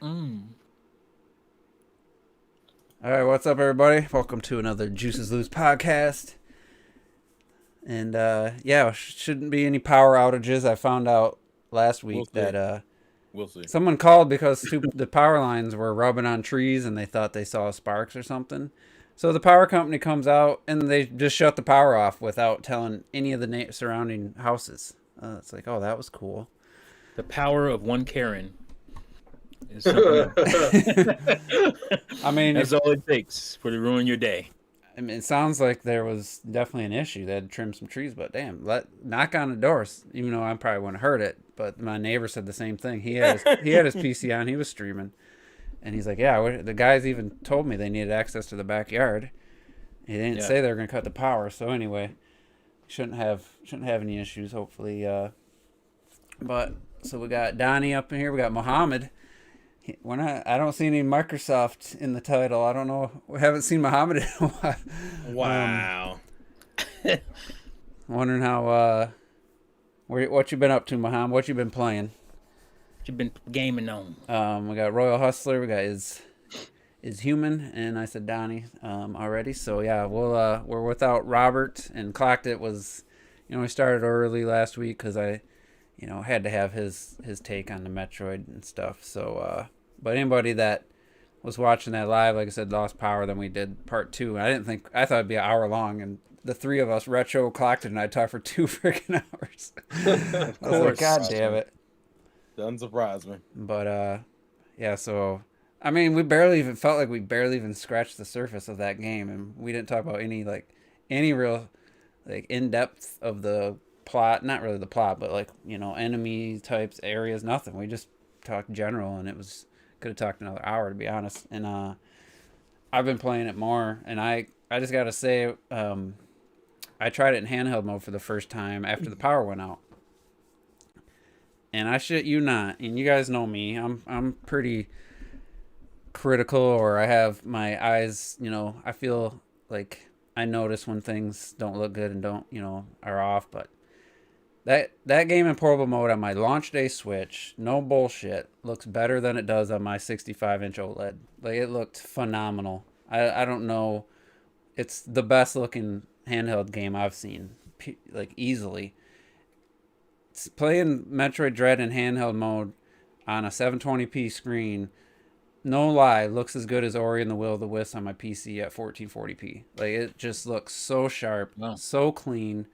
Mm. All right, what's up, everybody? Welcome to another Juices Loose podcast. And yeah, shouldn't be any power outages. I found out last We'll week that see. We'll see. someone called because the power lines were rubbing on trees and they thought they saw sparks or something. So the power company comes out and they just shut the power off without telling any of the surrounding houses. It's like, oh, that was cool. The power of one Karen is something else. I mean, That's all it takes for to ruin your day. it sounds like there was definitely an issue. They had trimmed some trees, but damn, knock on the doors. Even though I probably wouldn't have heard it, but my neighbor said the same thing. He had his PC on. He was streaming, and he's like, "Yeah, the guys even told me they needed access to the backyard. He didn't Yeah. say they were gonna cut the power. So anyway, shouldn't have any issues. Hopefully, but so we got Donnie up in here. We got Mohammed. We're not. I don't see any Microsoft in the title. I don't know. We haven't seen Muhammad in a while. Wow. Wondering how what you been up to, Muhammad? What you been playing? You've been gaming on. We got Royal Hustler. We got is human, and I said Donnie already. So yeah, we're without Robert, and Clocked It was, we started early last week because I had to have his take on the Metroid and stuff. So, but anybody that was watching that live, like I said, lost power. Then we did part two. I thought it'd be an hour long, and the three of us, Retro, Clocked It, and I talked for 2 freaking hours. Of I was like, course. God damn it. Doesn't surprise me. But yeah. So I mean, we barely even scratched the surface of that game, and we didn't talk about any real in depth of the plot. Not really the plot, but enemy types, areas, nothing. We just talked general, and it was could have talked another hour, to be honest. And I've been playing it more, and I just gotta say, I tried it in handheld mode for the first time after the power went out, and I shit you not, and you guys know me, I'm pretty critical, or I have my eyes, I feel like I notice when things don't look good and don't, are off. But that game in portable mode on my launch day Switch, no bullshit, looks better than it does on my 65-inch OLED. Like, it looked phenomenal. I don't know. It's the best looking handheld game I've seen, easily. It's playing Metroid Dread in handheld mode on a 720p screen, no lie, looks as good as Ori and the Will of the Wisps on my PC at 1440p. Like, it just looks so sharp, Wow. so clean.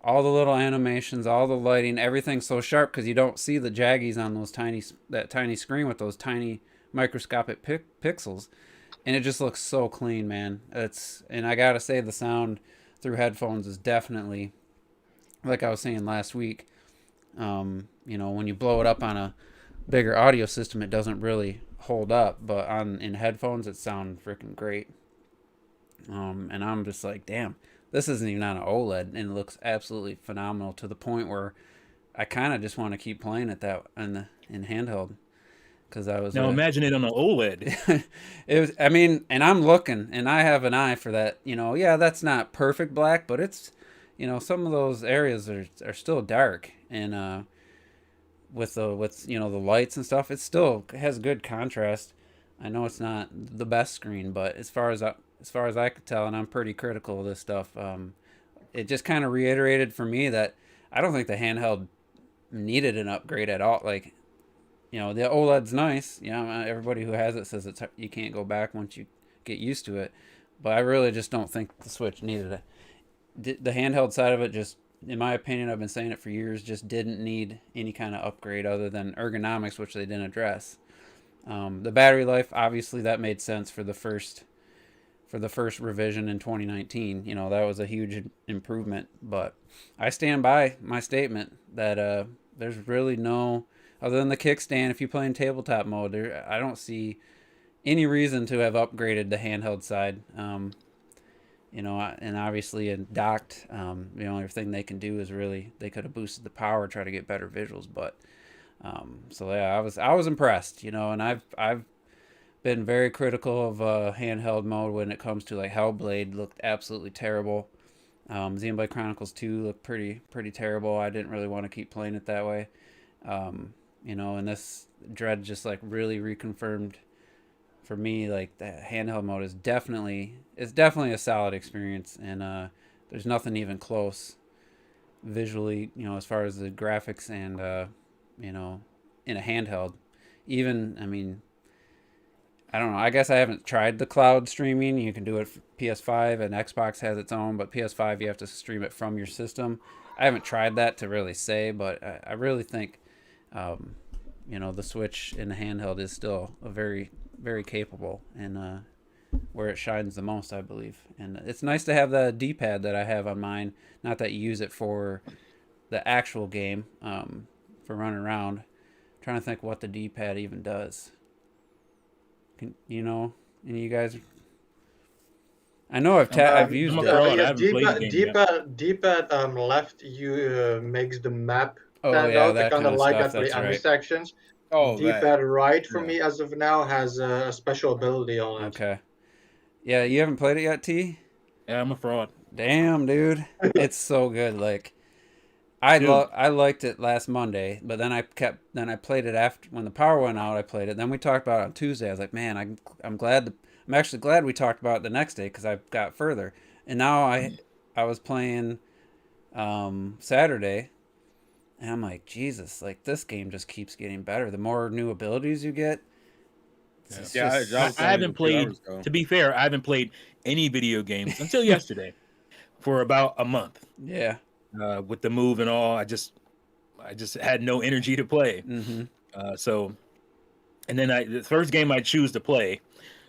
All the little animations, all the lighting, everything's so sharp because you don't see the jaggies on that tiny screen with those tiny microscopic pixels, and it just looks so clean, man. And I gotta say, the sound through headphones is definitely, like I was saying last week. When you blow it up on a bigger audio system, it doesn't really hold up, but in headphones, it sounds freaking great. And I'm just like, damn. This isn't even on an OLED, and it looks absolutely phenomenal to the point where I kind of just want to keep playing it in handheld, because I was Now imagine it on an OLED. it was. I mean, and I'm looking, and I have an eye for that. Yeah, that's not perfect black, but it's, some of those areas are still dark, and with the lights and stuff, it still has good contrast. I know it's not the best screen, but as far as I could tell, and I'm pretty critical of this stuff, it just kind of reiterated for me that I don't think the handheld needed an upgrade at all. Like, the OLED's nice. Everybody who has it says you can't go back once you get used to it. But I really just don't think the Switch needed it. The handheld side of it, just, in my opinion, I've been saying it for years, just didn't need any kind of upgrade other than ergonomics, which they didn't address. The battery life, obviously, that made sense for the first revision in 2019. That was a huge improvement. But I stand by my statement that there's really no, other than the kickstand, if you play in tabletop mode, I don't see any reason to have upgraded the handheld side. And obviously in docked, the only thing they can do is really, they could have boosted the power, try to get better visuals. But so yeah, I was impressed, and I've been very critical of handheld mode when it comes to, like, Hellblade looked absolutely terrible. Xenoblade Chronicles 2 looked pretty terrible. I didn't really want to keep playing it that way. you know, and this Dread just like really reconfirmed for me, like the handheld mode is definitely a solid experience, and there's nothing even close visually, you know, as far as the graphics and you know, in a handheld. Even, I mean, I don't know. I guess I haven't tried the cloud streaming. You can do it for PS5, and Xbox has its own, but PS5 you have to stream it from your system. I haven't tried that to really say, but I really think, you know, the Switch in the handheld is still a very, very capable, and where it shines the most, I believe. And it's nice to have the D-pad that I have on mine. Not that you use it for the actual game, for running around. I'm trying to think what the D-pad even does. You know, any of you guys? I know I've used it. I Yes, haven't played the game yet. D-pad left makes the map Oh stand yeah, out. I that kind kind of of like stuff. that for the That's enemy right. sections. Oh, D-pad right for Yeah. me as of now has a special ability on it. Okay. Yeah, you haven't played it yet, T? Yeah, I'm a fraud. Damn, dude, it's so good. Like, Dude. I liked it last Monday, but then I played it after when the power went out. I played it. Then we talked about it on Tuesday. I was like, man, I'm actually glad we talked about it the next day because I got further. And now I was playing Saturday, and I'm like, Jesus, like this game just keeps getting better. The more new abilities you get. It's Yeah, just- I was I telling haven't you played. 2 hours ago. To be fair, I haven't played any video games until yesterday, for about a month. yeah. With the move and all, I just had no energy to play. Mm-hmm. So, and then the first game I choose to play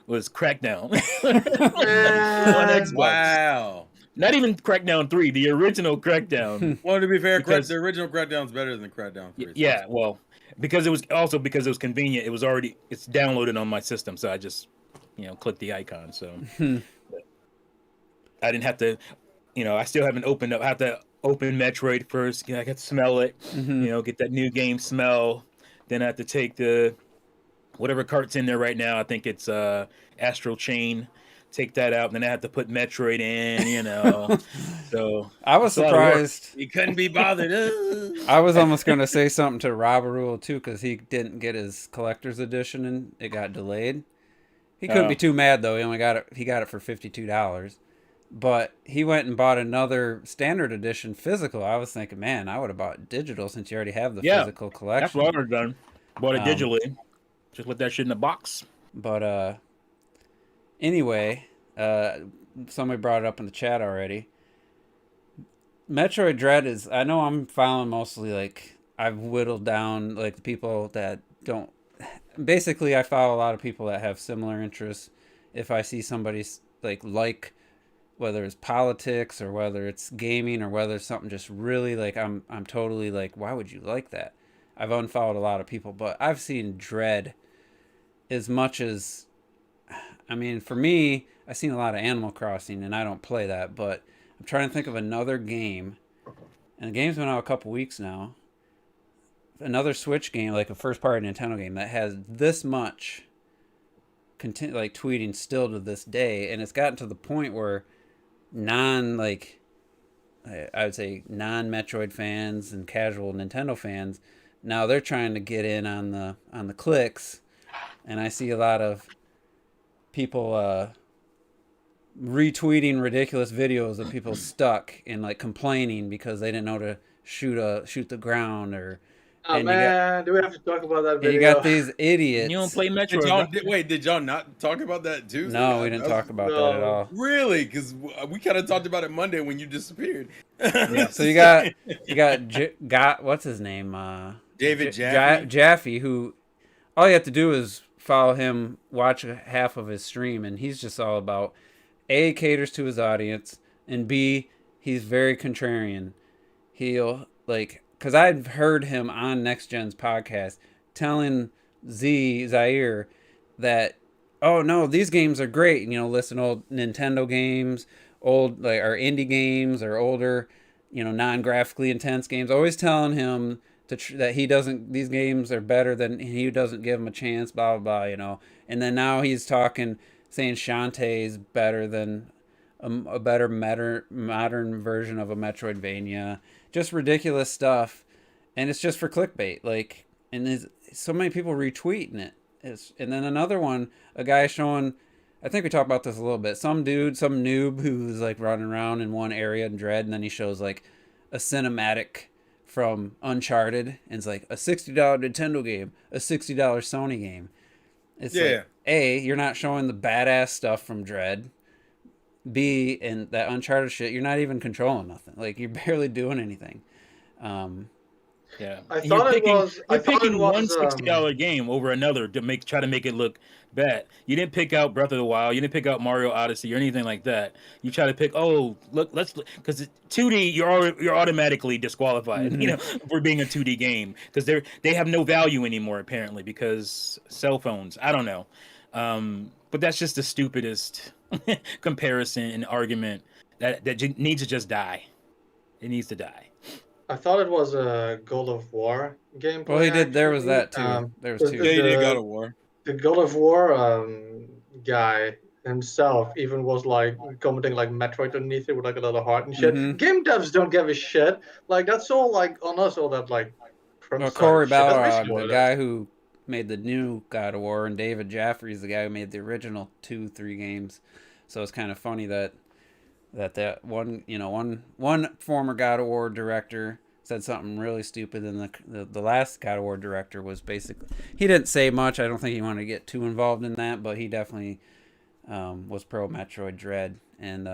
was Crackdown on Xbox. Wow. Not even Crackdown 3, the original Crackdown. Well, to be fair, Because- the original Crackdown's better than Crackdown 3. Yeah, well, because it was convenient. It's downloaded on my system, so I just, you know, click the icon. So I didn't have to, you know, I still haven't opened up. I have to open Metroid first. You know, I got to smell it. Mm-hmm. You know, get that new game smell. Then I have to take the whatever cart's in there right now. I think it's Astral Chain. Take that out, and then I have to put Metroid in. You know, so I was it's a lot of work. surprised. You couldn't be bothered. I was almost going to say something to Robarul too, because he didn't get his collector's edition and it got delayed. He couldn't Oh. be too mad though. He only got it. He got it for $52, but he went and bought another standard edition physical. I was thinking, man, I would have bought digital since you already have the Yeah, physical collection. That's what I would have done. Bought it Um, digitally. Just put that shit in a box. But anyway, somebody brought it up in the chat already. Metroid Dread is, I know I'm following mostly, like, I've whittled down, like, the people that don't, basically I follow a lot of people that have similar interests. If I see somebody, like, whether it's politics or whether it's gaming or whether it's something just really, like, I'm totally, like, why would you like that? I've unfollowed a lot of people, but I've seen Dread as much as, I mean, for me, I've seen a lot of Animal Crossing, and I don't play that, but I'm trying to think of another game, and the game's been out a couple weeks now, another Switch game, like a first-party Nintendo game, that has this much like tweeting still to this day, and it's gotten to the point where I would say non-Metroid fans and casual Nintendo fans, now they're trying to get in on the clicks, and I see a lot of people retweeting ridiculous videos of people stuck and like complaining because they didn't know to shoot the ground or. Oh And man, do we have to talk about that And video? you got these idiots. You don't play Did Metroid. y'all, bro. did y'all not talk about that too? No, we didn't talk about that at all. Really? Because we kind of talked about it Monday when you disappeared. Yeah. So you got what's his name? David Jaffe. Jaffe, who all you have to do is follow him, watch half of his stream, and he's just all about A, caters to his audience, and B, he's very contrarian. He'll like, because I've heard him on Next Gen's podcast telling Zaire that, oh no, these games are great. You know, listen, old Nintendo games, old like or indie games or older, you know, non-graphically intense games. Always telling him that he doesn't. These games are better than he doesn't give them a chance. Blah blah blah. You know, and then now he's talking, saying Shantae is better than a better modern version of a Metroidvania. Just ridiculous stuff, and it's just for clickbait. Like, and there's so many people retweeting it. And then another one, a guy showing, I think we talked about this a little bit. Some dude, some noob who's like running around in one area in Dread, and then he shows like a cinematic from Uncharted, and it's like a $60 Nintendo game, a $60 Sony game. It's like, A, you're not showing the badass stuff from Dread. B, and that Uncharted shit, you're not even controlling nothing. Like, you're barely doing anything. Yeah, I and thought it was. you're I thought it picking one was. $60 game over another to try to make it look bad. You didn't pick out Breath of the Wild. You didn't pick out Mario Odyssey or anything like that. You try to pick. Oh, look, because 2D, you're automatically disqualified. Mm-hmm. You know, for being a 2D game because they have no value anymore apparently because cell phones. I don't know, but that's just the stupidest comparison and argument that needs to just die. It needs to die. I thought it was a God of War gameplay. Well, he did. There was that too. There was two. Yeah, he did God of War. The God of War guy himself even was like commenting like Metroid underneath it with like a lot of heart and shit. Mhm. Game devs don't give a shit. Like that's all like on us, all that like. Well, Corey shit. That's Balrog, basically what the it guy who made the new God of War, and David Jaffrey's the guy who made the original 2-3 games. So it's kind of funny that one, you know, one former God of War director said something really stupid, and the last God of War director was basically, he didn't say much. I don't think he wanted to get too involved in that, but he definitely was pro Metroid Dread, and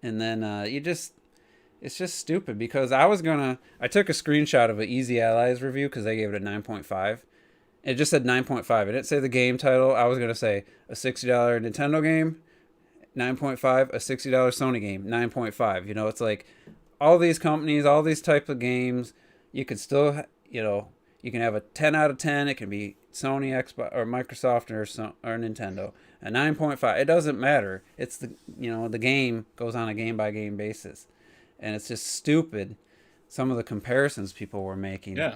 then it's just stupid because I took a screenshot of an Easy Allies review because they gave it a 9.5. It just said 9.5. It didn't say the game title. I was gonna say a $60 Nintendo game, 9.5, a $60 Sony game, 9.5. You know, it's like all these companies, all these types of games, you could still, you know, you can have a 10 out of 10. It can be Sony, Xbox, or Microsoft, or Nintendo. A 9.5. It doesn't matter. It's the game goes on a game by game basis, and it's just stupid. Some of the comparisons people were making. Yeah.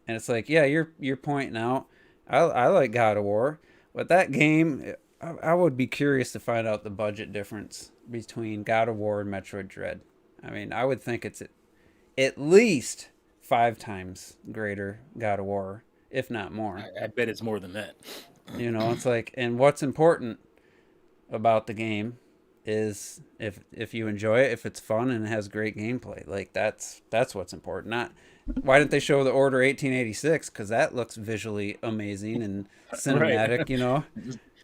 And it's like, yeah, you're pointing out. I like God of War, but that game, I would be curious to find out the budget difference between God of War and Metroid Dread. I mean, I would think it's at least 5 times greater God of War, if not more. I bet it's more than that. You know, it's like, and what's important about the game is if you enjoy it, if it's fun and it has great gameplay, like that's what's important. Not why didn't they show the Order 1886? Because that looks visually amazing and cinematic, Right. You know.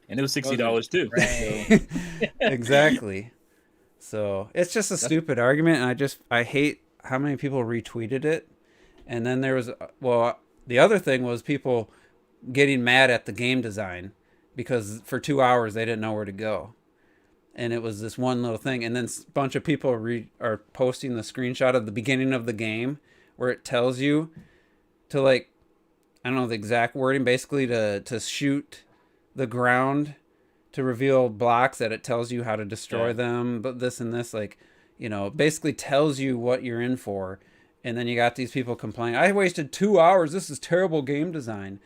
And it was $60 too. Right. Exactly. So it's just a stupid argument, and I hate how many people retweeted it. And then there was, well, the other thing was people getting mad at the game design because for 2 hours they didn't know where to go. And it was this one little thing. And then a bunch of people are posting the screenshot of the beginning of the game where it tells you to, like, I don't know the exact wording, basically to shoot the ground to reveal blocks, that it tells you how to destroy them, but this and this, like, you know, basically tells you what you're in for. And then you got these people complaining, I wasted 2 hours. This is terrible game design.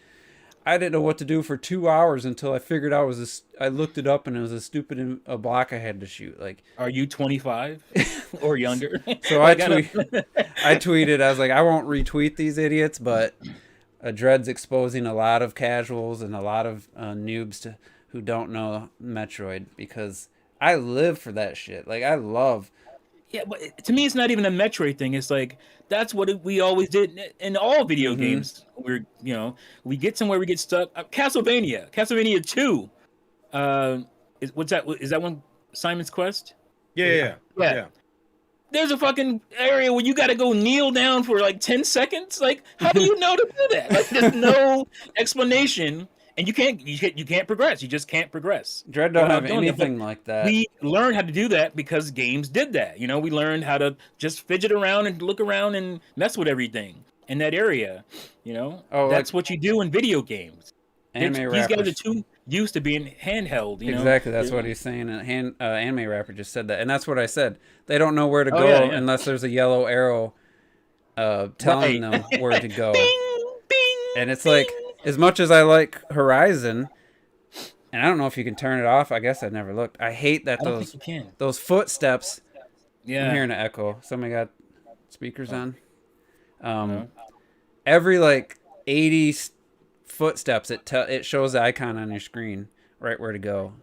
I didn't know what to do for 2 hours until I figured out I looked it up and it was a stupid block I had to shoot. Like, Are you 25 or younger? so I tweeted, I was like, I won't retweet these idiots, but Dread's exposing a lot of casuals and a lot of noobs who don't know Metroid, because I live for that shit. Like, I love. Yeah, but to me, it's not even a Metroid thing. It's like that's what we always did in all video games. We get somewhere, we get stuck. Castlevania 2. What's that? Is that one Simon's Quest? Yeah. There's a fucking area where you got to go kneel down for like 10 seconds. Like, how do you know to do that? Like, there's no explanation. And you can't progress. You just can't progress. Dread don't have anything like that. We learned how to do that because games did that. You know, we learned how to just fidget around and look around and mess with everything in that area. You know, that's what you do in video games. These guys are too used to being handheld. You know? Exactly, that's what he's saying. Anime Rapper just said that, and that's what I said. They don't know where to go unless there's a yellow arrow telling them where to go. Bing, bing, and it's like, as much as I like Horizon, and I don't know if you can turn it off. I guess I never looked. I hate that those footsteps. Yeah, I'm hearing an echo. Somebody got speakers on. Every like 80 footsteps, it shows the icon on your screen right where to go.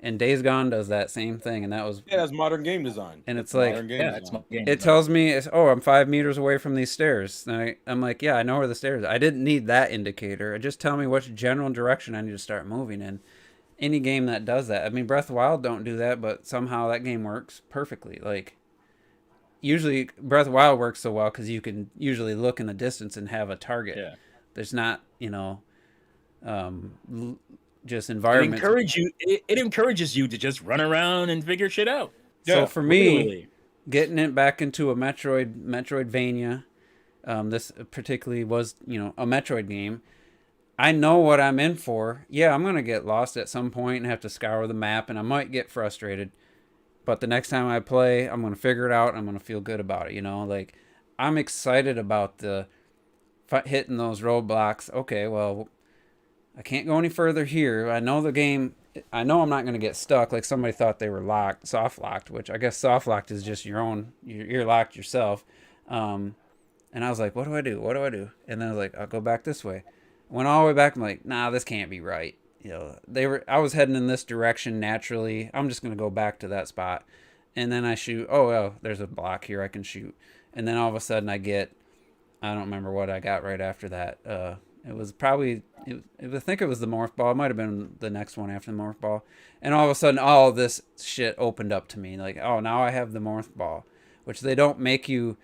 And Days Gone does that same thing, and that was that's modern game design. and That's it's like modern game Yeah, it's design. my game. it tells me, I'm 5 meters away from these stairs. And I'm like, yeah, I know where the stairs are. I didn't need that indicator. Just tell me which general direction I need to start moving in. Any game that does that. I mean, Breath of the Wild don't do that, but somehow that game works perfectly. Like, usually Breath of the Wild works so well because you can usually look in the distance and have a target. Yeah. There's not, just It environments. it encourages you to just run around and figure shit out. So Yeah, for me, Literally. getting it back into a Metroidvania, this particularly was, a Metroid game. I know what I'm in for. Yeah, I'm going to get lost at some point and have to scour the map, and I might get frustrated. But the next time I play, I'm going to figure it out. I'm going to feel good about it, Like, I'm excited about the hitting those roadblocks. Okay, well, I can't go any further here. I know the game. I know I'm not going to get stuck. Like somebody thought they were soft locked, which I guess soft locked is just your own. You're locked yourself. And I was like, what do I do? What do I do? And then I was like, I'll go back this way. Went all the way back. I'm like, nah, this can't be right. I was heading in this direction naturally. I'm just going to go back to that spot. And then I shoot. Oh, well, there's a block here I can shoot. And then all of a sudden I don't remember what I got right after that. It was probably, I think it was the morph ball. It might have been the next one after the morph ball. And all of a sudden, all this shit opened up to me. Like, oh, now I have the morph ball, which they don't make you.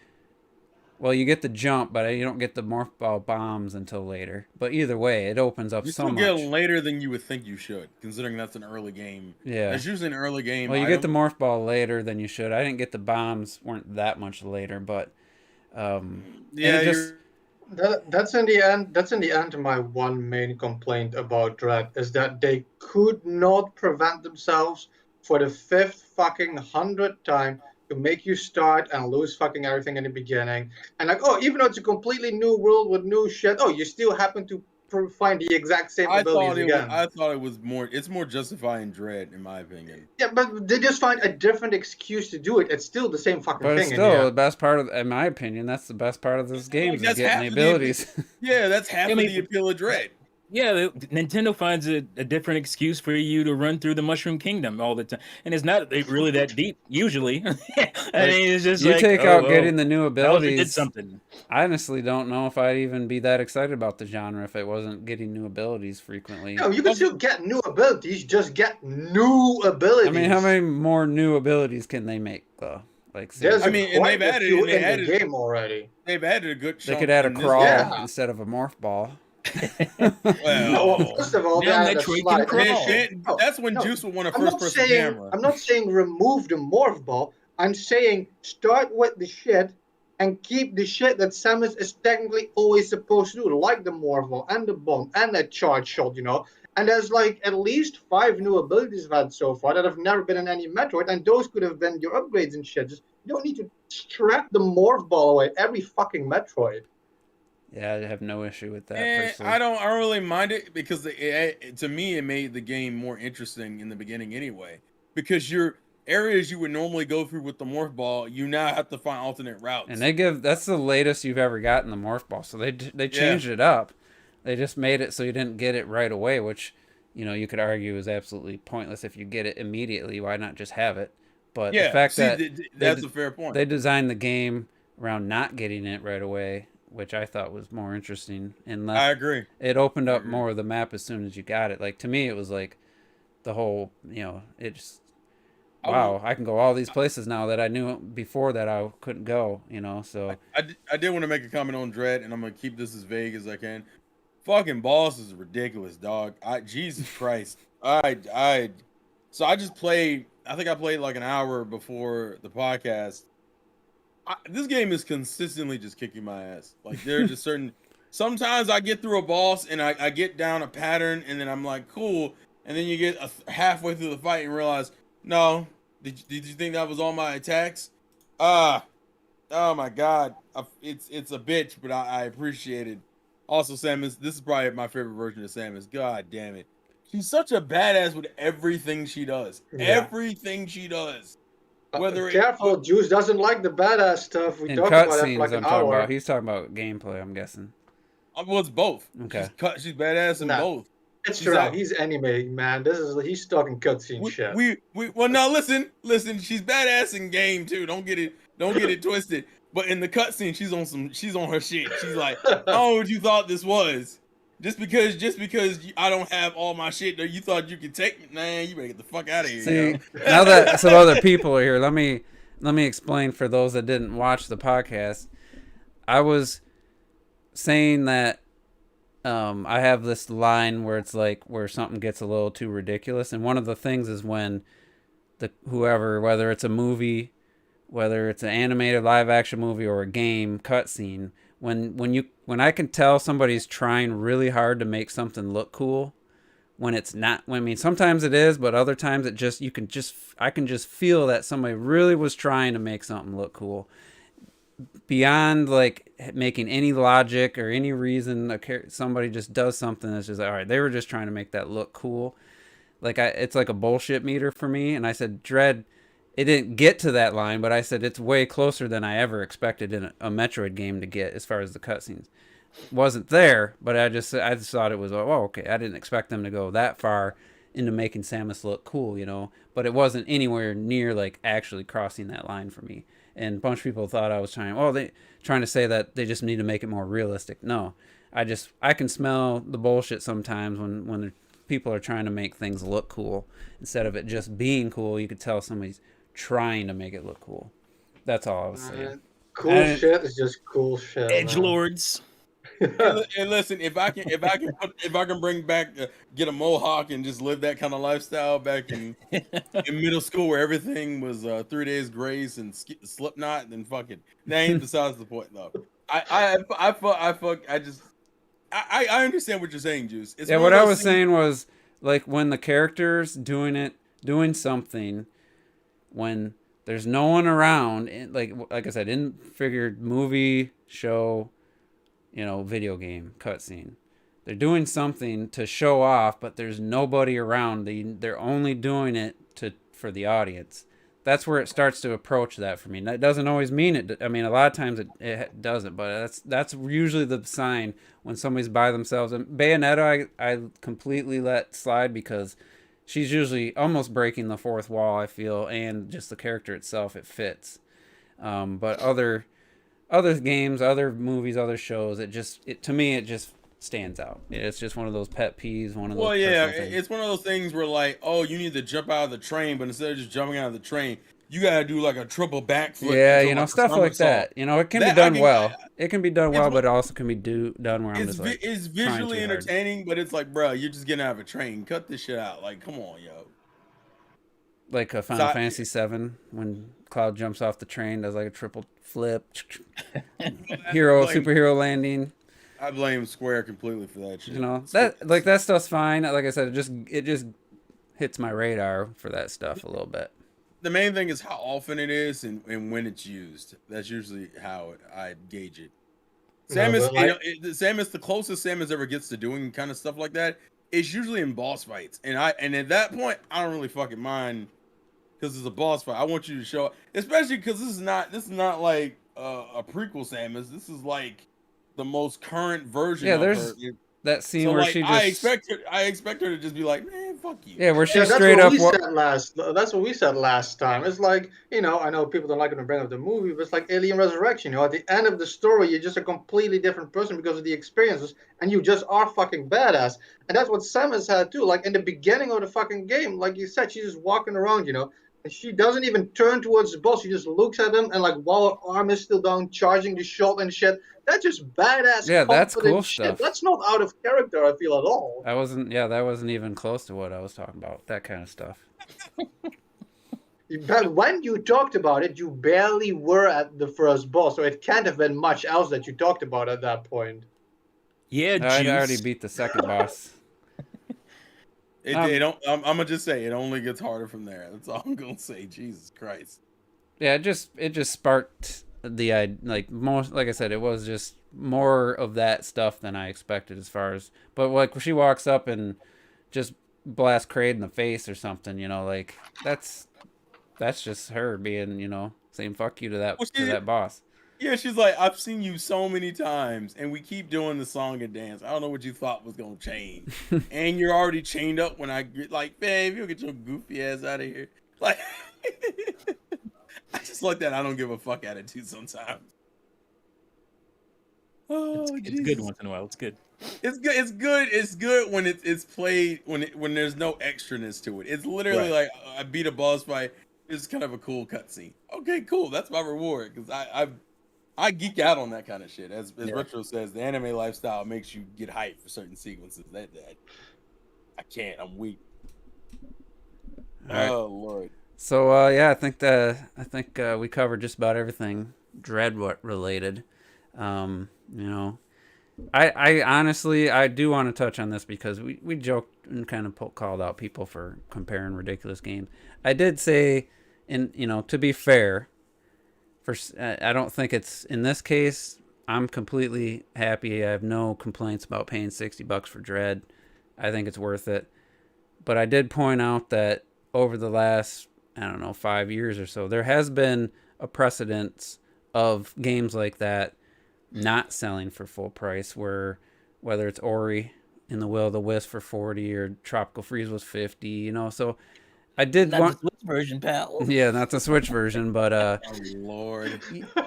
Well, you get the jump, but you don't get the morph ball bombs until later. But either way, it opens up You so still much. get it later than you would think you should, considering that's an early game. Yeah. It's usually an early game. Well, you item. get the morph ball later than you should. I didn't get the bombs, weren't that much later, but Yeah, just, That's in the end. That's in the end. My one main complaint about Dread is that they could not prevent themselves for the fifth fucking 100th time to make you start and lose fucking everything in the beginning. And like, oh, even though it's a completely new world with new shit, oh, you still happen to find the exact same abilities again. I thought it was more. It's more justifying Dread, in my opinion. Yeah, but they just find a different excuse to do it. It's still the same fucking but thing. it's still the best part of, in my opinion, that's the best part of this game is that's getting half the of the- abilities. Yeah, that's half of the appeal of Dread. Yeah, Nintendo finds a different excuse for you to run through the Mushroom Kingdom all the time, and it's not really that deep usually. I mean, it's just you like, take out getting the new Bowser abilities. did something. I honestly don't know if I'd even be that excited about the genre if it wasn't getting new abilities frequently. No, you can still get new abilities. Just get new abilities. I mean, how many more new abilities can they make though? Like, There's I mean, and quite they've a added- few and they in the added- game already. They've added a good. they chunk could add a in this crawl game. Yeah. instead of a morph ball. Well, First of all, Now they added a Metroid slide. can crawl. and that's when Juice would want a I'm not first-person saying camera. I'm not saying remove the morph ball. I'm saying start with the shit and keep the shit that Samus is technically always supposed to do, like the morph ball and the bomb and the charge shot, And there's like at least 5 new abilities I've had so far that have never been in any Metroid, and those could have been your upgrades and shit. Just you don't need to strap the morph ball away every fucking Metroid. Yeah, I have no issue with that. Personally. I don't really mind it because to me it made the game more interesting in the beginning anyway. Because your areas you would normally go through with the morph ball, you now have to find alternate routes. And that's the latest you've ever gotten the morph ball. So they changed it up. They just made it so you didn't get it right away, which you could argue is absolutely pointless. If you get it immediately, why not just have it? But the fact that's a fair point. They designed the game around not getting it right away, which I thought was more interesting. And I agree. It opened up more of the map as soon as you got it. Like to me, it was like the whole, it just wow, I can go all these places now that I knew before that I couldn't go. So I did want to make a comment on Dread, and I'm gonna keep this as vague as I can. Fucking boss is ridiculous, dog. Jesus Christ. So I just played. I think I played like an hour before the podcast. This game is consistently just kicking my ass. Like there are just certain. Sometimes I get through a boss and I get down a pattern, and then I'm like, cool. And then you get halfway through the fight and realize, no, did you think that was all my attacks? Oh my God, it's a bitch, but I appreciate it. Also, Samus, this is probably my favorite version of Samus. God damn it. She's such a badass with everything she does. Yeah. Everything she does. Careful, Juice doesn't like the badass stuff. We in talked about that for cutscenes, like an I'm talking hour. about. He's talking about gameplay, I'm guessing. Well, it's both. Okay. She's badass in Nah. both. It's She's true. out. He's anime, man. He's talking cutscene shit. Well, now listen. She's badass in game too. Don't get it twisted. But in the cutscene, she's on her shit. She's like, I don't know what you thought this was. Just because I don't have all my shit, you thought you could take me. Man, you better get the fuck out of here. See, yo. now that some other people are here, let me explain for those that didn't watch the podcast. I was saying that I have this line where it's like where something gets a little too ridiculous, and one of the things is when whether it's a movie, whether it's an animated live action movie or a game cutscene, when I can tell somebody's trying really hard to make something look cool, when it's not. I mean, sometimes it is, but other times I can just feel that somebody really was trying to make something look cool. Beyond like making any logic or any reason, somebody just does something that's just like, all right, they were just trying to make that look cool. Like it's like a bullshit meter for me. And I said, Dread, it didn't get to that line, but I said it's way closer than I ever expected in a Metroid game to get as far as the cutscenes. Wasn't there, but I just thought it was, oh, okay. I didn't expect them to go that far into making Samus look cool, but it wasn't anywhere near like actually crossing that line for me. And a bunch of people thought I was trying to say that they just need to make it more realistic. No, I can smell the bullshit sometimes when people are trying to make things look cool instead of it just being cool. You could tell somebody's trying to make it look cool. That's all I was saying. Cool shit is just cool shit. Edgelords. And listen, if I can bring back get a mohawk and just live that kind of lifestyle back in middle school where everything was 3 days grace and Slipknot, then fuck it. That ain't besides the point though. I understand what you're saying, Juice. It's what I was saying was like when the character's doing something when there's no one around, like I said, in figured movie, show, video game, cutscene. They're doing something to show off, but there's nobody around. They're only doing it for the audience. That's where it starts to approach that for me. That doesn't always mean it. I mean, a lot of times it doesn't, but that's usually the sign when somebody's by themselves. And Bayonetta, I completely let slide because she's usually almost breaking the fourth wall, I feel, and just the character itself, it fits. But other games, other movies, other shows, to me it just stands out. It's just one of those pet peeves, one of those. Well, yeah, it's one of those things where like, oh, you need to jump out of the train, but instead of just jumping out of the train, you gotta do like a triple backflip. Yeah, stuff like that. It can be done well. It can be done well, but it also can be done where I'm just like, it's visually entertaining, but it's like, bro, you're just getting out of a train. Cut this shit out. Like, come on, yo. Like a Final Fantasy VII when Cloud jumps off the train, does like a triple flip, superhero landing. I blame Square completely for that shit. That stuff's fine. Like I said, it just hits my radar for that stuff a little bit. The main thing is how often it is and when it's used. That's usually how I gauge it. Samus, the closest Samus ever gets to doing kind of stuff like that is usually in boss fights, and at that point I don't really fucking mind because it's a boss fight. I want you to show, especially because this is not like a prequel Samus. This is like the most current version. Yeah, there's that scene where she just. I expect her to just be like, man, fuck you. Yeah, where she straight up. That's what we said last time. It's like, I know people don't like to bring up the movie, but it's like Alien Resurrection. At the end of the story, you're just a completely different person because of the experiences, and you just are fucking badass. And that's what Samus had too. Like in the beginning of the fucking game, like you said, she's just walking around, and she doesn't even turn towards the boss. She just looks at him, and like while her arm is still down, charging the shot and shit. That's just badass. Yeah, that's cool shit. stuff. That's not out of character, I feel, at all. That wasn't even close to what I was talking about. That kind of stuff. But when you talked about it, you barely were at the first boss, so it can't have been much else that you talked about at that point. Yeah, I already beat the second boss. I'm gonna just say it only gets harder from there. That's all I'm gonna say. Jesus Christ. Yeah, it just sparked like I said, it was just more of that stuff than I expected but like when she walks up and just blasts Kraid in the face or something, that's just her being, saying fuck you to that boss. Yeah, she's like, I've seen you so many times, and we keep doing the song and dance. I don't know what you thought was gonna change, and you're already chained up. When I get like, babe, you'll get your goofy ass out of here. Like, I just like that. I don't give a fuck attitude sometimes. Oh, It's good once in a while. It's good. It's good. It's good. It's good when it's played when there's no extraness to it. It's literally Right. like I beat a boss fight. It's kind of a cool cutscene. Okay, cool. That's my reward because I geek out on that kind of shit. As Retro says, the anime lifestyle makes you get hyped for certain sequences. That I can't. I'm weak. Right. Oh Lord. So yeah, I think we covered just about everything Dread related. You know, I honestly I do want to touch on this because we joked and kind of called out people for comparing ridiculous games. I did say, to be fair, I don't think it's in this case. I'm completely happy. I have no complaints about paying $60 for Dread. I think it's worth it. But I did point out that over the last, I don't know, 5 years or so, there has been a precedence of games like that not selling for full price, where whether it's Ori in the Will of the Wisp for 40 or Tropical Freeze was 50, so I did Not want the Switch version, pal. yeah, not the Switch version, but Oh Lord.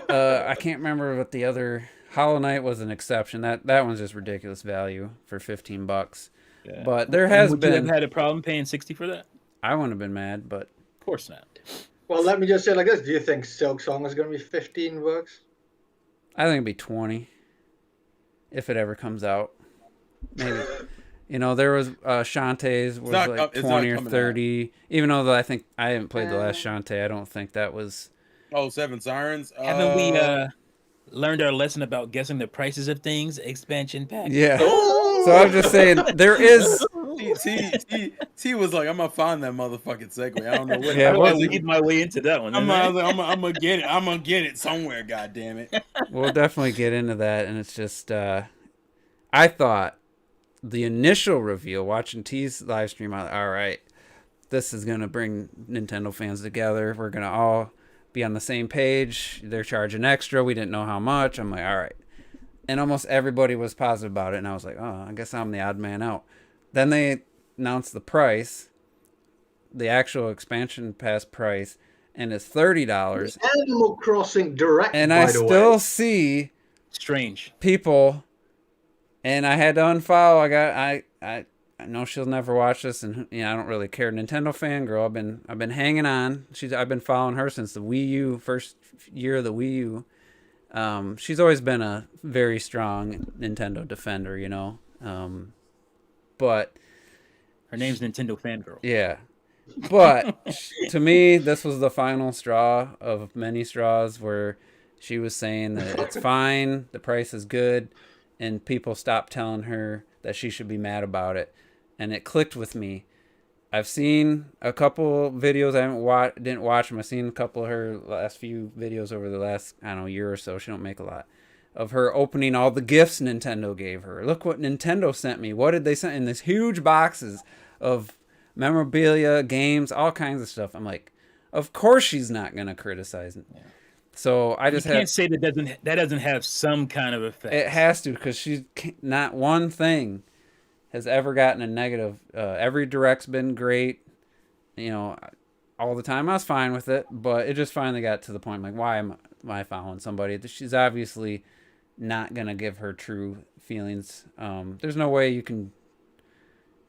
I can't remember what the other Hollow Knight was an exception. That one's just ridiculous value for $15. Yeah. But there And has would you been have had a problem paying 60 for that? I wouldn't have been mad, but Of course not. Well, let me just say like this: do you think Silk Song is going to be $15? I think it'd be 20 if it ever comes out. Maybe. There was Shantae's was not like it's 20 not or coming 30. Even though I think I haven't played the last Shantae, I don't think that was. Oh, Seven Sirens. Haven't we learned our lesson about guessing the prices of things? Expansion pack. Yeah. So I'm just saying there is. T was like, I'm gonna find that motherfucking segue. I don't know what. Yeah, How do well, I lead my way into that one? I'm didn't I? gonna get it. I'm gonna get it somewhere. God damn it. We'll definitely get into that, and it's just I thought the initial reveal, watching T's live stream, I was like, all right, this is gonna bring Nintendo fans together. We're gonna all be on the same page. They're charging extra. We didn't know how much. I'm like, all right. And almost everybody was positive about it, and I was like, oh, I guess I'm the odd man out. Then they announced the price, the actual expansion pass price, and it's $30. Animal Crossing Direct, And by I the still way. see Strange. people, and I had to unfollow. I know she'll never watch this, and I don't really care. Nintendo fangirl. I've been hanging on. I've been following her since the Wii U first year of the Wii U. She's always been a very strong Nintendo defender, but Her name's Nintendo Fangirl. yeah. But to me, this was the final straw of many straws where she was saying that it's fine, the price is good, and people stopped telling her that she should be mad about it. And it clicked with me. I've seen a couple videos. I didn't watch them. I've seen a couple of her last few videos over the last, I don't know, year or so. She don't make a lot. Of her opening all the gifts Nintendo gave her. Look what Nintendo sent me. What did they send in these huge boxes of memorabilia, games, all kinds of stuff? I'm like, of course she's not gonna criticize it. Yeah. So I just can't say that doesn't have some kind of effect. It has to, because she's not one thing has ever gotten a negative. Every direct's been great, all the time. I was fine with it, but it just finally got to the point like, why am I following somebody? She's obviously not gonna give her true feelings. There's no way you can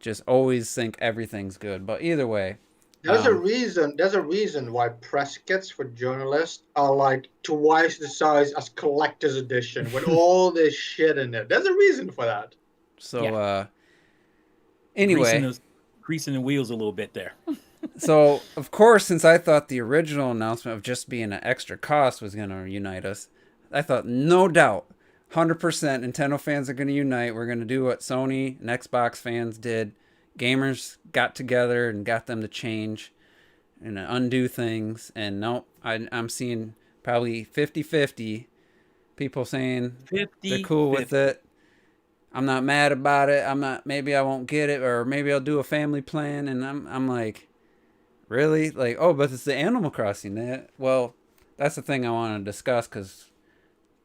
just always think everything's good. But either way, there's a reason. There's a reason why press kits for journalists are like twice the size as collector's edition with all this shit in it. There's a reason for that. So anyway, greasing the wheels a little bit there. So of course, since I thought the original announcement of just being an extra cost was going to unite us, I thought no doubt 100% Nintendo fans are going to unite. We're going to do what Sony and Xbox fans did. Gamers got together and got them to change and undo things. And nope, I'm seeing probably 50-50 people saying they're cool with it. I'm not mad about it. Maybe I won't get it, or maybe I'll do a family plan. And I'm like, really? Like, oh, but it's the Animal Crossing. Well, that's the thing I want to discuss, because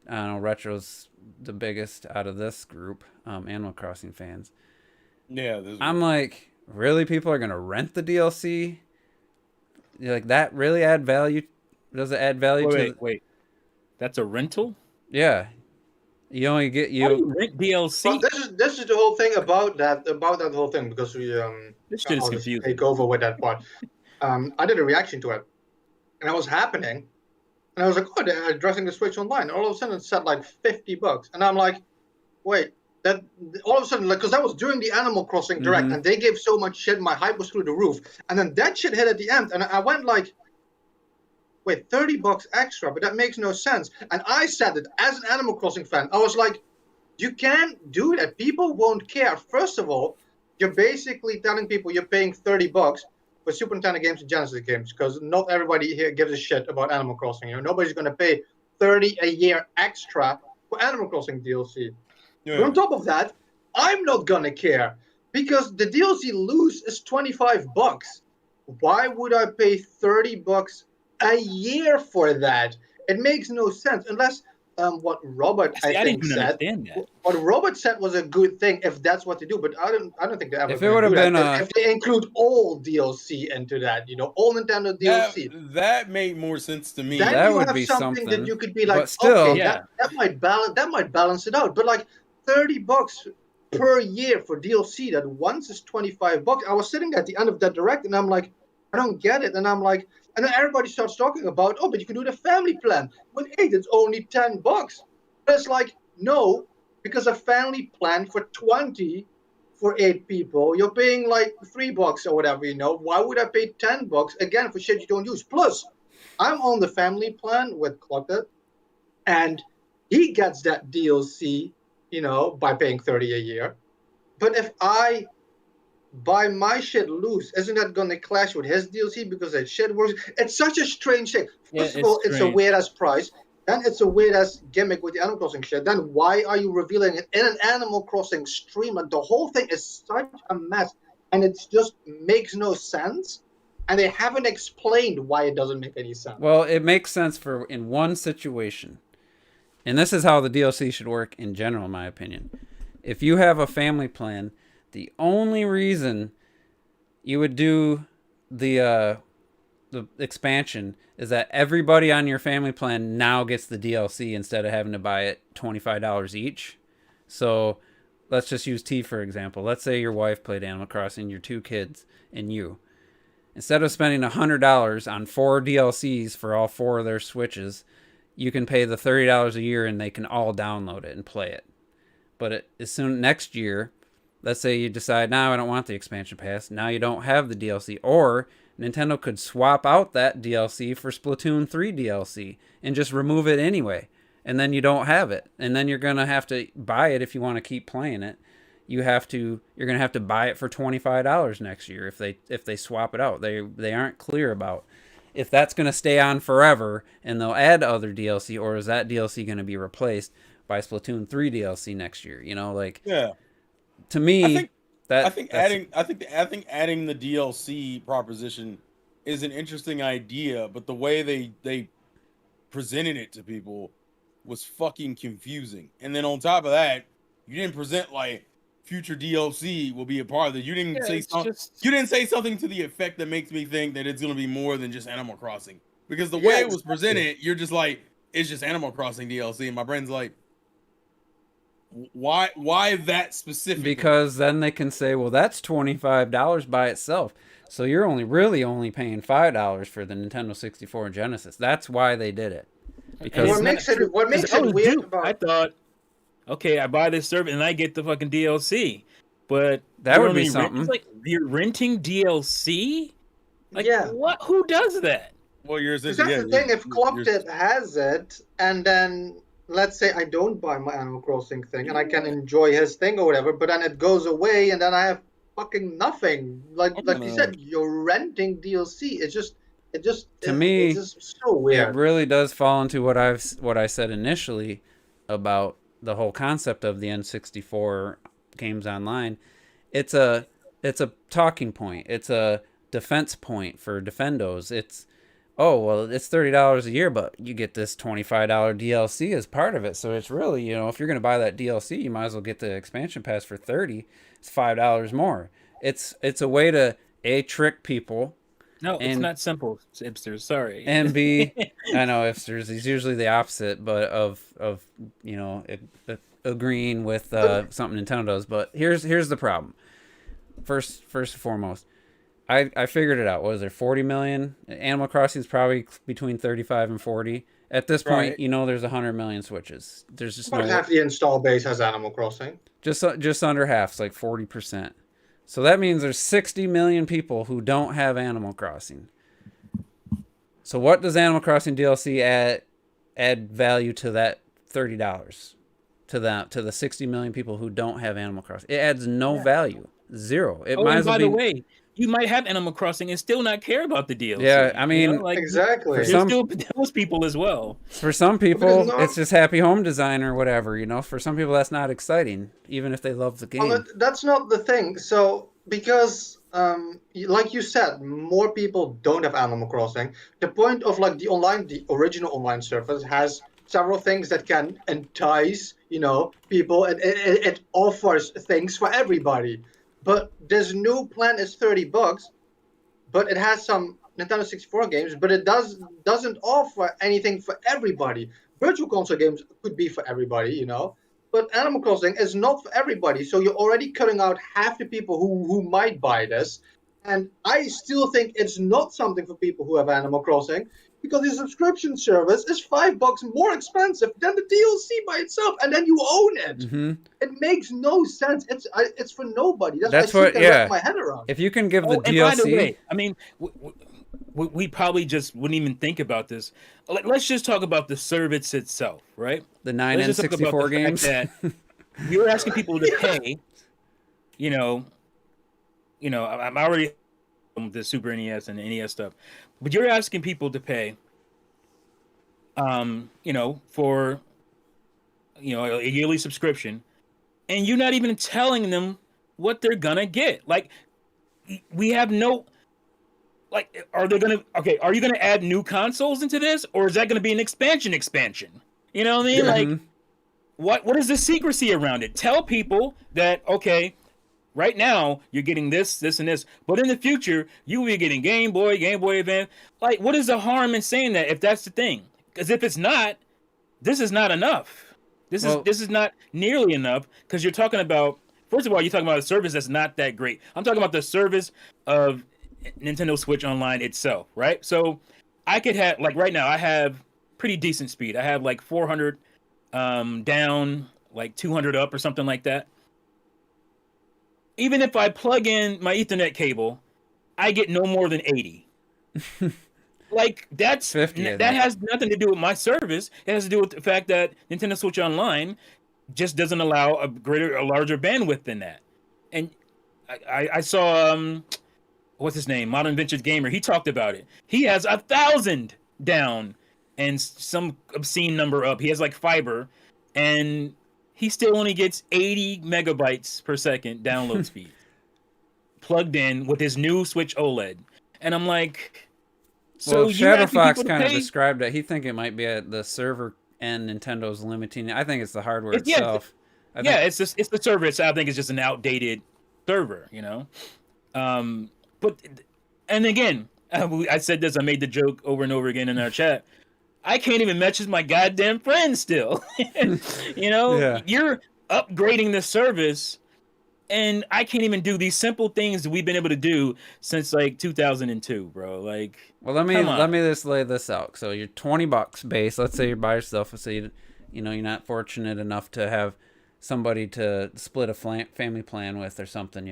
I don't know, Retro's the biggest out of this group, Animal Crossing fans. Yeah, I'm like, really? People are gonna rent the DLC? Like that really add value? Does it add value to? Wait. That's a rental? Yeah, you only get How do you. you rent DLC? Well, this is the whole thing about that whole thing, because This shit is I'll just confusing. take over with that part. I did a reaction to it, and it was happening, and I was like, oh, they're addressing the Switch Online. All of a sudden, it said like $50, and I'm like, wait, that all of a sudden, like, because that was during the Animal Crossing Direct, and they gave so much shit, my hype was through the roof, and then that shit hit at the end, and I went like, wait, $30 extra, but that makes no sense. And I said it as an Animal Crossing fan. I was like, you can't do that. People won't care. First of all, you're basically telling people you're paying $30 for Super Nintendo games and Genesis games, because not everybody here gives a shit about Animal Crossing. You know, nobody's going to pay $30 a year extra for Animal Crossing DLC. Yeah. But on top of that, I'm not going to care, because the DLC loose is $25. Why would I pay $30 a year for that? It makes no sense, unless what Robert I think didn't said. understand that. What Robert said was a good thing if that's what they do, but I don't think they ever. If it would have been if they include all DLC into that, you know, all Nintendo DLC, that made more sense to me. then That you would have be something that something, you could be like, but still- okay, Yeah. that might balance it out. But like $30 per year for DLC that once is $25. I was sitting at the end of that direct, and I'm like, I don't get it, and I'm like. And then everybody starts talking about, oh, but you can do the family plan. With 8, it's only $10. But it's like, no, because a family plan for 20 for 8 people, you're paying like $3 or whatever, you know. Why would I pay $10 again for shit you don't use? Plus, I'm on the family plan with Cluttered, and he gets that DLC, you know, by paying 30 a year. But if I buy my shit loose, isn't that going to clash with his DLC because that shit works? It's such a strange thing. First of all, it's a weird ass price. Then it's a weird ass gimmick with the Animal Crossing shit. Then why are you revealing it in an Animal Crossing stream? Like, the whole thing is such a mess, and it just makes no sense. And they haven't explained why it doesn't make any sense. Well, it makes sense for in one situation, and this is how the DLC should work in general, in my opinion. If you have a family plan, the only reason you would do the expansion is that everybody on your family plan now gets the DLC instead of having to buy it $25 each. So let's just use T for example. Let's say your wife played Animal Crossing, your 2 kids, and you. Instead of spending $100 on 4 DLCs for all 4 of their Switches, you can pay the $30 a year and they can all download it and play it. But as soon next year, let's say you decide, now I don't want the expansion pass. Now you don't have the DLC. Or Nintendo could swap out that DLC for Splatoon 3 DLC and just remove it anyway. And then you don't have it. And then you're going to have to buy it if you want to keep playing it. You're going to have to buy it for $25 next year if they swap it out. They aren't clear about if that's going to stay on forever and they'll add other DLC, or is that DLC going to be replaced by Splatoon 3 DLC next year? You know, like, yeah. To me, I think adding the DLC proposition is an interesting idea, but the way they presented it to people was fucking confusing. And then on top of that, you didn't present like future DLC will be a part of it. You didn't say something. You didn't say something to the effect that makes me think that it's gonna be more than just Animal Crossing. Because the way it was presented, you're just like, it's just Animal Crossing DLC, and my brain's like, why that specific? Because then they can say, well, that's $25 by itself. So you're only paying $5 for the Nintendo 64 and Genesis. That's why they did it. Because what makes it weird about, I thought, okay, I buy this service and I get the fucking DLC, but that would be something. Like, you're renting DLC. Like, yeah. What? Who does that? Well, yours is. That's the thing. If Clocked has it, and then let's say I don't buy my Animal Crossing thing, and I can enjoy his thing or whatever, but then it goes away, and then I have fucking nothing. Like you said, you're renting DLC. It's just so weird. It really does fall into what I said initially about the whole concept of the N64 games online. It's a talking point. It's a defense point for Defendos. It's oh, well, it's $30 a year, but you get this $25 DLC as part of it. So it's really, you know, if you're going to buy that DLC, you might as well get the expansion pass for 30. It's $5 more. It's a way to trick people. No, it's And not simple, hipsters. Sorry. and B, I know hipsters is usually the opposite, but of you know agreeing with something Nintendo does. But here's the problem. First and foremost, I figured it out. What was there, 40 million? Animal Crossing is probably between 35 and 40. At this point, Right. you know there's 100 million Switches. There's just About no half the install base has Animal Crossing. just under half, it's like 40%. So that means there's 60 million people who don't have Animal Crossing. So what does Animal Crossing DLC add value to that $30 to the 60 million people who don't have Animal Crossing? It adds no value, zero. It Oh, might and as well by be. the way, you might have Animal Crossing and still not care about the DLC. Yeah, I mean, you know, like Exactly. for there's some- still those people as well. For some Because people, no- it's just happy home design or whatever. You know, for some people that's not exciting, even if they love the game. Well, that's not the thing. So, because, like you said, more people don't have Animal Crossing. The point of like the original online service has several things that can entice, people. It offers things for everybody. But this new plan is $30, but it has some Nintendo 64 games, but it doesn't offer anything for everybody. Virtual console games could be for everybody, but Animal Crossing is not for everybody. So you're already cutting out half the people who might buy this. And I still think it's not something for people who have Animal Crossing, because the subscription service is $5 more expensive than the DLC by itself, and then you own it. Mm-hmm. It makes no sense. It's for nobody. That's what I what- can yeah. wrap my head around. If you can give the Oh, and by the DLC, way, I mean, we probably just wouldn't even think about this. Let's just talk about the service itself, right? the 9 Let's and just talk about 64 the fact games. that you're asking people to pay. I'm already with the Super NES and NES stuff, but you're asking people to pay, for a yearly subscription, and you're not even telling them what they're gonna get. Like, we have no. Like, are you gonna add new consoles into this, or is that gonna be an expansion? You know what I mean? Mhm. Like, what is the secrecy around it? Tell people that, okay, right now you're getting this, and this, but in the future you will be getting Game Boy Advance. Like, what is the harm in saying that if that's the thing? Because if it's not, this is not enough. This is not nearly enough, because you're talking about, first of all, you're talking about a service that's not that great. I'm talking about the service of Nintendo Switch Online itself, right? So I could have, like, right now I have pretty decent speed. I have like 400 down, like 200 up or something like that. Even if I plug in my Ethernet cable, I get no more than 80. Like, that's 50, I that think. has nothing to do with my service. It has to do with the fact that Nintendo Switch Online just doesn't allow a larger bandwidth than that. And I saw what's his name, Modern Vintage Gamer. He talked about it. He has 1,000 down and some obscene number up. He has like fiber, and he still only gets 80 megabytes per second download speed plugged in with his new Switch OLED. And I'm like, so Well, you're Shadow asking Fox people to kind of pay? described it. He think it might be at the server and Nintendo's limiting it. I think it's the hardware Yeah, itself. I Yeah, think, it's the server. I think it's just an outdated server, But, and again, I said this. I made the joke over and over again in our chat. I can't even message my goddamn friends still. Yeah. You're upgrading the service, and I can't even do these simple things that we've been able to do since like 2002, bro. Like, well, let come on. me just lay this out. So you're $20 base. Let's say you're by yourself. Let's say you're not fortunate enough to have somebody to split a family plan with or something,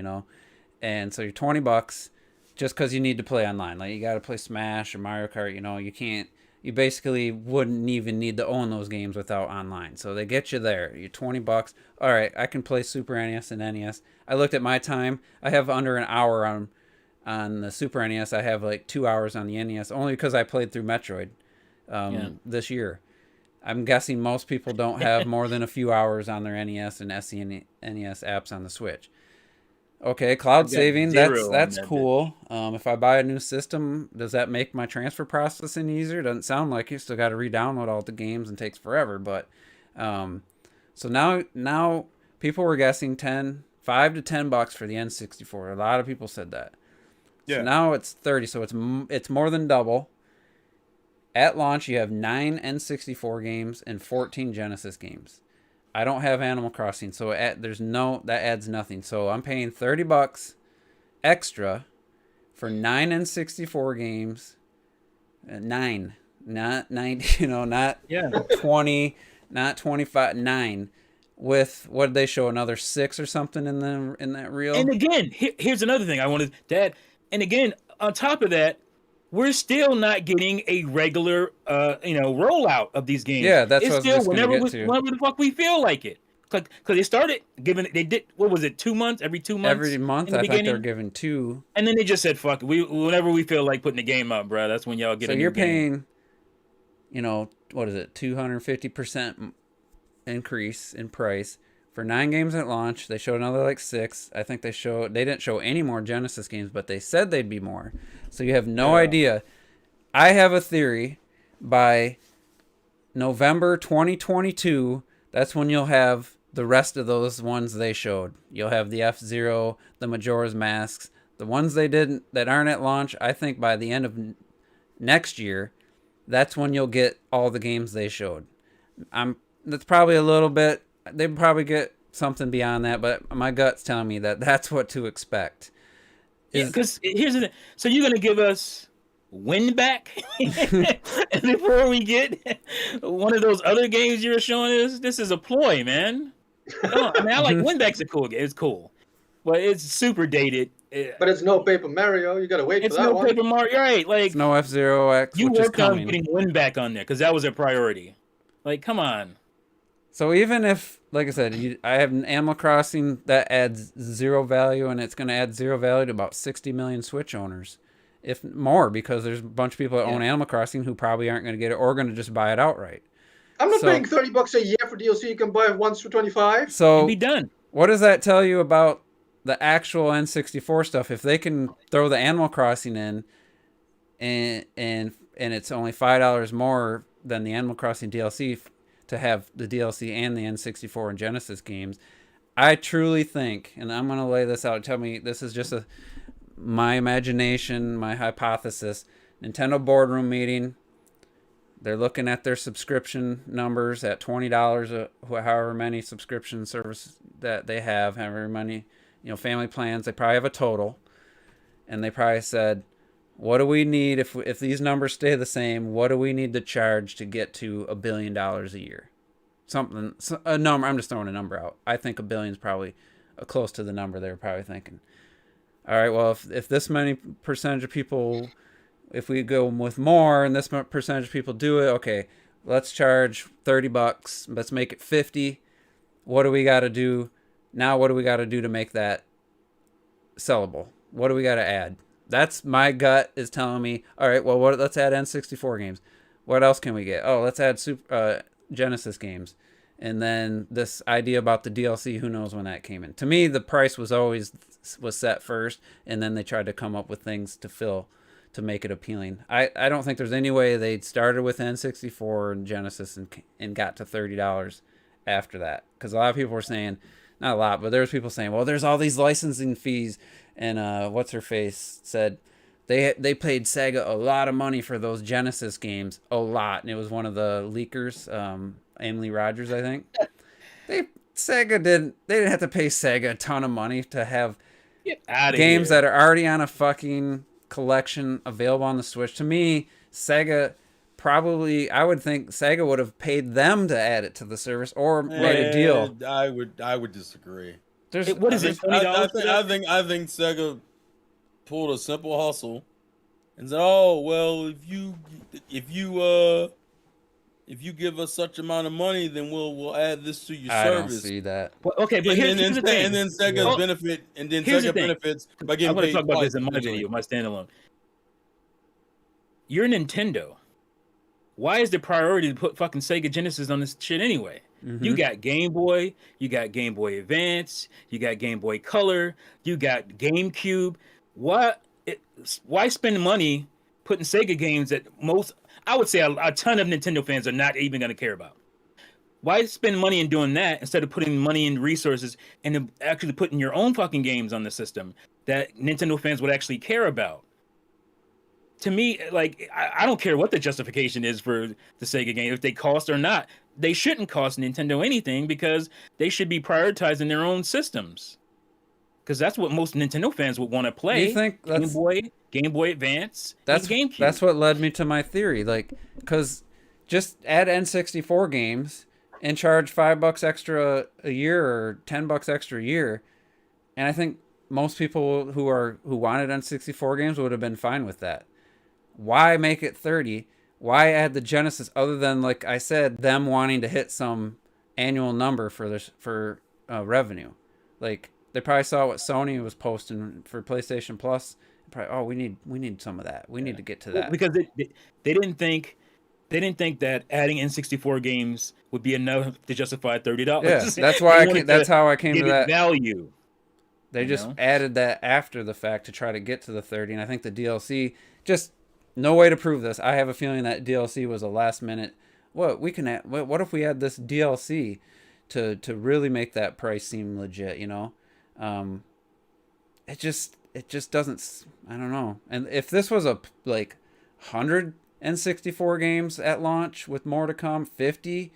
and so you're $20 just because you need to play online. Like, you got to play Smash or Mario Kart. You can't. You basically wouldn't even need to own those games without online. So they get you there. You're $20. All right, I can play Super NES and NES. I looked at my time. I have under an hour on the Super NES. I have like 2 hours on the NES, only because I played through Metroid this year. I'm guessing most people don't have more than a few hours on their NES and SNES apps on the Switch. Okay, cloud got saving, 0 on that's that bitch. cool. If I buy a new system, does that make my transfer processing easier? Doesn't sound like you still got to re-download all the games and takes forever. But so now people were guessing $5 to $10 for the N64. A lot of people said that. So Yeah. now it's 30, so it's more than double. At launch, you have 9 N64 games and 14 Genesis games. I don't have Animal Crossing, so that adds nothing. So I'm paying $30 extra for 9 N64 games. 9, not 9. Not Yeah. 20, not 25. 9. With what did they show? Another 6 or something in that reel. And again, here's another thing I wanted to add. And again, on top of that, we're still not getting a regular, rollout of these games. Yeah, that's it's what I was still just gonna whenever get to. whenever the fuck we feel like it. Because they started giving, they did, what was it, 2 months? Every 2 months? Every month, I think they're giving 2. And then they just said, fuck it. Whenever we feel like putting the game up, bro, that's when y'all get a new game. Paying, what is it, 250% increase in price for 9 games at launch. They showed another 6. I think they didn't show any more Genesis games, but they said they'd be more. So you have no idea. I have a theory by November 2022, that's when you'll have the rest of those ones they showed. You'll have the F-Zero, the Majora's Masks, the ones they didn't that aren't at launch. I think by the end of next year, that's when you'll get all the games they showed. That's probably a little bit. They probably get something beyond that, but my gut's telling me that that's what to expect. Because here's the thing. So you're gonna give us win back before we get one of those other games you're showing us? This is a ploy, man. No, I mean, I like win back's a cool game. It's cool, but it's super dated. But it's no Paper Mario. You gotta wait for that one. It's no Paper Mario, right? Like it's no F-Zero X. You which is worked on coming. getting win back on there because that was a priority. Like, come on. So even if, like I said, I have an Animal Crossing that adds 0 value, and it's going to add 0 value to about 60 million Switch owners, if more, because there's a bunch of people that own Animal Crossing who probably aren't going to get it or going to just buy it outright. I'm not paying $30 a year for DLC. You can buy it once for 25. So it'd be done. What does that tell you about the actual N64 stuff? If they can throw the Animal Crossing in, and it's only $5 more than the Animal Crossing DLC to have the DLC and the N64 and Genesis games, I truly think, and I'm going to lay this out, tell me this is just my imagination, my hypothesis. Nintendo boardroom meeting, they're looking at their subscription numbers at $20, however many subscription services that they have, however many, family plans. They probably have a total, and they probably said, what do we need if these numbers stay the same? What do we need to charge to get to $1 billion a year? A number. I'm just throwing a number out. I think $1 billion is probably close to the number they were probably thinking. All right, well, if this many percentage of people, if we go with more and this percentage of people do it, okay, let's charge $30. Let's make it 50. What do we got to do now? What do we got to do to make that sellable? What do we got to add? That's my gut is telling me, all right, well, let's add N64 games. What else can we get? Oh, let's add Genesis games. And then this idea about the DLC, who knows when that came in. To me, the price was set first, and then they tried to come up with things to make it appealing. I don't think there's any way they started with N64 and Genesis and got to $30 after that. Because a lot of people were saying, not a lot, but there's people saying, well, there's all these licensing fees. And what's her face said they paid Sega a lot of money for those Genesis games, a lot, and it was one of the leakers, Emily Rogers, I think. They didn't have to pay Sega a ton of money to have games that are already on a fucking collection available on the Switch. To me, I would think Sega would have paid them to add it to the service or made a deal. I would disagree. What is it? $20? I think Sega pulled a simple hustle and said, "Oh well, if you give us such amount of money, then we'll add this to your service." I don't see that. Well, okay, but here's the thing. And then Sega's benefit, and then Sega benefits by getting paid. I'm going to talk about this in my video, my standalone. You're Nintendo. Why is the priority to put fucking Sega Genesis on this shit anyway? You got Game Boy, you got Game Boy Advance, you got Game Boy Color, you got GameCube. Why spend money putting Sega games that I would say a ton of Nintendo fans are not even going to care about? Why spend money in doing that instead of putting money and resources and actually putting your own fucking games on the system that Nintendo fans would actually care about? To me, like, I don't care what the justification is for the Sega game, if they cost or not. They shouldn't cost Nintendo anything because they should be prioritizing their own systems. Because that's what most Nintendo fans would want to play. You think that's Game Boy Advance, that's and GameCube. That's what led me to my theory. Like, because just add N64 games and charge $5 extra a year or $10 extra a year, and I think most people who wanted N64 games would have been fine with that. Why make it 30? Why add the Genesis other than, like I said, them wanting to hit some annual number for revenue? Like, they probably saw what Sony was posting for PlayStation Plus. Probably, we need some of that. We need to get to that. Because they didn't think that adding N64 games would be enough to justify $30. Yeah, that's why that's how I came to that value. They just added that after the fact to try to get to the 30, and I think the DLC just no way to prove this. I have a feeling that DLC was a last minute. What if we add this DLC to really make that price seem legit? You know, it just doesn't. I don't know. And if this was a 100 N64 games at launch with more to come, 50,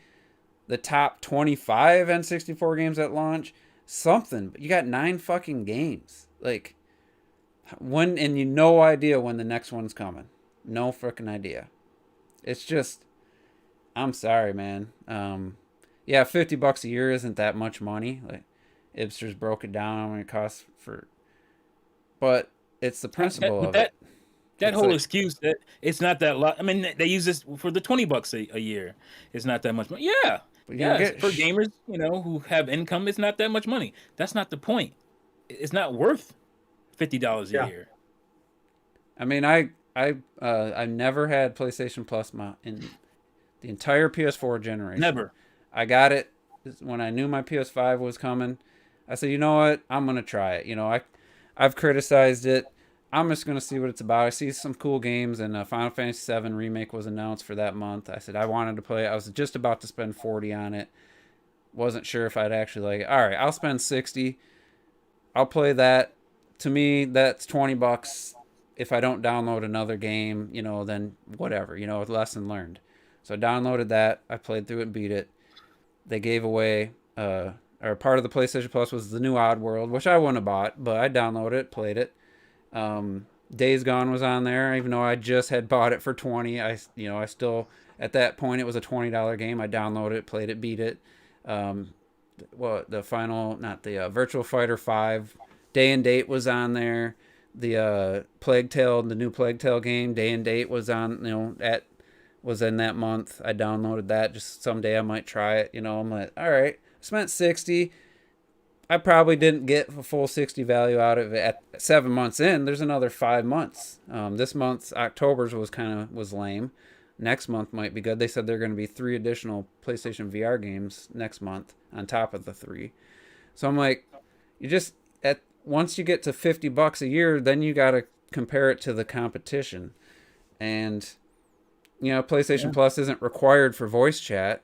the top 25 N64 games at launch, something. But you got 9 fucking games. Like, when, and no idea when the next one's coming. No freaking idea. It's just, I'm sorry, man. Yeah, $50 a year isn't that much money. Like, Ibsters broke it down when it costs for, but it's the principle of it. That whole excuse that it's not that lot. I mean, they use this for the $20 a year. It's not that much money. Yeah, for gamers, who have income, it's not that much money. That's not the point. It's not worth $50 a year. I mean, I never had PlayStation Plus in the entire PS4 generation. Never. I got it when I knew my PS5 was coming. I said, you know what? I'm gonna try it. I've criticized it. I'm just gonna see what it's about. I see some cool games, and Final Fantasy VII Remake was announced for that month. I said I wanted to play it. I was just about to spend $40 on it. Wasn't sure if I'd actually like it. All right, I'll spend $60. I'll play that. To me, that's $20. If I don't download another game, then whatever. Lesson learned. So I downloaded that. I played through it and beat it. They gave away, or part of the PlayStation Plus was the new Oddworld, which I wouldn't have bought, but I downloaded it, played it. Days Gone was on there, even though I just had bought it for $20. I still, at that point, it was a $20 game. I downloaded it, played it, beat it. Virtual Fighter 5 Day and Date was on there. The Plague Tale, the new Plague Tale game, Day and Date was on, was in that month. I downloaded that. Just someday I might try it. I'm like, all right, I spent $60. I probably didn't get a full 60 value out of it at 7 months in. There's another 5 months. This month's October's was lame. Next month might be good. They said there are going to be 3 additional PlayStation VR games next month on top of the 3. So I'm like, once you get to $50 a year, then you got to compare it to the competition. And, PlayStation Plus isn't required for voice chat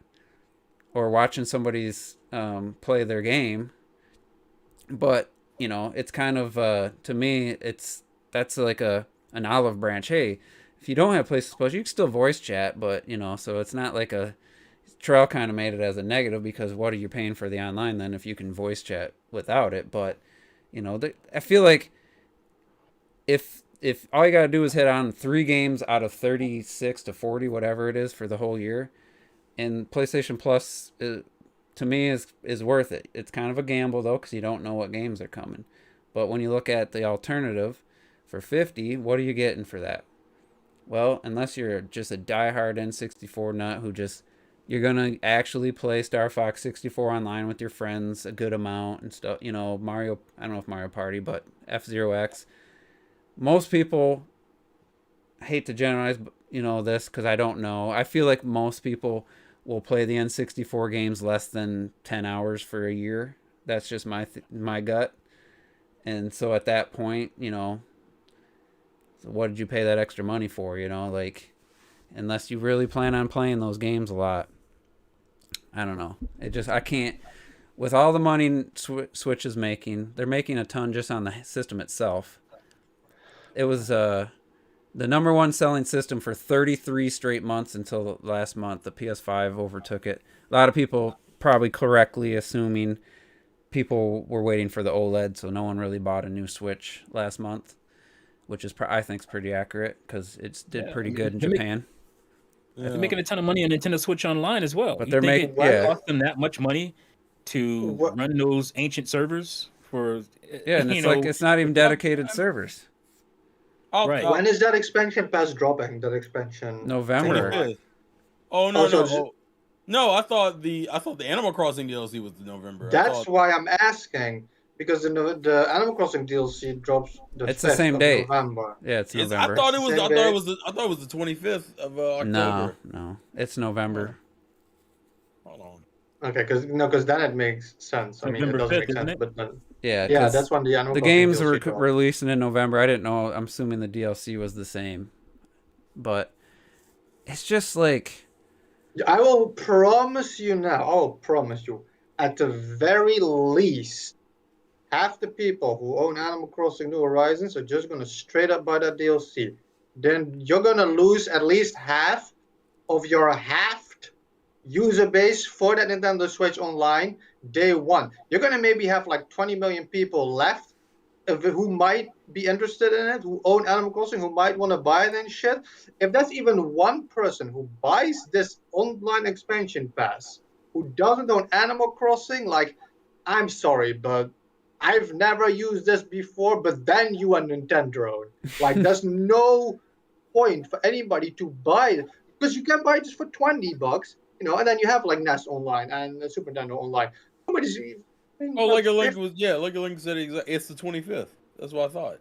or watching somebody's play their game. But, it's kind of, to me, that's like an olive branch. Hey, if you don't have PlayStation Plus, you can still voice chat, but, so it's not like Trail kind of made it as a negative because what are you paying for the online then if you can voice chat without it? But, I feel like if all you got to do is hit on 3 games out of 36 to 40, whatever it is for the whole year, and PlayStation Plus to me is worth it. It's kind of a gamble though because you don't know what games are coming. But when you look at the alternative for $50, what are you getting for that? Well, unless you're just a diehard N64 nut who you're gonna actually play Star Fox 64 online with your friends a good amount and stuff. Mario. I don't know if Mario Party, but F-Zero X. Most people, I hate to generalize, this because I don't know. I feel like most people will play the N64 games less than 10 hours for a year. That's just my gut. And so at that point, you know, so what did you pay that extra money for? You know, like, unless you really plan on playing those games a lot. I don't know. I can't. With all the money Switch is making, they're making a ton just on the system itself. It was the number one selling system for 33 straight months until last month. The PS5 overtook it. A lot of people probably correctly assuming people were waiting for the OLED, so no one really bought a new Switch last month, which is I think is pretty accurate because it did pretty good in Japan. They're making a ton of money on Nintendo Switch Online as well. But You they're think making it cost them that much money to run those ancient servers for? And it's like it's not even dedicated servers. Oh, Right. When is that expansion pass dropping? That expansion November. 25th. Oh no, Also, no. No, I thought the Animal Crossing DLC was November. That's why I'm asking, because the Animal Crossing DLC drops It's 5th the same of date. November. Yeah, it's November. I thought it was. Same I day. thought it was the 25th of October. No, it's November. Hold on. Okay, because then it makes sense. I mean, it November doesn't 5th, make isn't sense, it? but then, Yeah, yeah, 'cause that's when the Animal the Crossing games DLC were dropped. releasing in November. I didn't know. I'm assuming the DLC was the same, but it's just like I will promise you now. I'll promise you, at the very least, half the people who own Animal Crossing New Horizons are just gonna straight up buy that DLC. Then you're gonna lose at least half of your halved user base for that Nintendo Switch Online day one. You're gonna maybe have like 20 million people left who might be interested in it, who own Animal Crossing, who might want to buy it and shit. If that's even one person who buys this online expansion pass, who doesn't own Animal Crossing, like, I'm sorry, but I've never used this before, but then you are Nintendo. Like, there's no point for anybody to buy it, because you can buy this for $20, you know, and then you have like NES Online and Super Nintendo Online. Nobody's Oh, like a link said, it's the 25th. That's what I thought.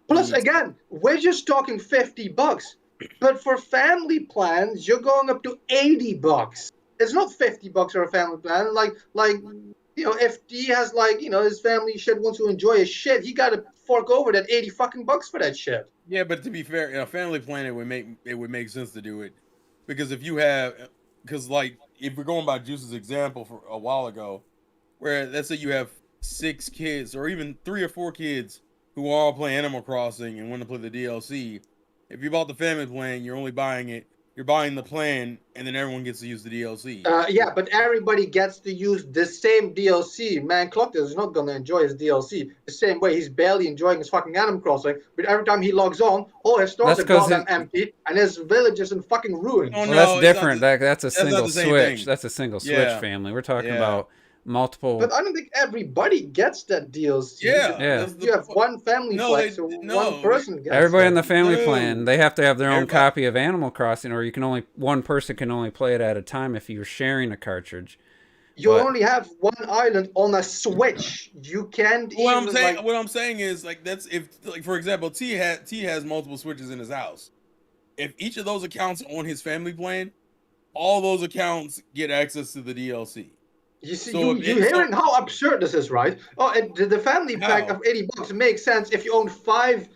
Plus, again, we're just talking $50, but for family plans, you're going up to $80. It's not $50 for a family plan. Like you know, if he has like, you know, his family shit wants to enjoy his shit, he got to fork over that 80 fucking bucks for that shit. Yeah, but to be fair, in a family plan, it would make sense to do it, because like if we're going by Juice's example for a while ago, where let's say you have 6 kids or even 3 or 4 kids who all play Animal Crossing and want to play the DLC. If you bought the family plan, you're buying the plan, and then everyone gets to use the DLC. Yeah, but everybody gets to use the same DLC. Man, Clock is not gonna enjoy his DLC the same way he's barely enjoying his fucking Animal Crossing. But every time he logs on, all his stores are goddamn empty, and his village is in fucking ruins. Oh, well, no, that's different. That's a single not the same Switch. thing. That's a single Switch Yeah. family. We're talking Yeah. about multiple. But I don't think everybody gets that DLC. Yeah. You have one family flex, so one person gets Everybody it. in the family No. plan, they have to have their own Everybody- copy of Animal Crossing, or one person can only play it at a time if you're sharing a cartridge. You But- only have one island on a Switch. You can't What even I'm saying is, like, that's if, like, for example, T has multiple Switches in his house. If each of those accounts are on his family plan, all those accounts get access to the DLC. You see, So you're hearing how absurd this is, right? Oh, the family pack How? of $80 makes sense if you own five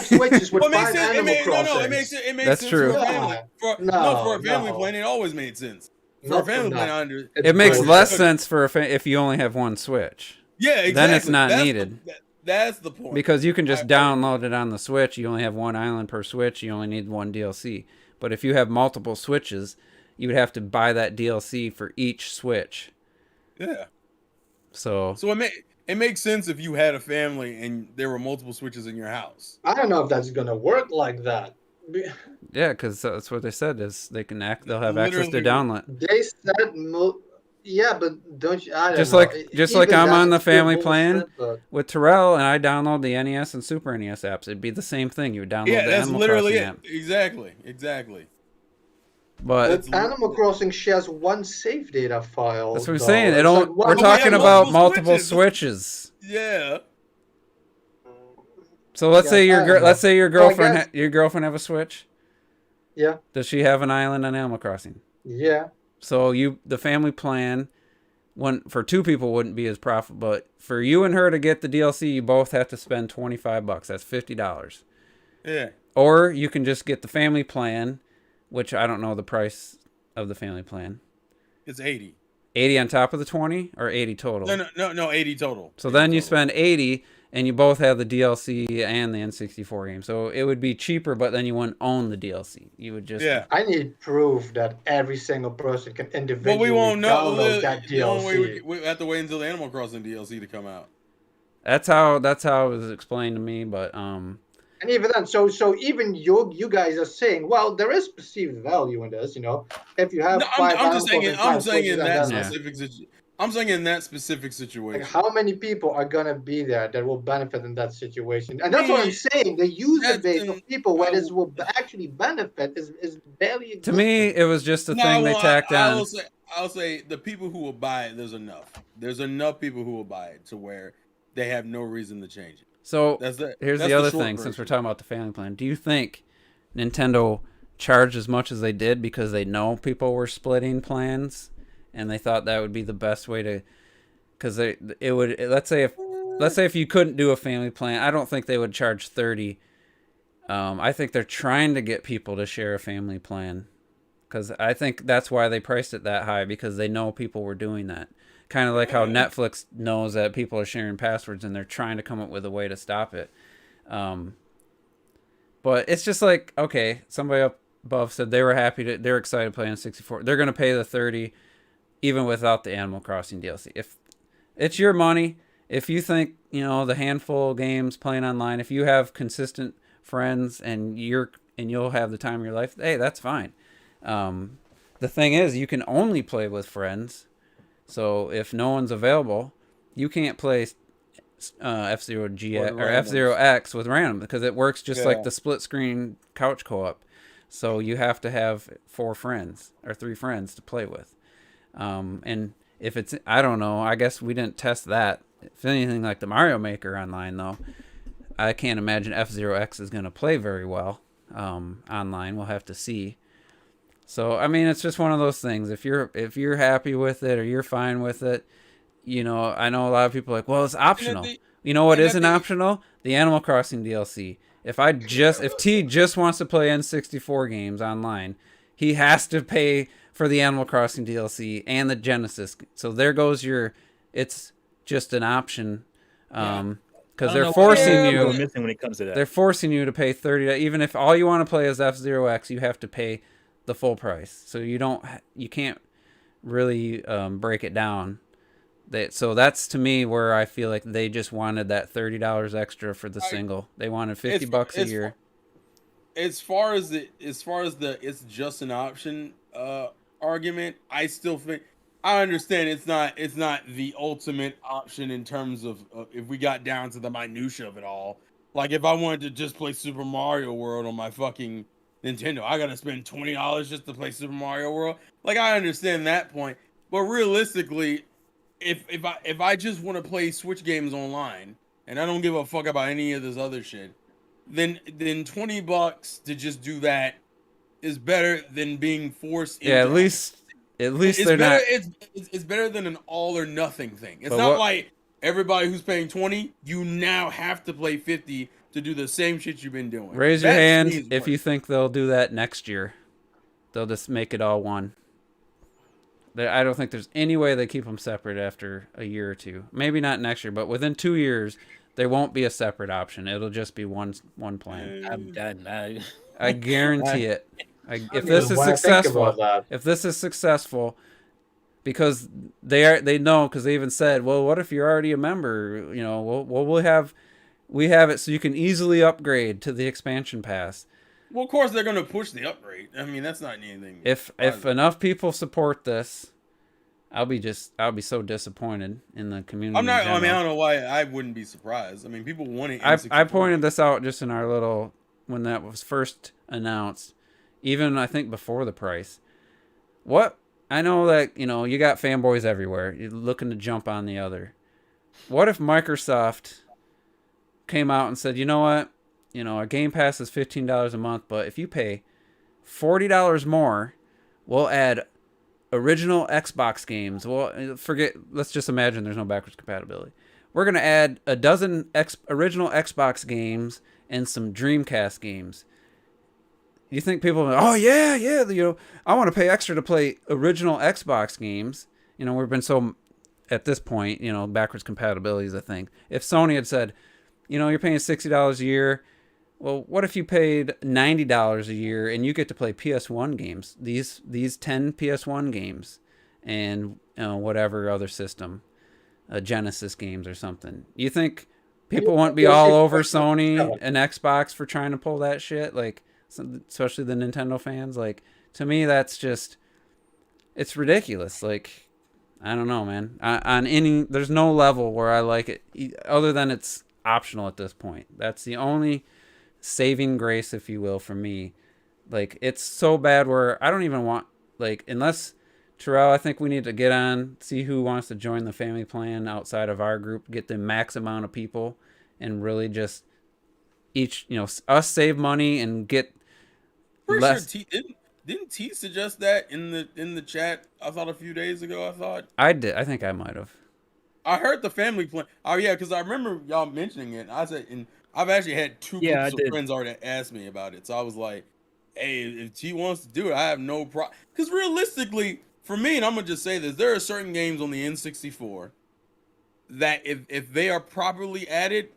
Switches with Well, it makes five sense. Animal Crossings. It makes That's sense true. for a family. For a family plan, it always made sense. For a family plan, It makes less sense for if you only have one Switch. Yeah, exactly. Then it's not needed. That's the point. Because you can just download it on the Switch. You only have one island per Switch. You only need one DLC. But if you have multiple Switches, you would have to buy that DLC for each Switch. Yeah. So it makes sense if you had a family and there were multiple Switches in your house. I don't know if that's gonna work like that. yeah, because that's what they said is they'll have access to download. They said, yeah, but don't you? I don't Just know. like I'm on the family bullshit, plan but- with Terrell, and I download the NES and Super NES apps. It'd be the same thing. You would download Yeah, the that's Animal literally Crossing it. app. Exactly. But Animal Crossing shares one save data file. that's what I'm though. saying. It's like one- We're talking about multiple Switches. Switches. Yeah. So let's say I don't know. let's say your girlfriend guess- your girlfriend have a Switch. Yeah. Does she have an island on Animal Crossing? Yeah. So the family plan, for two people wouldn't be as profitable, but for you and her to get the DLC, you both have to spend $25. That's $50. Yeah. Or you can just get the family plan, which I don't know the price of the family plan. It's 80. 80 on top of the 20 or 80 total? No, 80 total. So 80 then you total. spend 80 and you both have the DLC and the N64 game. So it would be cheaper, but then you wouldn't own the DLC. You would just I need proof that every single person can Well, individually we won't know. download that The only way DLC. we have to wait until the Animal Crossing DLC to come out. That's how it was explained to me, but And even then, so even you guys are saying, well, there is perceived value in this, if you have No, five I'm just saying. animals and I'm five saying in switches, that and then, specific I'm saying in that specific like, situation. how many people are gonna be there that will benefit in that situation? And that's what I'm saying. The user base of people where this will actually benefit is barely existent. to me, it was just a thing they tacked on. I'll say the people who will buy it. There's enough. There's enough people who will buy it to where they have no reason to change it. So here's that's the other short thing, since we're version. talking about the family plan. Do you think Nintendo charged as much as they did because they know people were splitting plans and they thought that would be the best way to, because let's say if you couldn't do a family plan, I don't think they would charge 30. I think they're trying to get people to share a family plan, because I think that's why they priced it that high, because they know people were doing that. Kind of like how Netflix knows that people are sharing passwords and they're trying to come up with a way to stop it. But it's just like, okay, somebody up above said they're excited to play on 64. They're going to pay the 30 even without the Animal Crossing DLC. If it's your money, if you think, the handful of games playing online, if you have consistent friends and you'll have the time of your life, hey, that's fine. The thing is, you can only play with friends. So if no one's available, you can't play F-Zero GX or F-Zero X with random, because it works just like the split screen couch co-op. So you have to have 4 friends or 3 friends to play with. And if it's, I don't know, I guess we didn't test that. If anything like the Mario Maker online, though, I can't imagine F-Zero X is going to play very well online. We'll have to see. So, I mean, it's just one of those things. If you're happy with it or you're fine with it, I know a lot of people are like, well, it's optional. You know what isn't optional? The Animal Crossing DLC. If T just wants to play N64 games online, he has to pay for the Animal Crossing DLC and the Genesis. So there goes it's just an option. Because they're forcing you. Missing when it comes to that. They're forcing you to pay $30. Even if all you want to play is F-Zero X, you have to pay the full price. So you can't really break it down. So that's, to me, where I feel like they just wanted that $30 extra for the single. They wanted $50 a year. As far as the it's just an option argument, I still think I understand it's not the ultimate option in terms of if we got down to the minutia of it all. Like if I wanted to just play Super Mario World on my fucking Nintendo, I gotta spend $20 just to play Super Mario World. Like I understand that point, but realistically, if I just want to play Switch games online and I don't give a fuck about any of this other shit, then $20 to just do that is better than being forced. Yeah, at least they're better, not. It's better than an all or nothing thing. It's But not like everybody who's paying 20, you now have to play 50 to do the same shit you've been doing. Raise your That, to hand me, is if worse. you think they'll do that next year. They'll just make it all one. I don't think there's any way they keep them separate after a year or two. Maybe not next year, but within 2 years, there won't be a separate option. It'll just be one plan. I'm done. I guarantee it. If this is successful, because they know, because they even said, well, what if you're already a member? We have it so you can easily upgrade to the expansion pass. Well, of course they're gonna push the upgrade. I mean, that's not anything. If enough people support this, I'll be so disappointed in the community. I'm not. in I mean, I general. don't know why I wouldn't be surprised. I mean, people want it. I pointed this out just in our little, when that was first announced, even I think before the price. What I know that you got fanboys everywhere. You're looking to jump on the other. What if Microsoft came out and said, you know what? Our Game Pass is $15 a month, but if you pay $40 more, we'll add original Xbox games. Well, forget. Let's just imagine there's no backwards compatibility. We're gonna add a dozen original Xbox games and some Dreamcast games. You think people are, oh yeah, I want to pay extra to play original Xbox games. We've been so at this point, backwards compatibility is a thing. If Sony had said, you're paying $60 a year, well, what if you paid $90 a year and you get to play PS1 games? These 10 PS1 games and whatever other system, Genesis games or something. You think people won't be all over Sony and Xbox for trying to pull that shit? Like, especially the Nintendo fans. Like, to me, that's just, it's ridiculous. Like, I don't know, man. There's no level where I like it other than it's optional at this point. That's the only saving grace, if you will, for me. Like, it's so bad where I don't even want, like, unless Terrell, I think we need to get on, see who wants to join the family plan outside of our group, get the max amount of people, and really just us save money and get less. Sure didn't T suggest that in the chat? I thought a few days ago. I did. I think I might have. I heard the family plan. Oh yeah, because I remember y'all mentioning it. I said, and I've actually had two groups of friends already ask me about it. So I was like, hey, if T wants to do it, I have no problem. Because realistically, for me, and I'm gonna just say this, there are certain games on the N64 that if they are properly added,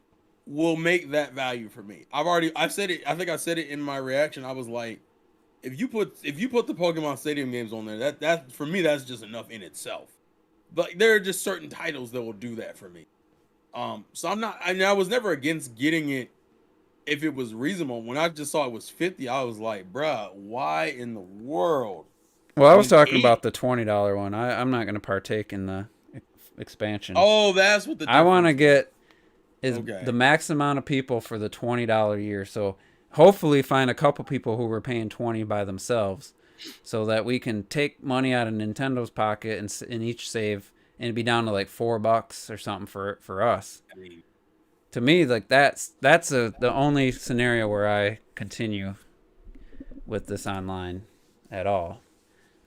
will make that value for me. I've said it. I think I said it in my reaction. I was like, if you put the Pokemon Stadium games on there, that for me, that's just enough in itself. But there are just certain titles that will do that for me. So I was never against getting it if it was reasonable. When I just saw it was $50, I was like, bruh, why in the world? Well, I was talking about the $20 one. I'm not going to partake in the expansion. Oh, that's what I want to get the max amount of people for the $20 a year. So hopefully find a couple people who were paying $20 by themselves, so that we can take money out of Nintendo's pocket and each save, and it'd be down to like $4 or something for us. I mean, to me, like that's the only scenario where I continue with this online at all.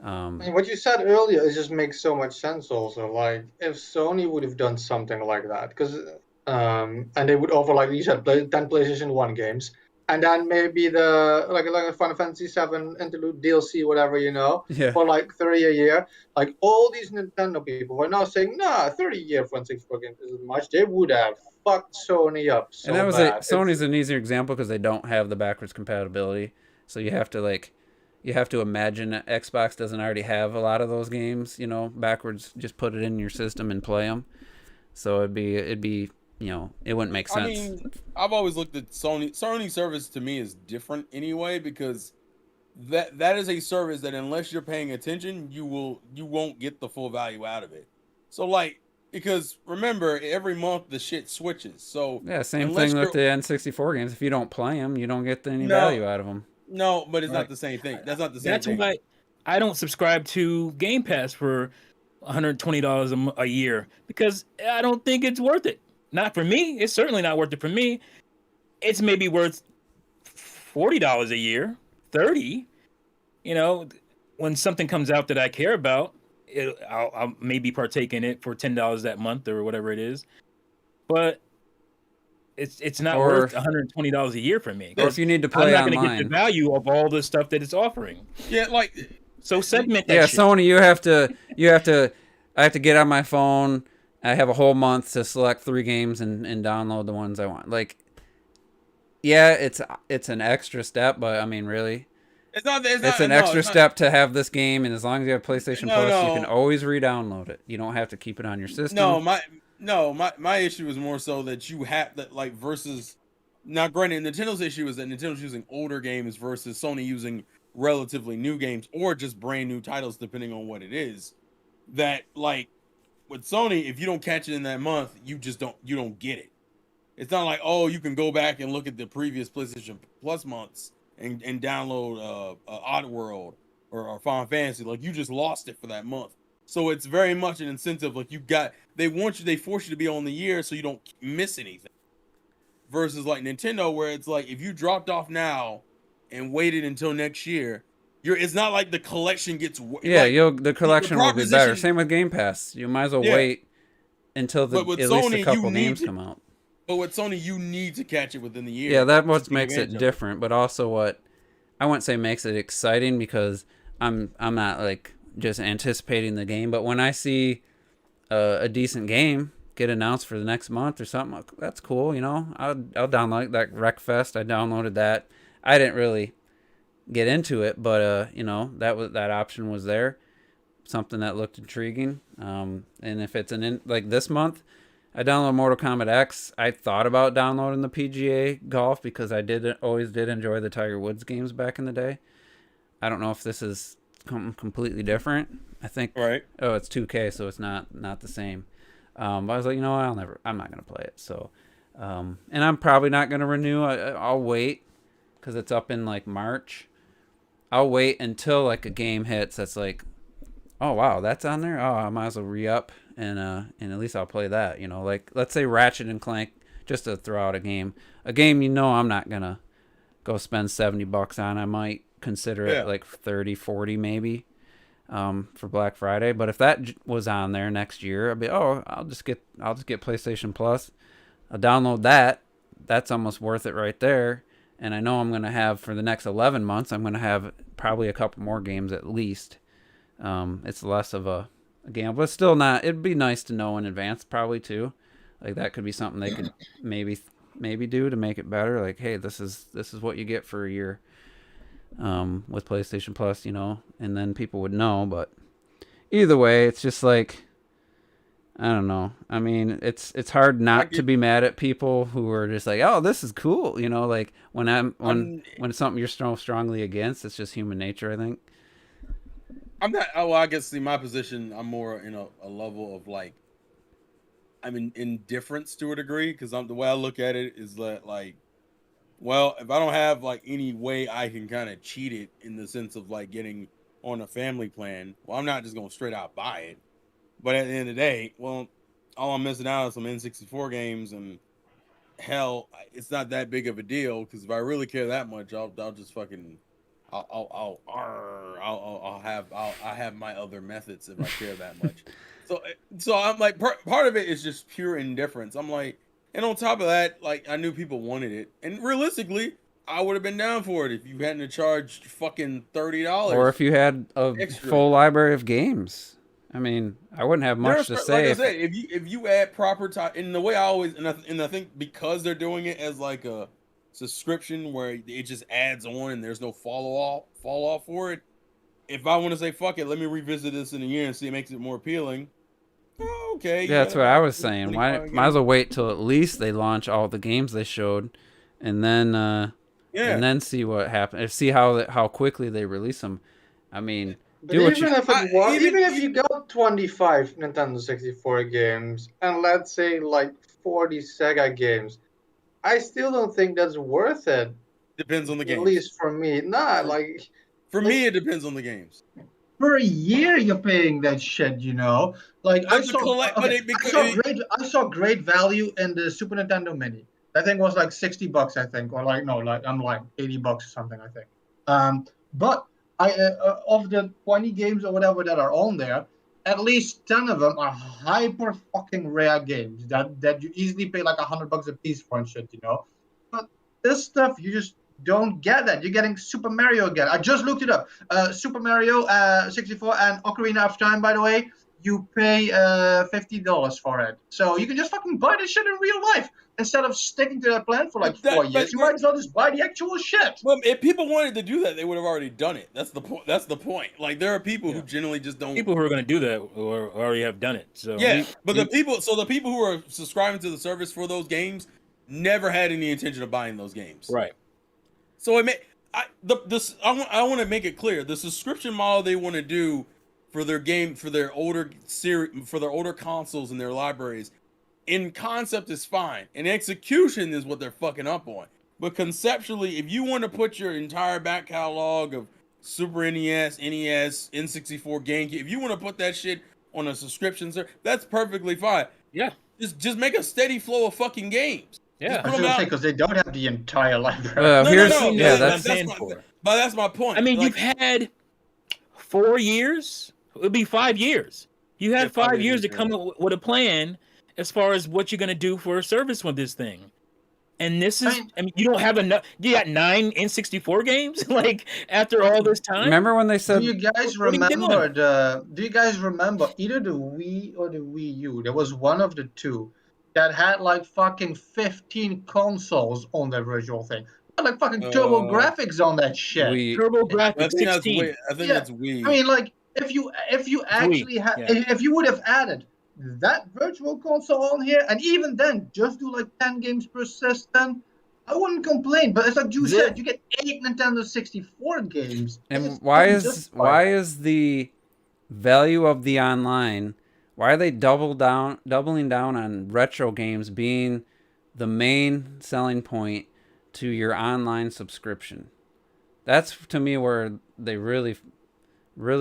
I mean, what you said earlier, it just makes so much sense. Also, like if Sony would have done something like that, because and they would offer, like you said, 10 PlayStation 1 games. And then maybe like a Final Fantasy 7 interlude DLC, whatever, for like 30 a year. Like all these Nintendo people were now saying, nah, 30 a year for N64 games isn't much. They would have fucked Sony up so bad. And Sony's an easier example because they don't have the backwards compatibility. So you have to imagine that Xbox doesn't already have a lot of those games, backwards. Just put it in your system and play them. So it'd be. It wouldn't make sense. I mean, I've always looked at Sony service to me is different anyway, because that is a service that unless you're paying attention, you won't get the full value out of it. So like, because remember, every month the shit switches. So yeah, same thing with the N64 games. If you don't play them, you don't get any value out of them. No, but it's not the same thing. That's not the same thing. That's why I don't subscribe to Game Pass for $120 a year, because I don't think it's worth it. Not for me. It's certainly not worth it for me. It's maybe worth $40 a year, $30. When something comes out that I care about, I'll maybe partake in it for $10 that month or whatever it is. But it's not worth $120 a year for me. Or if you need to play online, I'm not going to get the value of all the stuff that it's offering. Yeah, like so segment that. Yeah, shit. Sony, I have to get on my phone. I have a whole month to select 3 games and download the ones I want. Like, yeah, it's an extra step, but I mean, really, it's an extra step to have this game. And as long as you have PlayStation Plus, you can always re-download it. You don't have to keep it on your system. My issue is more so that you have that, like, versus. Now, granted, Nintendo's issue is that Nintendo's using older games versus Sony using relatively new games or just brand new titles, depending on what it is. That, like, with Sony, if you don't catch it in that month, you don't get it. It's not like, oh, you can go back and look at the previous PlayStation Plus months and download Oddworld or Final Fantasy. Like, you just lost it for that month. So it's very much an incentive. Like, they force you to be on the year so you don't miss anything. Versus like Nintendo, where it's like, if you dropped off now and waited until next year, it's not like the collection gets Yeah, like, the collection will be better. proposition- Same with Game Pass. You might as well Yeah. wait until But with at least a Sony, couple you need games to- come out. But with Sony, you need to catch it within the year. Yeah, that to what take makes it advantage of different, but also what I wouldn't say makes it exciting because I'm not like just anticipating the game, but when I see a decent game get announced for the next month or something, that's cool, you know. I'll download that Wreckfest. I downloaded that. I didn't really get into it, but you know, that option was there. Something that looked intriguing. And if it's like this month, I downloaded Mortal Kombat X. I thought about downloading the PGA Golf because I always did enjoy the Tiger Woods games back in the day. I don't know if this is completely different. I think Right. Oh, it's 2K, so it's not the same. But I was like, you know, I'm not gonna play it. So, and I'm probably not gonna renew. I'll wait because it's up in like March. I'll wait until like a game hits that's like, oh wow, that's on there. Oh, I might as well re-up and at least I'll play that. You know, like let's say Ratchet and Clank, just to throw out a game you know I'm not gonna go spend $70 on. I might consider it like 30, 40 maybe for Black Friday. But if that was on there next year, I'd be I'll just get PlayStation Plus. I'll download that. That's almost worth it right there. And I know I'm gonna have for the next 11 months. I'm gonna have probably a couple more games at least. It's less of a gamble, but still not. It'd be nice to know in advance, probably too. Like that could be something they could maybe do to make it better. Like, hey, this is what you get for a year with PlayStation Plus, you know, and then people would know. But either way, it's just like I don't know. I mean, it's hard not to be mad at people who are just like, oh, this is cool, you know. Like when it's something you're so strongly against, it's just human nature, I think. I'm not. Oh, I guess see my position. I'm more in a level of like, I'm in indifference to a degree because the way I look at it is that like, well, if I don't have like any way I can kind of cheat it in the sense of like getting on a family plan, well, I'm not just gonna straight out buy it. But at the end of the day, well, all I'm missing out on some N64 games, and hell, it's not that big of a deal because if I really care that much, I'll just fucking. I'll have my other methods if I care that much. So I'm like part of it is just pure indifference. I'm like, and on top of that, like I knew people wanted it, and realistically, I would have been down for it if you hadn't charged fucking $30. Or if you had a full library of games. I mean, I wouldn't have much to say. Like I said, if you add proper time, in the way I always and I think because they're doing it as like a subscription where it just adds on and there's no fall off for it. If I want to say fuck it, let me revisit this in a year and see it makes it more appealing. Oh, okay. Yeah, that's what I was saying. Might as well wait till at least they launch all the games they showed, and then see what happens. See how quickly they release them. I mean, but even if you got 25 Nintendo 64 games and let's say like 40 Sega games, I still don't think that's worth it. Depends on the games. At least for me. For me, it depends on the games. For a year, you're paying that shit, you know. Like I saw great value in the Super Nintendo Mini. That thing was like $60, I think, or like no, like I'm like $80 or something, I think. But of the 20 games or whatever that are on there, at least 10 of them are hyper fucking rare games that you easily pay like $100 a piece for and shit, you know. But this stuff you just don't get that. You're getting Super Mario again. I just looked it up. Super Mario 64 and Ocarina of Time, by the way, you pay $50 for it. So you can just fucking buy this shit in real life instead of sticking to that plan for like 4 years. You might as well just buy the actual shit. Well, if people wanted to do that, they would have already done it. That's the point. That's the point. Like there are people who generally just don't. People who are going to do that or already have done it. So yeah, but the people who are subscribing to the service for those games never had any intention of buying those games. Right. So I want to make it clear the subscription model they want to do for their older consoles and their libraries in concept is fine. In execution is what they're fucking up on. But conceptually, if you want to put your entire back catalog of Super NES, NES, N64, GameCube, if you want to put that shit on a subscription service, that's perfectly fine. Yeah. Just make a steady flow of fucking games. Yeah. put I was them gonna say out. because they don't have the entire library. Well, No, here's no, no. yeah, that's what I'm that's saying for. But that's my point. I mean, Like, you've had 4 years. It'll be 5 years. You had 5 years to come up with a plan as far as what you're gonna do for a service with this thing. And this is, I mean, you don't have enough. You got 9 N64 games, like after all this time. remember when they Do said you guys What are you remember doing? Do you guys remember either the Wii or the Wii U? There was one of the two that had like fucking 15 consoles on their virtual thing. Like fucking turbo uh, graphics on that shit. we Turbo It- I Graphics think that's 16. we. I think yeah, that's I we. mean, like if you It's Wii. actually had Yeah. if you would have added that virtual console on here, and even then just do like 10 games per system, I wouldn't complain. But it's like you said, you get 8 Nintendo 64 games. and It's why unjustified. is the value of the online, why are they doubling down on retro games being the main selling point to your online subscription? That's to me where they really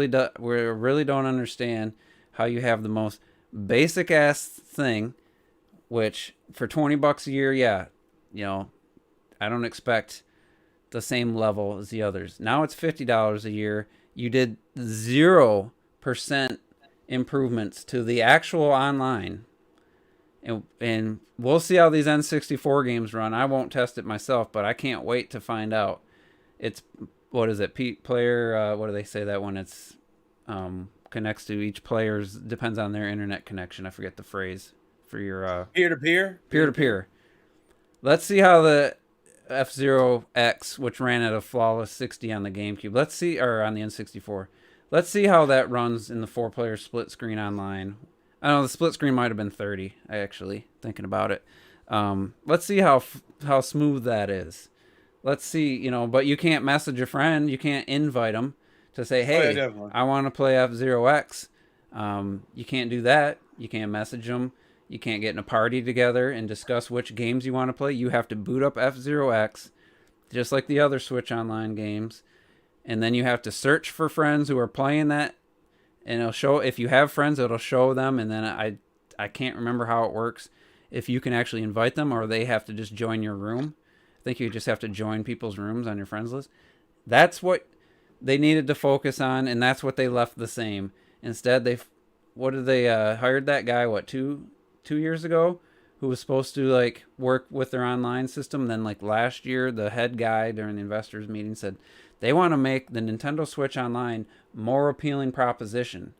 don't understand how you have the most basic ass thing, which for $20 a year, yeah, you know, I don't expect the same level as the others. Now it's $50 a year. You did 0% improvements to the actual online. And we'll see how these N64 games run. I won't test it myself, but I can't wait to find out. It's, what is it, player, what do they say that when it's connects to each player's, depends on their internet connection. I forget the phrase for your Peer-to-peer. peer-to-peer. Let's see how the F-Zero X, which ran at a flawless 60 on the GameCube, or on the N64. Let's see how that runs in the 4-player split screen online. I know the split screen might have been 30, actually, thinking about it. Let's see how smooth that is. Let's see, but you can't message a friend. You can't invite them to say, hey, definitely. I want to play F-Zero X. You can't do that. You can't message them. You can't get in a party together and discuss which games you want to play. You have to boot up F-Zero X, just like the other Switch Online games. And then you have to search for friends who are playing that. And it'll show, if you have friends, it'll show them. And then I can't remember how it works. If you can actually invite them or they have to just join your room. I think you just have to join people's rooms on your friends list. That's what they needed to focus on, and that's what they left the same. Instead, they hired that guy, 2 years ago, who was supposed to like work with their online system. Then like last year, the head guy during the investors meeting said they want to make the Nintendo Switch Online more appealing proposition.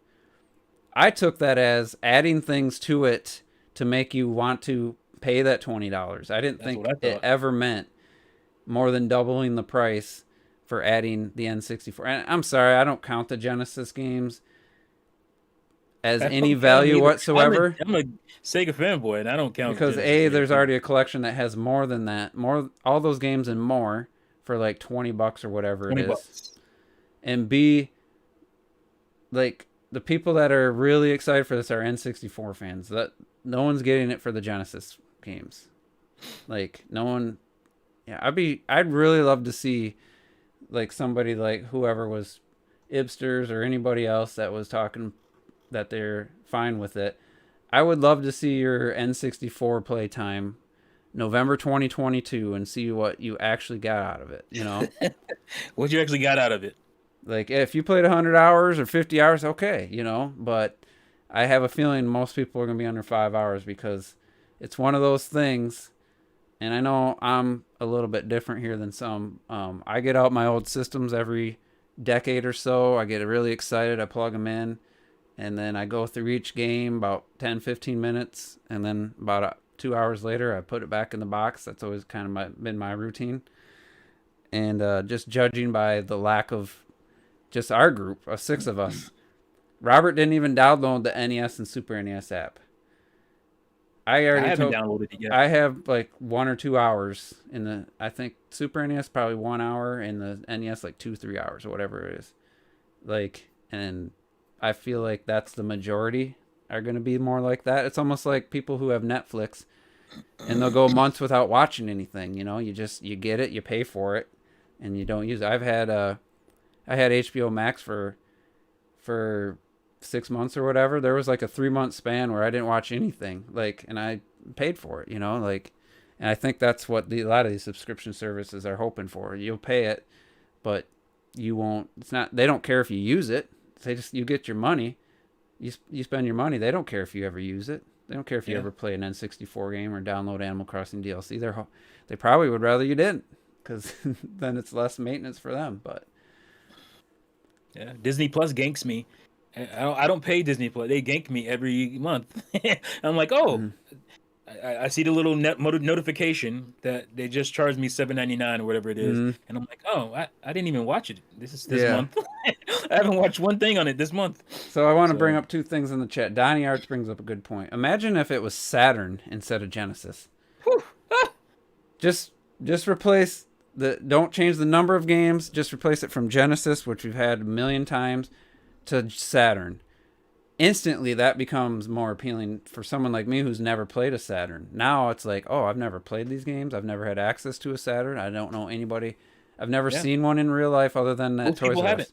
I took that as adding things to it to make you want to pay that $20. I didn't think it ever meant more than doubling the price for adding the N64. And I'm sorry, I don't count the Genesis games as any value whatsoever. I'm a Sega fanboy, and I don't count because there's already a collection that has more than that, all those games and more for like $20 or whatever it is. $20. And B, like the people that are really excited for this are N64 fans. That no one's getting it for the Genesis games. Like no one. Yeah, I'd really love to see like somebody like whoever was Ibsters or anybody else that was talking that they're fine with it. I would love to see your N64 playtime November 2022 and see what you actually got out of it, What you actually got out of it. Like if you played 100 hours or 50 hours, okay, but I have a feeling most people are going to be under 5 hours because it's one of those things. And I know I'm a little bit different here than some. I get out my old systems every decade or so. I get really excited. I plug them in. And then I go through each game about 10, 15 minutes. And then about 2 hours later, I put it back in the box. That's always kind of been my routine. And just judging by the lack of just our group of 6 of us. Robert didn't even download the NES and Super NES app. I haven't downloaded it yet. I have like 1 or 2 hours in the. I think Super NES probably 1 hour, and the NES like 2-3 hours or whatever it is. Like, and I feel like that's the majority are going to be more like that. It's almost like people who have Netflix, and they'll go months without watching anything. You get it, you pay for it, and you don't use it. I had HBO Max for 6 months or whatever. There was like a 3-month span where I didn't watch anything, and I paid for it, And I think that's what a lot of these subscription services are hoping for. You'll pay it, but you won't. It's not. They don't care if you use it. You get your money. You spend your money. They don't care if you ever use it. They don't care if you ever play an N64 game or download Animal Crossing DLC. They probably would rather you didn't, because then it's less maintenance for them. But yeah, Disney Plus ganks me. I don't pay Disney Plus. They gank me every month. I'm like, oh, I see the little notification that they just charged me $7.99 or whatever it is, and I'm like, oh, I didn't even watch it. This month. I haven't watched one thing on it this month. So I want to bring up two things in the chat. Donnie Arts brings up a good point. Imagine if it was Saturn instead of Genesis. Just replace don't change the number of games. Just replace it from Genesis, which we've had a million times, to Saturn. Instantly, that becomes more appealing for someone like me who's never played a Saturn. Now it's like, oh, I've never played these games. I've never had access to a Saturn. I don't know anybody. I've never seen one in real life other than that Toys R Us.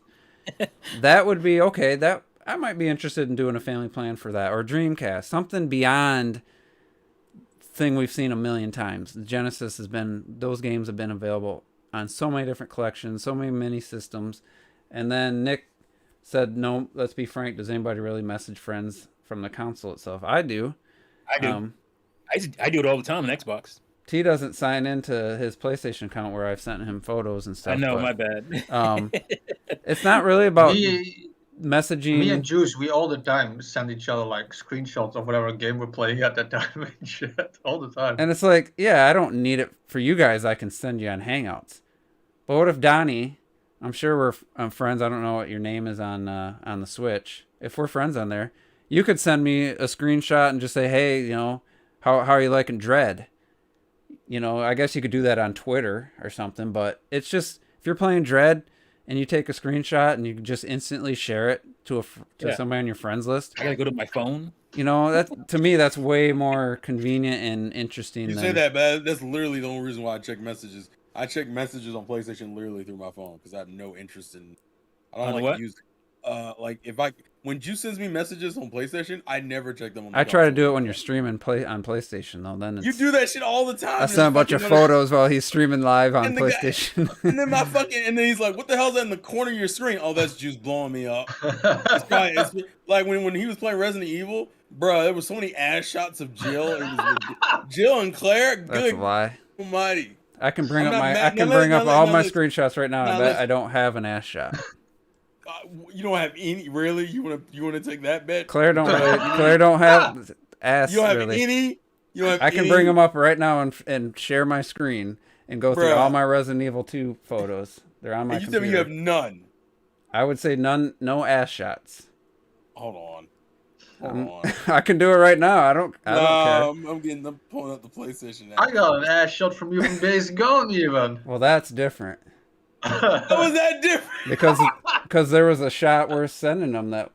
That would be okay. That I might be interested in doing a family plan for that, or Dreamcast, something beyond thing we've seen a million times. Genesis those games have been available on so many different collections, so many mini systems, and then Nick said, no, let's be frank, does anybody really message friends from the console itself? I do. I do. I do it all the time on Xbox. T doesn't sign into his PlayStation account where I've sent him photos and stuff. I know, my bad. It's not really about messaging. Me and Juice, we all the time send each other like screenshots of whatever game we're playing at that time and shit. All the time. And it's like, yeah, I don't need it for you guys. I can send you on Hangouts. But what if Donnie... I'm sure we're friends. I don't know what your name is on the Switch. If we're friends on there, you could send me a screenshot and just say, hey, how are you liking Dread? I guess you could do that on Twitter or something. But it's just, if you're playing Dread and you take a screenshot and you can just instantly share it to somebody on your friends list. I gotta go to my phone. That to me, that's way more convenient and interesting. You say that, man. That's literally the only reason why I check messages. I check messages on PlayStation literally through my phone because I have no interest in. I don't like to use. When Juice sends me messages on PlayStation, I never check them on. I try to do it when you're streaming on PlayStation though. Then you do that shit all the time. I send a bunch of photos while he's streaming live on PlayStation. And then he's like, "What the hell's that in the corner of your screen?" Oh, that's Juice blowing me up. It's like when he was playing Resident Evil, bro. There were so many ass shots of Jill. Jill and Claire. That's a lie. Almighty. I can bring up all my screenshots right now. I bet I don't have an ass shot. You don't have any, really? You want to take that bet? Claire don't have ass. You don't have really. any. I can bring them up right now and share my screen and go through all my Resident Evil 2 photos. They're on my computer. You tell me you have none. I would say none, no ass shots. Hold on. I can do it right now. I don't care. I'm pulling up the PlayStation now. I got an ass shot from you from Days Gone, even. Well, that's different. How was that different? Because there was a shot worth sending him that,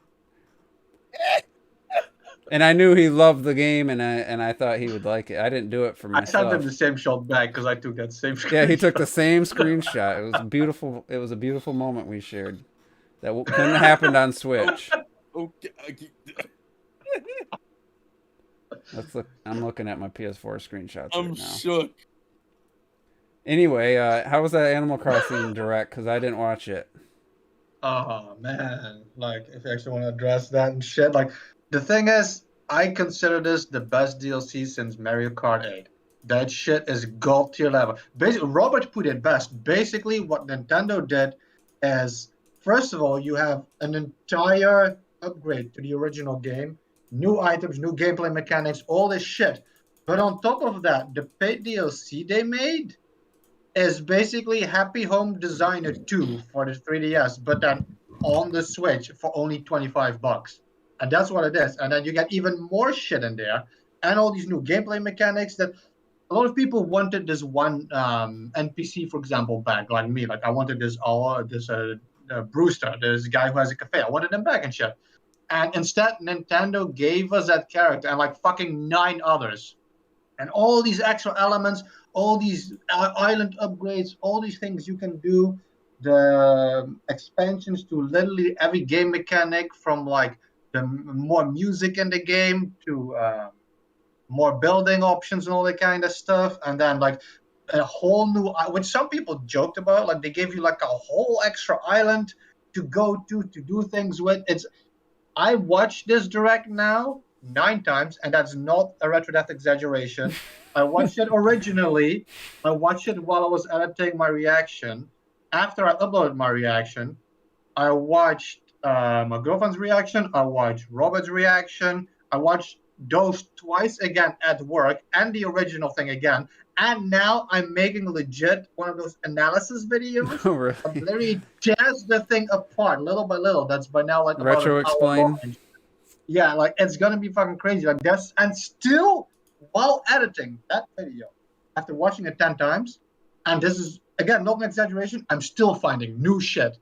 and I knew he loved the game, and I thought he would like it. I didn't do it for myself. I sent him the same shot back because I took that same screenshot. Yeah, he took the same screenshot. It was beautiful. It was a beautiful moment we shared. That couldn't have happened on Switch. Okay. I'm looking at my PS4 screenshots. I'm right now. shook. Anyway, how was that Animal Crossing Direct? Because I didn't watch it. Oh man, like if you actually want to address that and shit, like the thing is, I consider this the best DLC since Mario Kart 8. That shit is gold tier level. Basically, Robert put it best. Basically, what Nintendo did is, first of all, you have an entire upgrade to the original game. New items, new gameplay mechanics, all this shit. But on top of that, the paid DLC they made is basically Happy Home Designer 2 for the 3DS, but then on the Switch for only $25. And that's what it is. And then you get even more shit in there, and all these new gameplay mechanics that a lot of people wanted this one NPC, for example, back, like me. Like I wanted this Brewster, this guy who has a cafe. I wanted him back and shit. And instead, Nintendo gave us that character and like fucking 9 others. And all these extra elements, all these island upgrades, all these things you can do, the expansions to literally every game mechanic, from like the more music in the game to more building options and all that kind of stuff, and then like a whole new, which some people joked about, like they gave you like a whole extra island to go to do things with. I watched this direct now 9 times, and that's not a retro-death exaggeration. I watched it originally. I watched it while I was editing my reaction. After I uploaded my reaction, I watched my girlfriend's reaction. I watched Robert's reaction. I watched those twice again at work and the original thing again. And now I'm making legit one of those analysis videos. Oh, really? I'm literally tears the thing apart little by little. That's by now like about Retro an hour explain. long. Yeah, like it's gonna be fucking crazy. Like that's, and still while editing that video, after watching it 10 times, and this is again not an exaggeration, I'm still finding new shit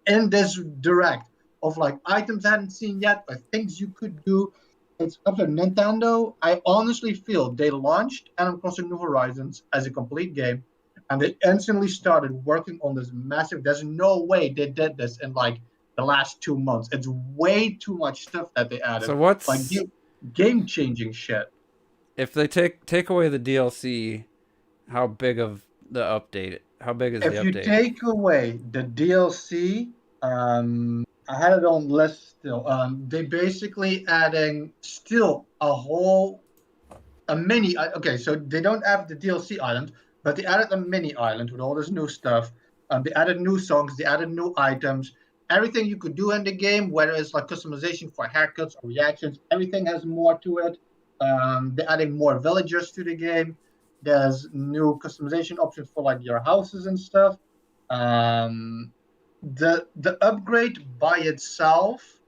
in this direct of like items I hadn't seen yet, or things you could do. It's up to Nintendo. I honestly feel they launched Animal Crossing New Horizons as a complete game, and they instantly started working on this massive. There's no way they did this in like the last 2 months. It's way too much stuff that they added. So what's like game changing shit? If they take away the DLC, how big of the update? How big is the update? If you take away the DLC, I had it on list still. They basically adding still a mini. Okay, so they don't have the DLC island, but they added a mini island with all this new stuff. They added new songs. They added new items. Everything you could do in the game, whether it's like customization for haircuts or reactions, everything has more to it. They're adding more villagers to the game. There's new customization options for like your houses and stuff. The upgrade by itself,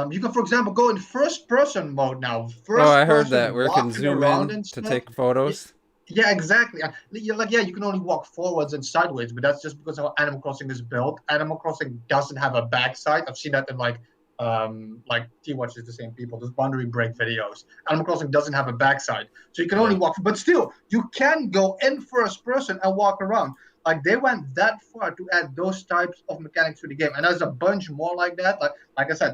you can, for example, go in first person mode now. I heard that where it can zoom in to take photos. Yeah, exactly. You can only walk forwards and sideways, but that's just because of how Animal Crossing is built. Animal Crossing doesn't have a backside. I've seen that in like T-Watch is the same people. Those boundary break videos. Animal Crossing doesn't have a backside, so you can only walk. But still, you can go in first person and walk around. Like they went that far to add those types of mechanics to the game, and there's a bunch more like that. Like I said,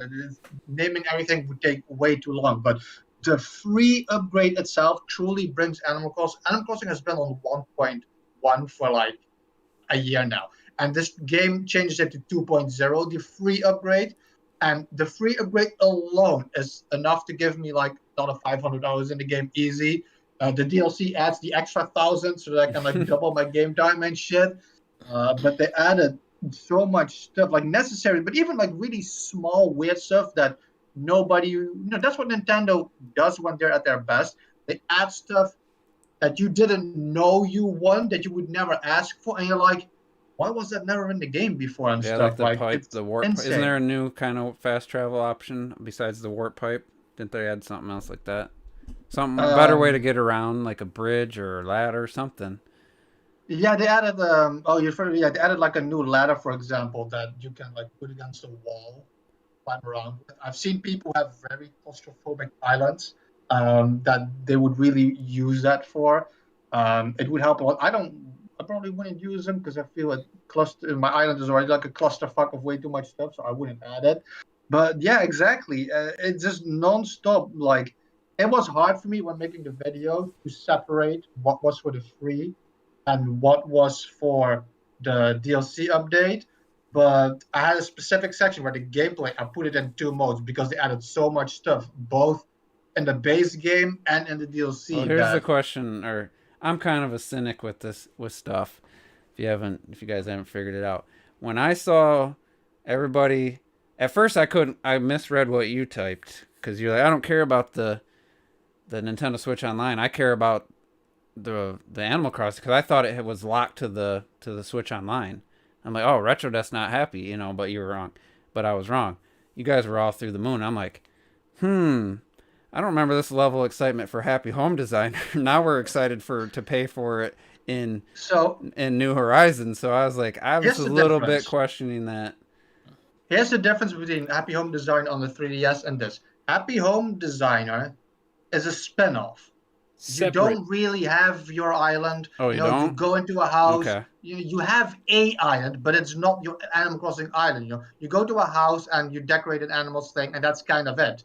naming everything would take way too long. But the free upgrade itself truly brings Animal Crossing. Animal Crossing has been on 1.1 for like a year now, and this game changes it to 2.0, the free upgrade. And the free upgrade alone is enough to give me like another 500 hours in the game easy. The DLC adds the extra 1,000 so that I can like double my game time and shit. But they added so much stuff like necessary, but even like really small weird stuff that nobody, that's what Nintendo does when they're at their best. They add stuff that you didn't know you want, that you would never ask for, and you're like, why was that never in the game before and stuff? Like the pipe, the warp. Insane. Isn't there a new kind of fast travel option besides the warp pipe? Didn't they add something else like that? Some better way to get around, like a bridge or a ladder or something. Yeah, they added they added like a new ladder, for example, that you can like put against a wall, climb around. I've seen people have very claustrophobic islands that they would really use that for. It would help a lot. I probably wouldn't use them because I feel like my island is already like a clusterfuck of way too much stuff, so I wouldn't add it. But yeah, exactly. It's just non-stop. Like, it was hard for me when making the video to separate what was for the free and what was for the DLC update. But I had a specific section where the gameplay, I put it in 2 modes because they added so much stuff, both in the base game and in the DLC. Well, here's the question, or I'm kind of a cynic with stuff. If you guys haven't figured it out, when I saw everybody, at first I misread what you typed because you're like, I don't care about the Nintendo Switch Online. I care about the Animal Crossing because I thought it was locked to the Switch Online. I'm like, oh, RetroDeath's not happy, but you were wrong. But I was wrong. You guys were all through the moon. I'm like, I don't remember this level of excitement for Happy Home Designer. Now we're excited to pay for it in New Horizons. So I was like, I was a little bit questioning that. Here's the difference between Happy Home Designer on the 3DS and this. Happy Home Designer is a spin-off. You don't really have your island. Oh, you don't? You go into a house. Okay. You have a island, but it's not your Animal Crossing island. You go to a house and you decorate an animals thing, and that's kind of it.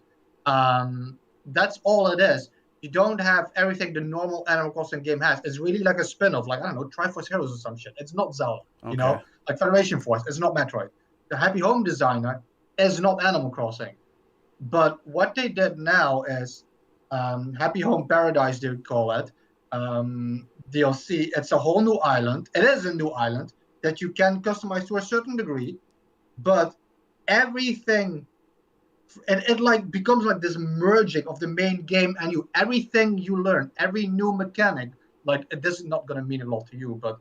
That's all it is. You don't have everything the normal Animal Crossing game has. It's really like a spin-off, like, I don't know, Triforce Heroes or some shit. It's not Zelda, you know? Okay. Like Federation Force, it's not Metroid. The Happy Home Designer is not Animal Crossing. But what they did now is Happy Home Paradise, they would call it, DLC. It's a whole new island. It is a new island that you can customize to a certain degree, but everything it like becomes like this merging of the main game and everything you learn, every new mechanic, like this is not gonna mean a lot to you, but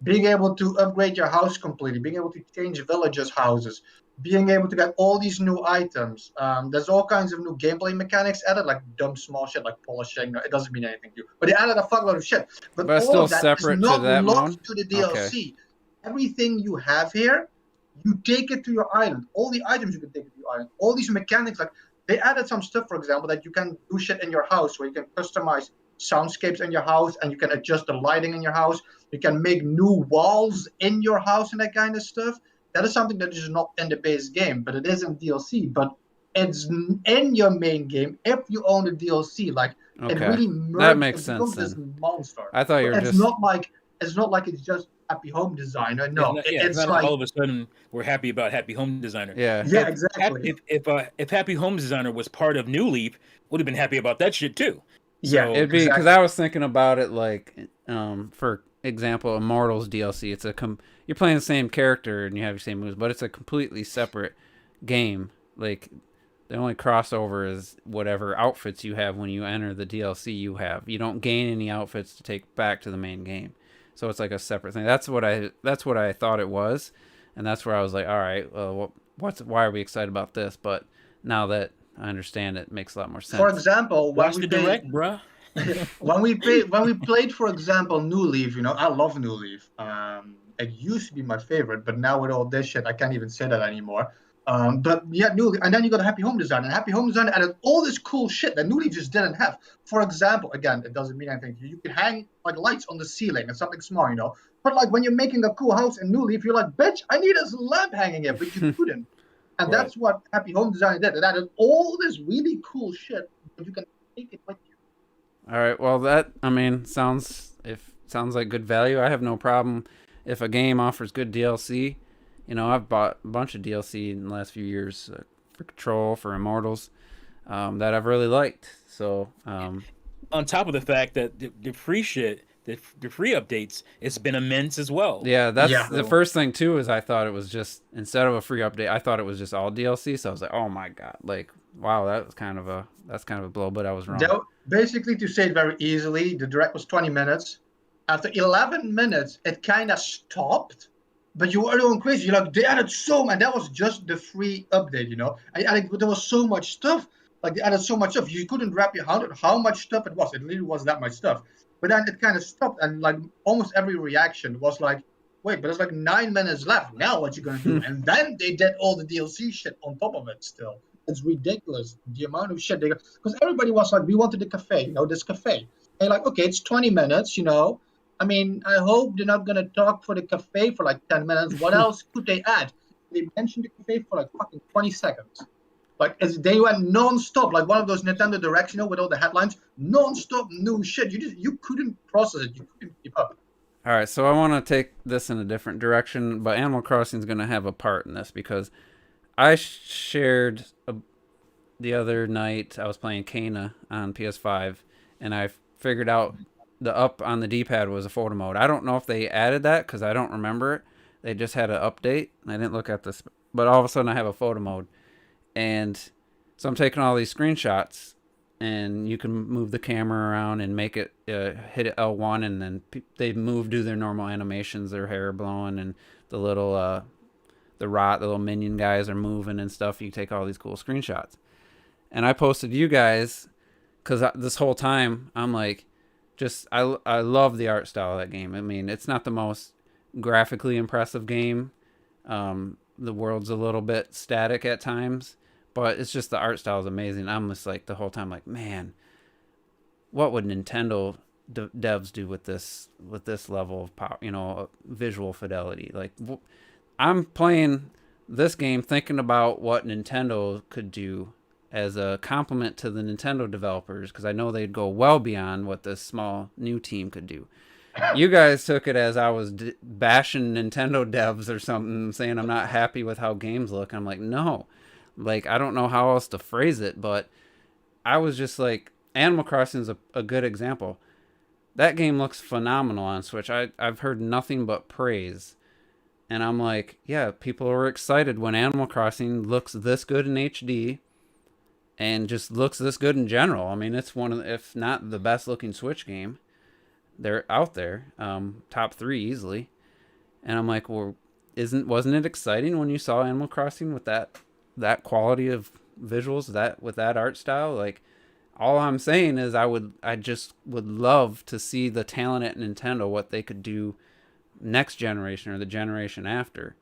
being able to upgrade your house completely, being able to change villagers' houses, being able to get all these new items. There's all kinds of new gameplay mechanics added, like dumb small shit like polishing. It doesn't mean anything to you, but they added a fuckload of shit. But But it's all still of that is separate to not that locked mode? to the Okay. DLC. Everything you have here, you take it to your island. All the items you can take it to your island. All these mechanics, like they added some stuff, for example, that you can do shit in your house where you can customize soundscapes in your house and you can adjust the lighting in your house. You can make new walls in your house and that kind of stuff. That is something that is not in the base game, but it is in DLC. But it's in your main game if you own the DLC. Like it Okay. really That merges. makes It sense becomes this then. monster. I thought you But were it's just... not like it's just Happy Home Designer. It's No, not, it's it's not like all of a sudden we're happy about Happy Home Designer. Yeah. yeah, exactly. If Happy Home Designer was part of New Leaf, would have been happy about that shit too. Yeah, So It'd be because exactly. I was thinking about it like, for example, Immortals DLC. It's you're playing the same character and you have your same moves, but it's a completely separate game. Like the only crossover is whatever outfits you have when you enter the DLC. You have you don't gain any outfits to take back to the main game, so it's like a separate thing. That's what I thought it was, and that's where I was like, all right, well, why are we excited about this? But now that I understand, it makes a lot more sense. For example, when watch we the played, direct, bruh. when we played, for example, New Leaf, you know, I love New Leaf. It used to be my favorite, but now with all this shit, I can't even say that anymore. But yeah, New Leaf, and then you got Happy Home Design, and Happy Home Design added all this cool shit that New Leaf just didn't have. For example, again, it doesn't mean anything to you. You can hang like lights on the ceiling and something small, you know. But like when you're making a cool house in New Leaf, you're like, bitch, I need a lamp hanging here, but you couldn't. And Right. that's what Happy Home Design did. It added all this really cool shit, but you can take it with you. All right. Well, that sounds like good value. I have no problem if a game offers good DLC. You know, I've bought a bunch of DLC in the last few years for Control, for Immortals, that I've really liked. So, On top of the fact that the free shit, the free updates, it's been immense as well. yeah, that's Yeah. the first thing too. Is I thought it was just, instead of a free update, I thought it was just all DLC. So I was like, oh my god, like wow, that's kind of a blow. But I was wrong. Basically, to say it very easily, the direct was 20 minutes. After 11 minutes, it kind of stopped. But you were going crazy. You're like, they added so much. That was just the free update, you know? But there was so much stuff. Like, they added so much stuff. You couldn't wrap your hand around how much stuff it was. It really was that much stuff. But then it kind of stopped. And, like, almost every reaction was like, wait, but there's like 9 minutes left. Now what you going to do? And then they did all the DLC shit on top of it still. It's ridiculous the amount of shit they got. Because everybody was like, we wanted the cafe, you know, this cafe. And you're like, okay, it's 20 minutes, you know. I mean, I hope they're not going to talk for the cafe for like 10 minutes. What else could they add? They mentioned the cafe for like fucking 20 seconds. Like, they went non-stop, like one of those Nintendo Directs, you know, with all the headlines. Non-stop new shit. You couldn't process it. You couldn't keep up. All right, so I want to take this in a different direction, but Animal Crossing is going to have a part in this because I shared the other night. I was playing Kana on PS5, and I figured out the up on the D-pad was a photo mode. I don't know if they added that because I don't remember it. They just had an update. I didn't look at this, but all of a sudden I have a photo mode, and so I'm taking all these screenshots, and you can move the camera around and make it hit L1, and then they do their normal animations, their hair blowing, and the little the little minion guys are moving and stuff. You take all these cool screenshots, and I posted you guys because this whole time I'm like, I love the art style of that game. I mean, it's not the most graphically impressive game. The world's a little bit static at times, but it's just the art style is amazing. I'm just like the whole time like, man, what would Nintendo devs do with this level of power, you know, visual fidelity? Like, I'm playing this game thinking about what Nintendo could do as a compliment to the Nintendo developers, because I know they'd go well beyond what this small new team could do. You guys took it as I was bashing Nintendo devs or something, saying I'm not happy with how games look. I'm like, no. Like, I don't know how else to phrase it, but I was just like, Animal Crossing is a good example. That game looks phenomenal on Switch. I've heard nothing but praise. And I'm like, yeah, people are excited when Animal Crossing looks this good in HD and just looks this good in general. I mean, it's one of, if not the best looking Switch game. They're out there, top 3 easily. And I'm like, well, wasn't it exciting when you saw Animal Crossing with that quality of visuals, with that art style? Like, all I'm saying is I just would love to see the talent at Nintendo, what they could do next generation or the generation after.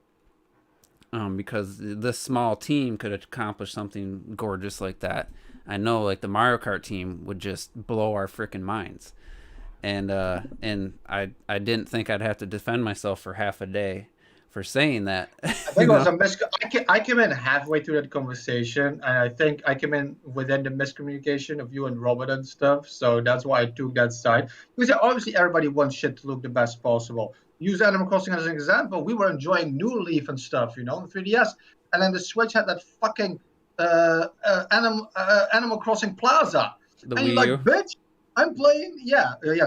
Because this small team could accomplish something gorgeous like that. I know, like, the Mario Kart team would just blow our freaking minds. And I didn't think I'd have to defend myself for half a day for saying that. I think it was I came in halfway through that conversation, and I think I came in within the miscommunication of you and Robert and stuff. So that's why I took that side. Because obviously everybody wants shit to look the best possible. Use Animal Crossing as an example. We were enjoying New Leaf and stuff, on the 3DS, and then the Switch had that fucking Animal Crossing Plaza. The and Wii you're U. like, bitch, I'm playing,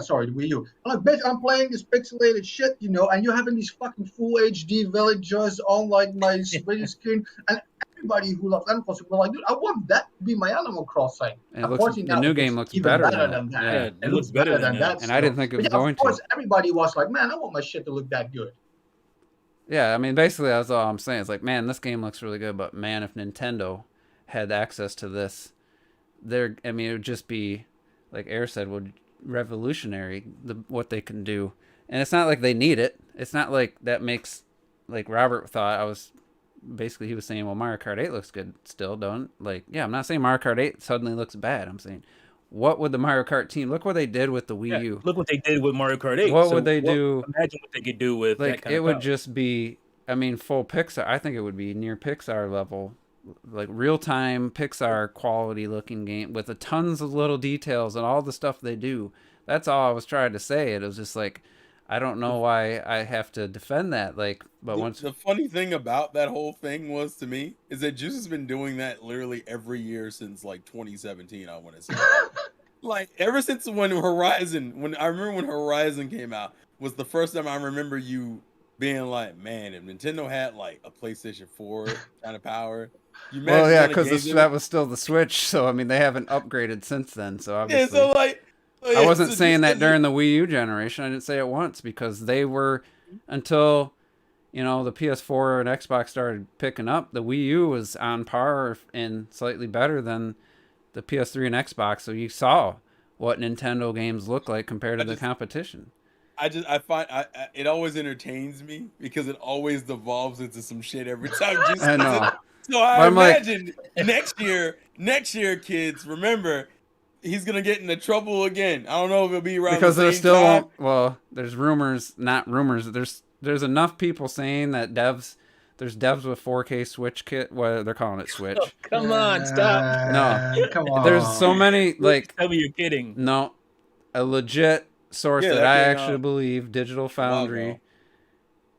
sorry, the Wii U. I'm like, bitch, I'm playing this pixelated shit, and you're having these fucking full HD villagers on like my Switch screen, and everybody who loves Animal Crossing were like, dude, I want that to be my Animal Crossing. And the new game looks even better than that. Yeah, it looks better than that. And I didn't think it was going to. Of course, to. everybody was like, man, I want my shit to look that good. Yeah, I mean, basically that's all I'm saying. It's like, man, this game looks really good, but man, if Nintendo had access to this, it would just be, like Air said, revolutionary, what they can do. And it's not like they need it. It's not like that makes, like Robert thought, he was saying, well, Mario Kart 8 looks good still, don't? Like, yeah, I'm not saying Mario Kart 8 suddenly looks bad. I'm saying, what would the Mario Kart team, look what they did with the Wii U. Look what they did with Mario Kart 8. What would they do? Imagine what they could do with like, that kind it of would power. just be, I mean, full Pixar. I think it would be near Pixar level, like real-time Pixar quality looking game with tons of little details and all the stuff they do. That's all I was trying to say. It was just like, I don't know why I have to defend that. Like, but once the funny thing about that whole thing was, to me, is that Juice has been doing that literally every year since like 2017. I want to say, like ever since when I remember when Horizon came out was the first time I remember you being like, man, if Nintendo had like a PlayStation 4 kind of power. Well, yeah, because that was still the Switch. So I mean, they haven't upgraded since then. So obviously, yeah, so like. I wasn't saying that during the Wii U generation. I didn't say it once because they were, until, the PS4 and Xbox started picking up, the Wii U was on par and slightly better than the PS3 and Xbox. So you saw what Nintendo games look like compared to the competition. I find it always entertains me because it always devolves into some shit every time. I know. So I imagine next year, kids, remember, he's gonna get into trouble again. I don't know if it'll be around because the same time. Well, there's rumors, not rumors. There's enough people saying that there's devs with 4K Switch kit. Well, they're calling it Switch. Oh, come on, stop. No, come on. There's so many, like. Tell me you're kidding. No, a legit source that I actually believe, Digital Foundry.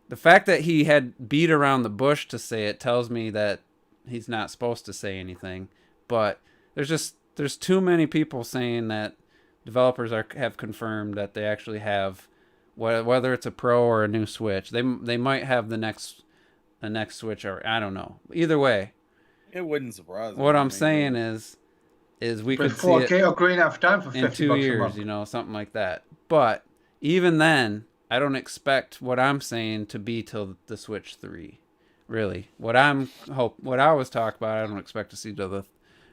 The fact that he had beat around the bush to say it tells me that he's not supposed to say anything. But there's too many people saying that developers have confirmed that they actually have, whether it's a Pro or a new Switch, they might have the next Switch, or I don't know. Either way, it wouldn't surprise me. What I'm saying is we could see it Ocarina of Time for 50 in 2 years, something like that. But even then, I don't expect what I'm saying to be till the Switch 3. Really, what I was talking about, I don't expect to see till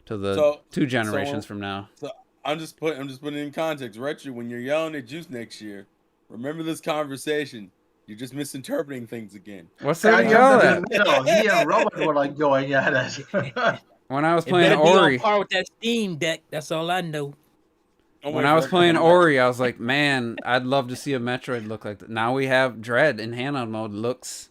the 2 generations from now. So I'm just putting it in context. Retro, when you're yelling at Juice next year, remember this conversation. You're just misinterpreting things again. What's there to yell at? He and Robert were like going at it. When I was playing Ori, on par with that Steam Deck. That's all I know. When I was playing Ori, I was like, man, I'd love to see a Metroid look like that. Now we have Dread in handheld mode. Looks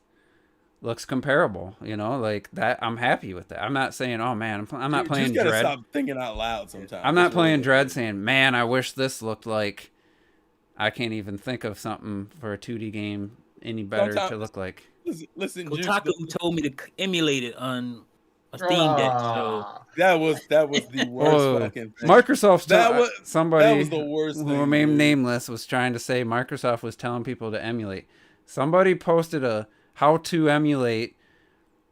looks comparable. You know, like that. I'm happy with that. I'm not saying, oh man, I'm not You playing just gotta Dread. stop thinking out loud sometimes. I'm not That's really playing what it Dread is. saying, man, I wish this looked like. I can't even think of something for a 2D game any better to Sometimes- look like. Listen, Juice, Kotaku told me to emulate it on a Steam Deck. So Ah. that was the worst Oh, fucking thing. Microsoft. That Somebody was the worst who thing, remained dude. nameless was trying to say Microsoft was telling people to emulate. Somebody posted a how to emulate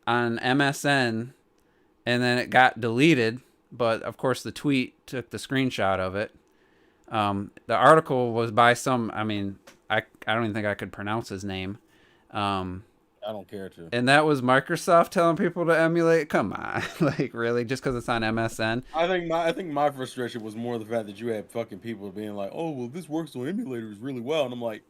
on MSN, and then it got deleted. But of course, the tweet took the screenshot of it. The article was by some. I mean, I don't even think I could pronounce his name. I don't care to. And that was Microsoft telling people to emulate. Come on, like really? Just because it's on MSN? I think my frustration was more the fact that you had fucking people being like, "Oh, well, this works on emulators really well," and I'm like,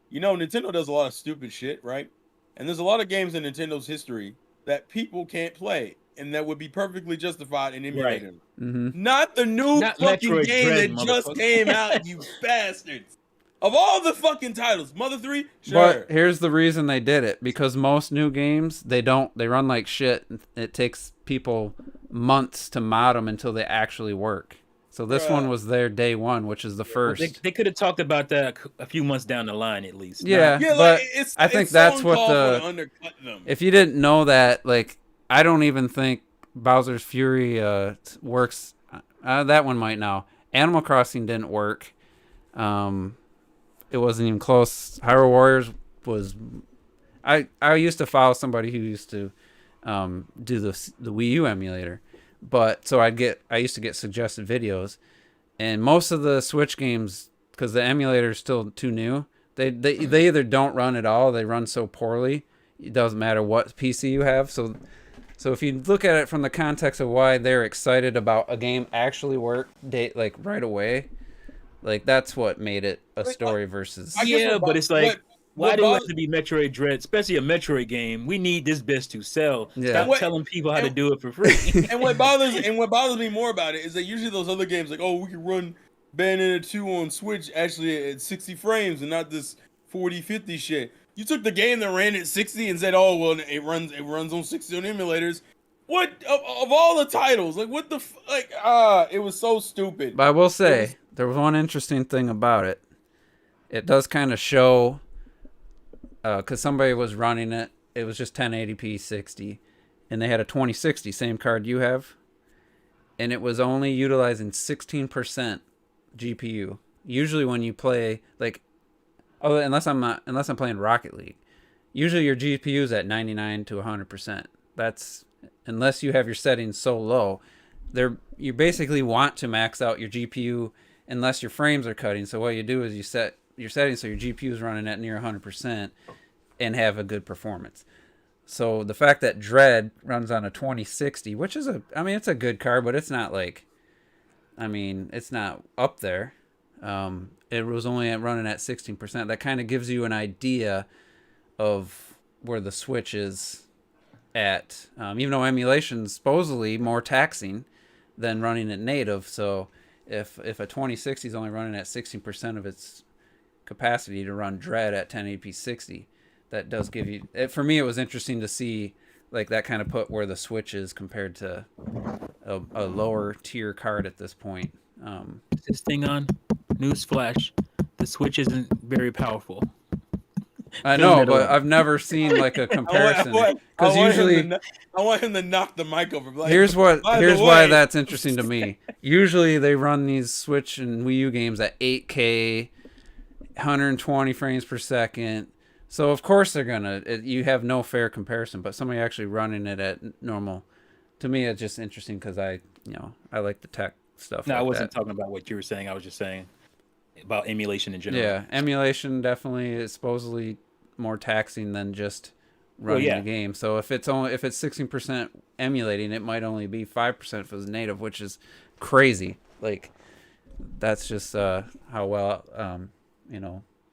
you know, Nintendo does a lot of stupid shit, right? And there's a lot of games in Nintendo's history that people can't play, and that would be perfectly justified in emulating. Mm-hmm. Not the new Not fucking Metroid game Dread, that just motherfucker. came out, you bastards. Of all the fucking titles, Mother 3, sure. But here's the reason they did it: because most new games they run like shit. It takes people months to mod them until they actually work. So this one was there day one, which is the first. they could have talked about that a few months down the line at least. Yeah, Yeah, but like, I think it's that's so what uncalled for to undercut them. If you didn't know that, like, I don't even think Bowser's Fury works. That one might now. Animal Crossing didn't work. It wasn't even close. Hyrule Warriors was. I used to follow somebody who used to do the Wii U emulator, but so I used to get suggested videos, and most of the Switch games, because the emulator is still too new, they either don't run at all, they run so poorly, it doesn't matter what PC you have. So if you look at it from the context of why they're excited about a game actually work like right away, like that's what made it a story versus. Yeah, but it's like, why what do it have bothers- to be Metroid Dread, especially a Metroid game? We need this bitch to sell. Yeah. Stop telling people how to do it for free. And what bothers me more about it is that usually those other games, like, oh, we can run Bayonetta 2 on Switch actually at 60 frames and not this 40, 50 shit. You took the game that ran at 60 and said, oh, well, it runs on 60 on emulators. What of all the titles? Like, what the it was so stupid. But I will say there was one interesting thing about it. It does kind of show, because somebody was running it. It was just 1080p 60, and they had a 2060, same card you have, and it was only utilizing 16% GPU. Usually when you play unless I'm playing Rocket League, usually your GPU is at 99 to 100%. That's unless you have your settings so low. You basically want to max out your GPU unless your frames are cutting. So what you do is you set your settings so your GPU is running at near 100% and have a good performance. So the fact that Dread runs on a 2060, which is it's a good card, but it's not it's not up there. It was only running at 16%. That kind of gives you an idea of where the Switch is at, even though emulation is supposedly more taxing than running it native. So if a 2060 is only running at 16% of its capacity to run Dread at 1080p 60, that does give you. For me, it was interesting to see like that kind of put where the Switch is compared to a lower tier card at this point. This thing on newsflash, the Switch isn't very powerful. I know, but I've never seen like a comparison. Because usually, I want him to knock the mic over. Like, here's by why the way. that's interesting to me. Usually, they run these Switch and Wii U games at 8K, 120 frames per second. So of course they're gonna. You have no fair comparison. But somebody actually running it at normal, to me, it's just interesting because I like the tech stuff. No, like I wasn't that. talking about what you were saying. I was just saying about emulation in general. Yeah, emulation definitely is supposedly more taxing than just running the game. So if it's 16% emulating, it might only be 5% if it was native, which is crazy. Like that's just how well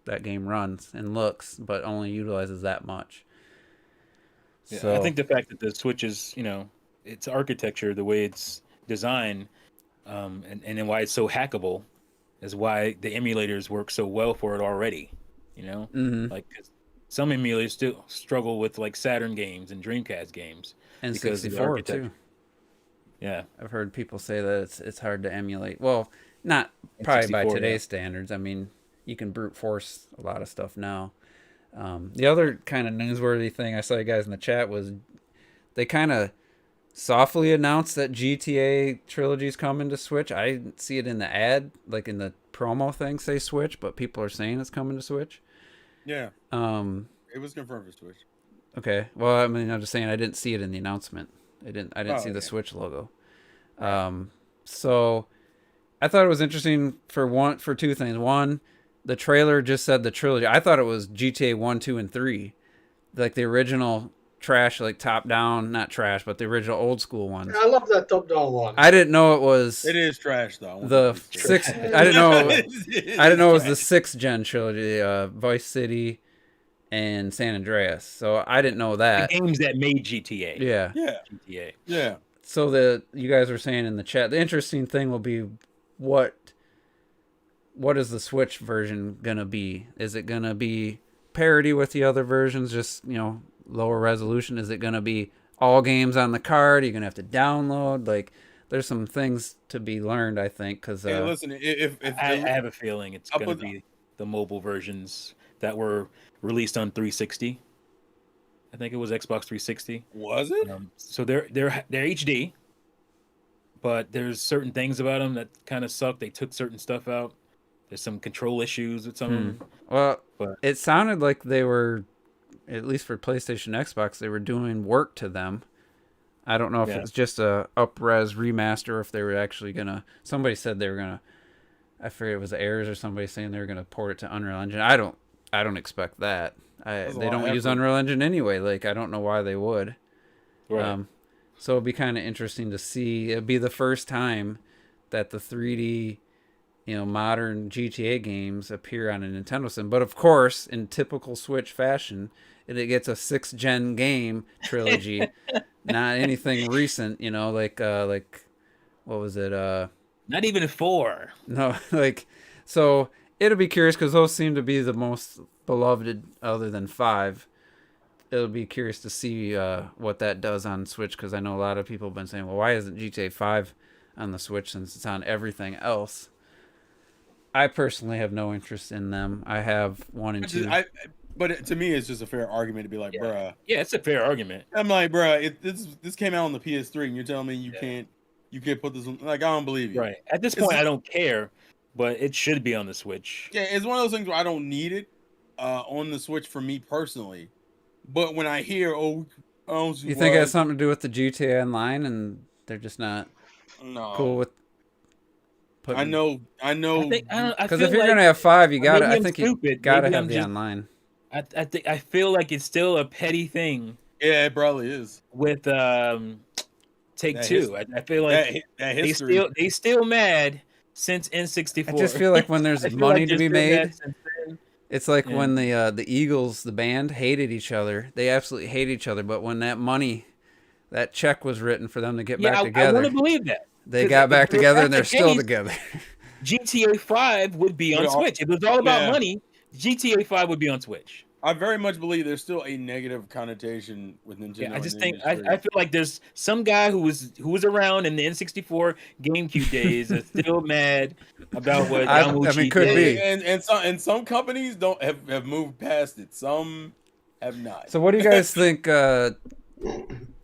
that game runs and looks, but only utilizes that much. Yeah, So I think the fact that the Switch is, its architecture, the way it's designed, and then why it's so hackable, is why the emulators work so well for it already. Mhm. Like some emulators still struggle with like Saturn games and Dreamcast games And because of the 64 architecture. too. Yeah, I've heard people say that it's hard to emulate. Well, not probably by N64, yeah. today's standards. I mean, you can brute force a lot of stuff now. The other kind of newsworthy thing I saw you guys in the chat was they kind of softly announced that GTA Trilogy's coming to Switch. I didn't see it in the ad, like in the promo thing, say Switch, but people are saying it's coming to Switch. Yeah, Um, it was confirmed for Switch. okay. Well, I mean, I'm just saying I didn't see it in the announcement. I didn't see the okay. Switch logo. So I thought it was interesting for two things. One, the trailer just said the trilogy. I thought it was GTA 1, 2, and 3. Like the original trash, like top down, not trash, but the original old school ones. I love that top-down one. I didn't know it was It is trash though. the six. I didn't know. I didn't know it was the 6th gen trilogy, Vice City and San Andreas. So I didn't know the that. games that made GTA. Yeah. Yeah, GTA. yeah. So you guys were saying in the chat, the interesting thing will be what is the Switch version gonna be? Is it gonna be parity with the other versions, just lower resolution? Is it gonna be all games on the card? Are you gonna have to download? Like, there's some things to be learned, I think. Because Hey, listen, if I have a feeling it's I'll going to put- be the mobile versions that were released on 360. I think it was Xbox 360. was it? So they're HD, but there's certain things about them that kind of suck. They took certain stuff out. There's some control issues with some of them. well, But- it sounded like they were, at least for PlayStation, Xbox, they were doing work to them. I don't know if Yeah. it's just a up-res remaster, or if they were actually gonna. Somebody said they were gonna. I forget, it was Airs or somebody saying they were gonna port it to Unreal Engine. I don't expect that. That's a They lot of don't use effort. Unreal Engine anyway. Like, I don't know why they would. Right. So it'd be kind of interesting to see. It'd be the first time that the 3D, modern GTA games appear on a Nintendo system. But of course, in typical Switch fashion, it gets a 6th gen game trilogy, not anything recent. Like what was it? Not even 4. No, so it'll be curious because those seem to be the most beloved other than 5. It'll be curious to see what that does on Switch, because I know a lot of people have been saying, well, why isn't GTA 5 on the Switch since it's on everything else? I personally have no interest in them. I have 1 and 2. But to me, it's just a fair argument to be like, Yeah. bruh. Yeah, it's a fair argument. I'm like, bruh, this came out on the PS3, and you're telling me you can't put this on? Like, I don't believe you. Right. At this point, I don't care, but it should be on the Switch. Yeah, it's one of those things where I don't need it on the Switch for me personally. But when I hear, I don't see You think why- it has something to do with the GTA Online, and they're just not no. cool with putting... I know. I Because feel if you're like, gonna have 5, you gotta. maybe I I'm think you stupid. gotta Maybe have I'm the just- online. I feel like it's still a petty thing Yeah, it probably is. with Take That Two. I feel like That history. they still mad since N64. I just feel like when there's I feel money like to they're be still mad made, since then. it's like Yeah. when the Eagles, the band, hated each other. They absolutely hate each other. But when that check was written for them to get back I together, want to believe that. they 'Cause got back if together that's and they're the still case, together. GTA 5 would be on Yeah. Switch. If it was all about Yeah. money, GTA 5 would be on Switch. I very much believe there's still a negative connotation with Nintendo. Yeah, I just in the think industry. I feel like there's some guy who was around in the N64 GameCube days that's still mad about what I Yamauchi mean, could did. be. And some companies don't have moved past it. Some have not. So what do you guys think?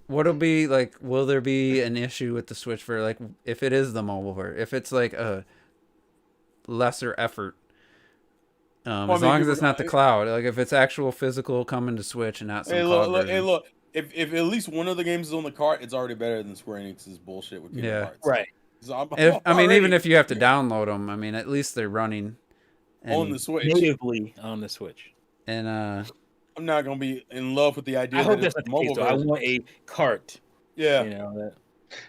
What'll be like? Will there be an issue with the Switch for like if it is the mobile version? If it's like a lesser effort, Well, as long as it's not the cloud. Like if it's actual physical coming to Switch and not some Hey, cloud look, version. look. If at least one of the games is on the cart, it's already better than Square Enix's bullshit with Kingdom Yeah. Hearts. Right. So I'm Even already if you have to download them, I mean, at least they're running. And, on the Switch, Natively on the Switch. and I'm not gonna be in love with the idea. I hope that that's it's not the case. mobile Though. I version. want a cart. Yeah. You know,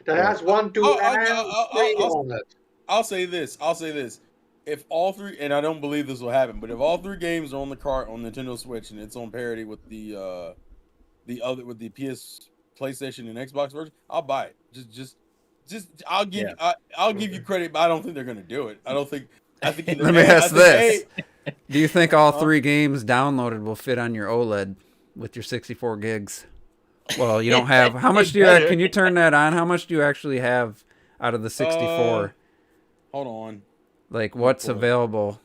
That has 1, 2, I'll- and I'll- 3 I'll- on it. I'll say this. If all 3, and I don't believe this will happen, but if all 3 games are on the cart on Nintendo Switch and it's on parity with the PlayStation and Xbox version, I'll buy it. Just I'll give you credit, but I don't think they're gonna do it. I think Let me ask this. Do you think all 3 games downloaded will fit on your OLED with your 64 gigs? Well, you don't have. How much do you? Can you turn that on? How much do you actually have out of the 64? Hold on. Like, what's available?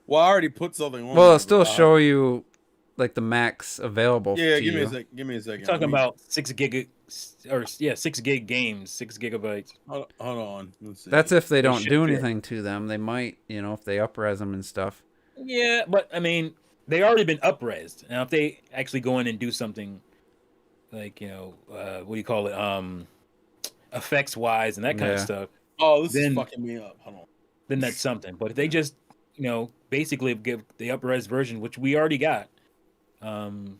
Well, I already put something on. Well, it'll still show you like the max available. Yeah, to give me you. a sec. Give me a second. You're talking about 6 gig or 6 gig games, 6 gigabytes. Hold on. Let's see. That's if they don't should do fit. anything to them. They might, if they upres them and stuff. Yeah, but I mean, they already been upresed. Now, if they actually go in and do something like what do you call it, effects wise and that kind of stuff. Oh, this is fucking me up. Hold on. Then that's something. But if they just basically give the upres version, which we already got, on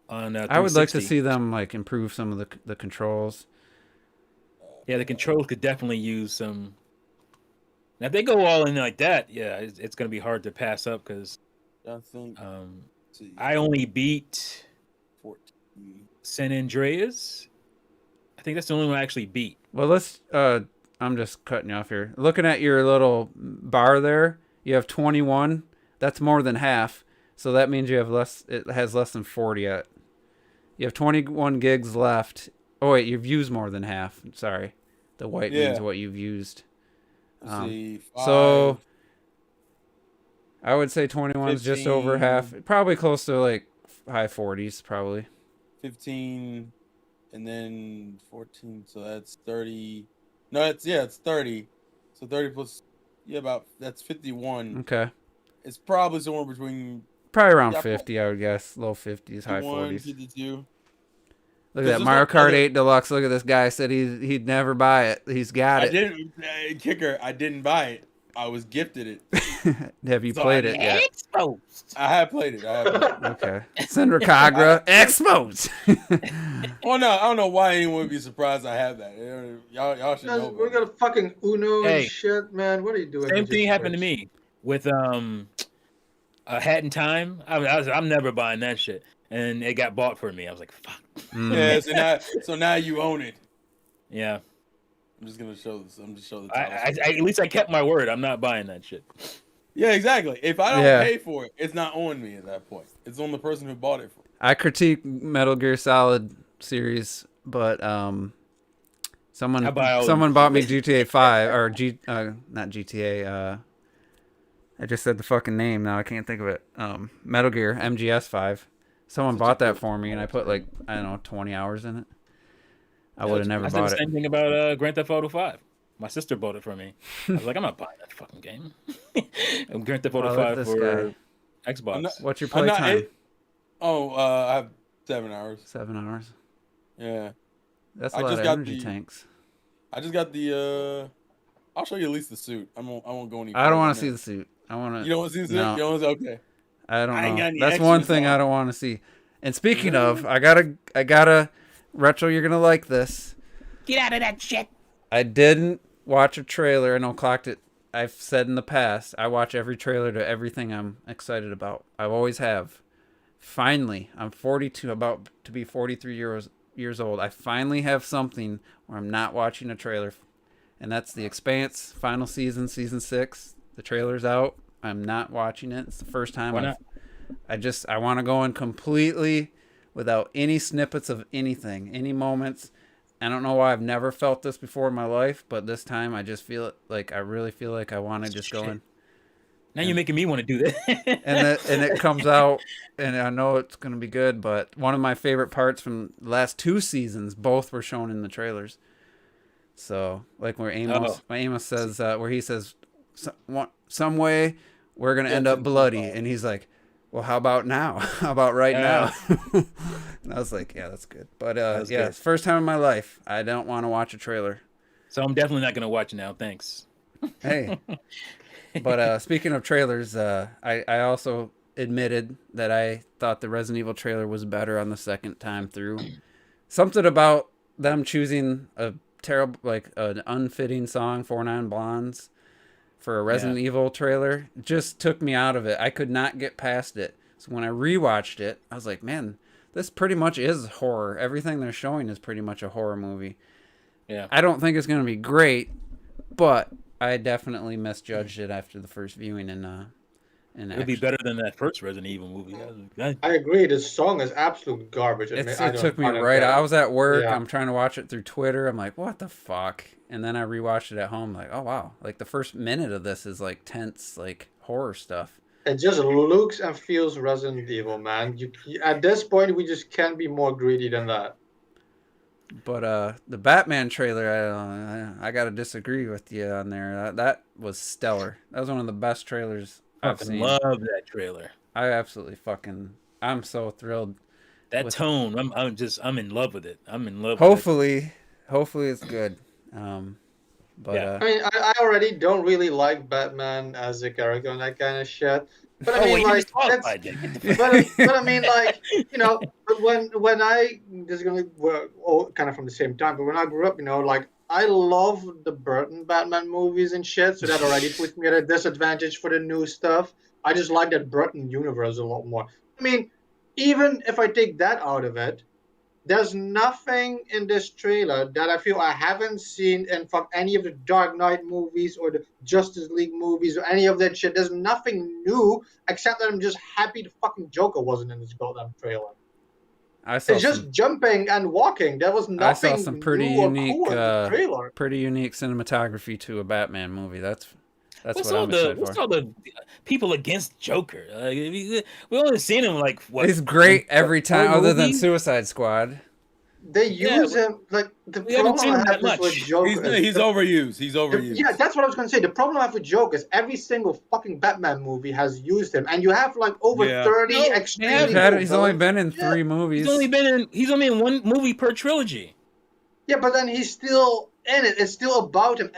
I would like to see them like improve some of the controls. Yeah, the controls could definitely use some. Now, if they go all in like that, yeah, it's going to be hard to pass up because I think I only beat 14. San Andreas. I think that's the only one I actually beat. Well, let's. I'm just cutting you off here. Looking at your little bar there, you have 21. That's more than half. So that means you have less. It has less than 40 yet. You have 21 gigs left. Oh wait, you've used more than half. Sorry, the white means what you've used. Let's see. 5, so I would say 21 is 15, just over half. Probably close to like high 40s, probably. 15, and then 14. So that's 30. No, it's 30. So 30 plus, that's 51. Okay. It's probably somewhere between. Probably around 50, I would guess. Low 50s, high 51, 40s. 52. Look at that Mario Kart 8 Deluxe. Look at this guy. Said he'd never buy it. He's got it. I didn't buy it. I was gifted it. Have you played it yet? Exposed. I have played it. Okay. Sandra Kagra, exposed. Oh no, I don't know why anyone would be surprised I have that. Y'all should know. We got a fucking Uno and shit, man. What are you doing? Same thing happened to me with a Hat in Time. I'm never buying that shit, and it got bought for me. I was like, fuck. Yeah, so now you own it. Yeah. I'm just gonna show this. I'm just showing the title. At least I kept my word. I'm not buying that shit. Yeah, exactly. If I don't pay for it, it's not on me at that point. It's on the person who bought it for. I critique Metal Gear Solid series, but someone bought me GTA 5 or not GTA. I just said the fucking name now. I can't think of it. Metal Gear MGS 5. Someone bought that for me, and I put like 20 hours in it. I would have never bought it. I said the same thing about Grand Theft Auto 5. My sister bought it for me. I was like, I'm not buying that fucking game. Grand Theft Auto 5 for Xbox. What's your playtime? I have 7 hours. 7 hours. Yeah. That's a lot of energy tanks. I just got the. I'll show you at least the suit. I won't go any further. I don't want to see the suit. I want to. You don't want to see the suit? No. You don't want to see, okay. I don't know. That's one thing I don't want to see. And speaking of, I gotta. Retro, you're gonna like this. Get out of that shit. I didn't watch a trailer. I know clocked it. I've said in the past, I watch every trailer to everything I'm excited about. I always have. Finally, I'm 42, about to be 43 years old. I finally have something where I'm not watching a trailer, and that's The Expanse final season, season 6. The trailer's out. I'm not watching it. It's the first time. Why not? I want to go in completely without any snippets of anything, any moments. I don't know why I've never felt this before in my life, but this time I just feel it. Like I really feel like I want to just go in. Now you're making me want to do that. and it comes out, and I know it's gonna be good. But one of my favorite parts from the last 2 seasons, both were shown in the trailers. So like where Amos says, where he says, some way we're gonna end up bloody, and he's like, well, how about now? How about right now? And I was like, yeah, that's good. But good. It's the first time in my life I don't want to watch a trailer. So I'm definitely not going to watch it now. Thanks. Hey. But speaking of trailers, I also admitted that I thought the Resident Evil trailer was better on the second time through. Something about them choosing a terrible, like an unfitting song, 49 Blondes, for a Resident Evil trailer just took me out of it. I could not get past it. So when I rewatched it, I was like, man, this pretty much is horror. Everything they're showing is pretty much a horror movie. Yeah. I don't think it's going to be great, but I definitely misjudged it after the first viewing, and in It'll be action. better than that first Resident Evil movie. I agree. The song is absolute garbage. It took me right. I was at work. I'm trying to watch it through Twitter. I'm like, what the fuck? And then I rewatched it at home. Like, oh wow! Like the first minute of this is like tense, like horror stuff. It just looks and feels Resident Evil, man. At this point, we just can't be more greedy than that. But the Batman trailer, I gotta disagree with you on there. That was stellar. That was one of the best trailers I've seen. Love that trailer. I absolutely I'm so thrilled. That tone, I'm in love with it. I'm in love. Hopefully it's good. But Yeah. I mean, I already don't really like Batman as a character and that kind of shit. But I mean, wait, but I mean, like, you know, but when I this is gonna work all kind of from the same time. But when I grew up, you know, like I love the Burton Batman movies and shit, so that already puts me at a disadvantage for the new stuff. I just like that Burton universe a lot more. I mean, even if I take that out of it, there's nothing in this trailer that I feel I haven't seen in any of the Dark Knight movies or the Justice League movies or any of that shit. There's nothing new except that I'm just happy the fucking Joker wasn't in this goddamn trailer. It's just jumping and walking. There was nothing. I saw some pretty new unique, or cool in the trailer. Pretty unique cinematography to a Batman movie. That's what's what I'm excited for. What's all the people against Joker? We only seen him like what? He's great every time, other than Suicide Squad. They use him like the problem I have with Joker. He's overused. He's overused. Yeah, that's what I was gonna say. The problem I have with Joker is every single fucking Batman movie has used him, and you have like over 30 extremely. He's only been in 3 movies. He's only in 1 movie per trilogy. Yeah, but then he's still in it. It's still about him.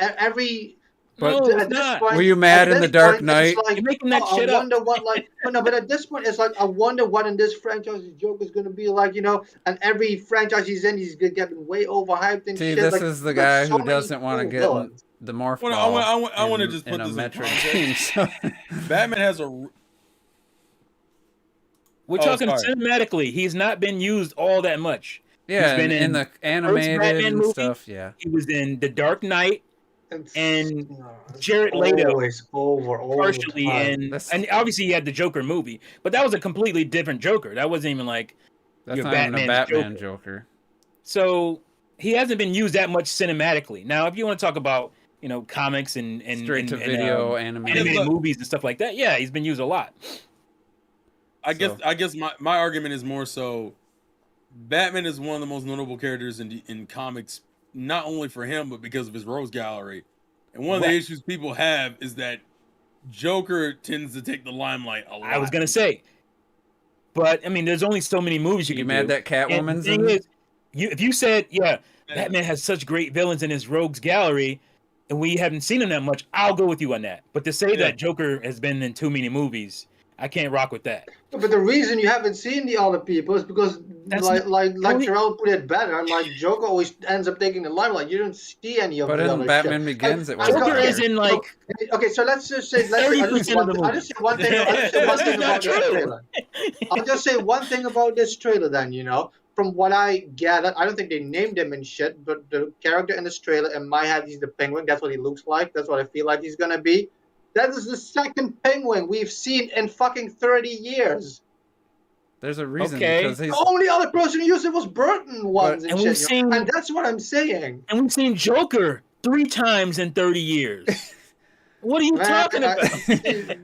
But no, it's not. Were you mad in The Dark Knight? Like, you're making that shit up. I wonder what, like, but at this point, it's like, I wonder what in this franchise Joker's going to be like, you know, and every franchise he's in, he's getting way overhyped and shit. See, this like, is the guy who doesn't want to get the morph ball I want to just put this in Metroid game. So. Batman has a... We're talking cinematically. He's not been used all that much. Yeah, he's been in the animated and stuff, yeah. He was in The Dark Knight. And Jared Leto partially in, and obviously he had the Joker movie, but that was a completely different Joker. That wasn't even like that's not even a Batman Joker. So he hasn't been used that much cinematically. Now, if you want to talk about, you know, comics and straight to video animated movies and stuff like that, yeah, he's been used a lot. I guess my argument is more so Batman is one of the most notable characters in comics. Not only for him, but because of his rogues gallery. And one of the issues people have is that Joker tends to take the limelight a lot. I was going to say. But, I mean, there's only so many movies you can mad do. That Catwoman's in it? If you said, yeah, Batman has such great villains in his rogues gallery, and we haven't seen him that much, I'll go with you on that. But to say that Joker has been in too many movies, I can't rock with that. But the reason you haven't seen the other people is because, like Terrell put it better, like Joker always ends up taking the limelight. You don't see any of the other But in Batman shit. Begins, it was Joker is in like. Okay, so let's just say. I'll just say one thing about this trailer. I'll just say one thing about this trailer. Then, you know, from what I gathered, I don't think they named him and shit, but the character in this trailer, in my head, he's the Penguin. That's what he looks like. That's what I feel like he's gonna be. That is the second Penguin we've seen in fucking 30 years. There's a reason. Because the only other person who used it was Burton once. And that's what I'm saying. And we've seen Joker 3 times in 30 years. What are you talking about?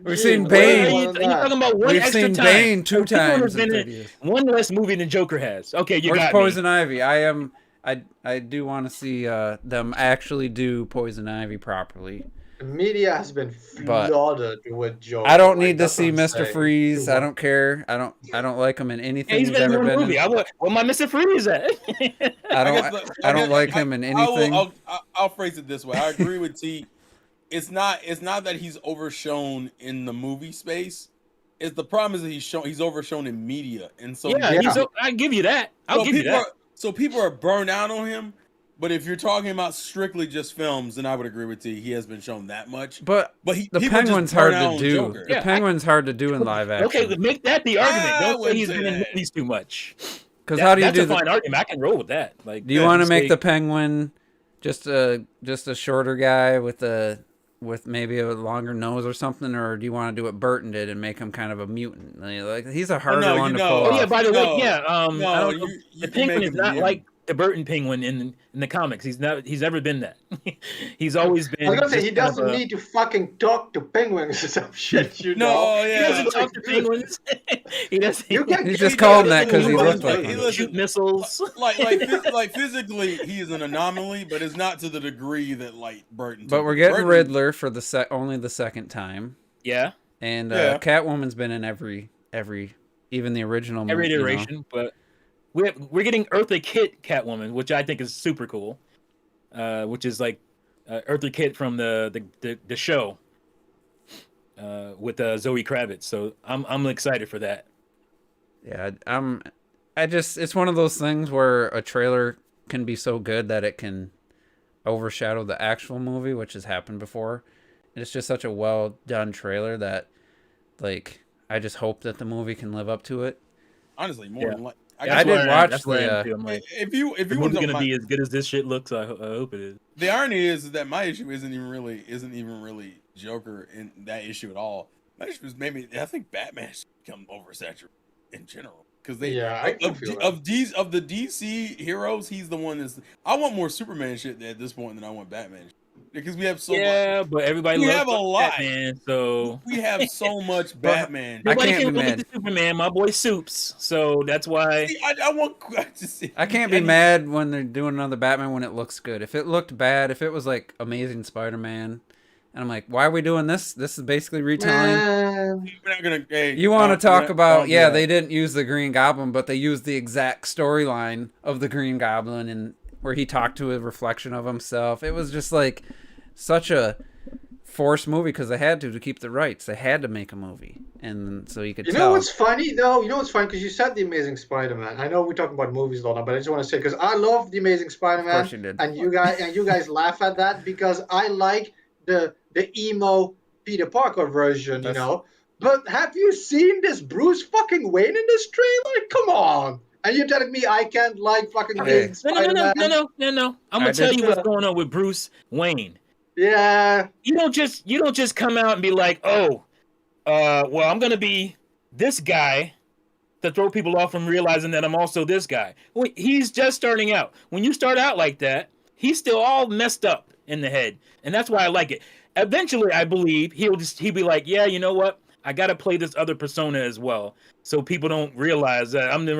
We've seen Bane. Are you talking about one We've extra seen time? Bane 2 times in 30 years. One less movie than Joker has. Okay, you got Poison Ivy. I do want to see them actually do Poison Ivy properly. The media has been flooded with Joker. I don't need to see Mr. Freeze. I don't care. I don't like him in anything he's ever been in. Where my Mr. Freeze at? I don't like him in anything. I'll phrase it this way. I agree with T. It's not that he's overshown in the movie space. It's the problem is that he's overshown in media, and so I give you that. I'll give you that. So people are burned out on him. But if you're talking about strictly just films, then I would agree with T. He has been shown that much. But the Penguin's hard to do. The Penguin's hard to do in live action. Okay, make that the argument. Don't say he's been in movies too much. Because how do you do that's a fine argument. I can roll with that. Like, do you want to make the Penguin just a shorter guy with a with maybe a longer nose or something, or do you want to do what Burton did and make him kind of a mutant? Like he's a harder one to pull Oh yeah, off. by the way, yeah. No, I don't know. you The can make penguin is him not mutant. like the Burton penguin in the comics. He's never been that. He's always been. I was gonna say just he kind of doesn't need to fucking talk to penguins or some shit, you know. No, He yeah. doesn't talk to penguins. He doesn't. You can He's get just calling that doesn't because he listen- looked like he one. listen- shoot missiles. like physically, he is an anomaly, but it's not to the degree that like Burton. But took we're it. getting Burton- Riddler for only the second time, Yeah, and Yeah. Catwoman's been in every even the original every movie, you know. iteration. But we're getting Eartha Kitt Catwoman, which I think is super cool. Which is like Eartha Kitt from the show with Zoe Kravitz. So I'm excited for that. Yeah, it's one of those things where a trailer can be so good that it can overshadow the actual movie, which has happened before. It's just such a well done trailer that, like, I just hope that the movie can live up to it. Honestly, more than like I did watch that's where I am the. too. I'm like, if you the want movie's to gonna be as good as this shit looks. I hope it is. the irony is that my issue isn't even really Joker in that issue at all. My issue is maybe I think Batman should become oversaturated in general because I can feel that. of the DC heroes, he's the one that's. I want more Superman shit at this point than I want Batman shit. Because we have so much. But everybody We loves have a lot. Batman, so We have so much Batman. I nobody can't can be look mad. at the Superman. My boy Soups, so that's why. See, I want to see. I can't be mad when they're doing another Batman when it looks good. If it looked bad, if it was like Amazing Spider-Man, and I'm like, why are we doing this? This is basically retelling. Man. We're not gonna. Hey, You want to talk about, yeah, they didn't use the Green Goblin, but they used the exact storyline of the Green Goblin and where he talked to a reflection of himself. It was just like such a forced movie because they had to keep the rights. They had to make a movie. And so you could You tell. know what's funny though? You know what's funny because you said the Amazing Spider-Man. I know we're talking about movies a lot, but I just want to say because I love the Amazing Spider-Man, Of course you did. and you guys laugh at that because I like the emo Peter Parker version, you know. But have you seen this Bruce fucking Wayne in this trailer? Come on! And you're telling me I can't like fucking Amazing Spider-Man? No. I'm gonna tell you what's going on with Bruce Wayne. Yeah. You don't just come out and be like, well, I'm gonna be this guy to throw people off from realizing that I'm also this guy. He's just starting out. When you start out like that, he's still all messed up in the head, and that's why I like it. Eventually, I believe he'll be like, yeah, you know what? I gotta play this other persona as well, so people don't realize that I'm the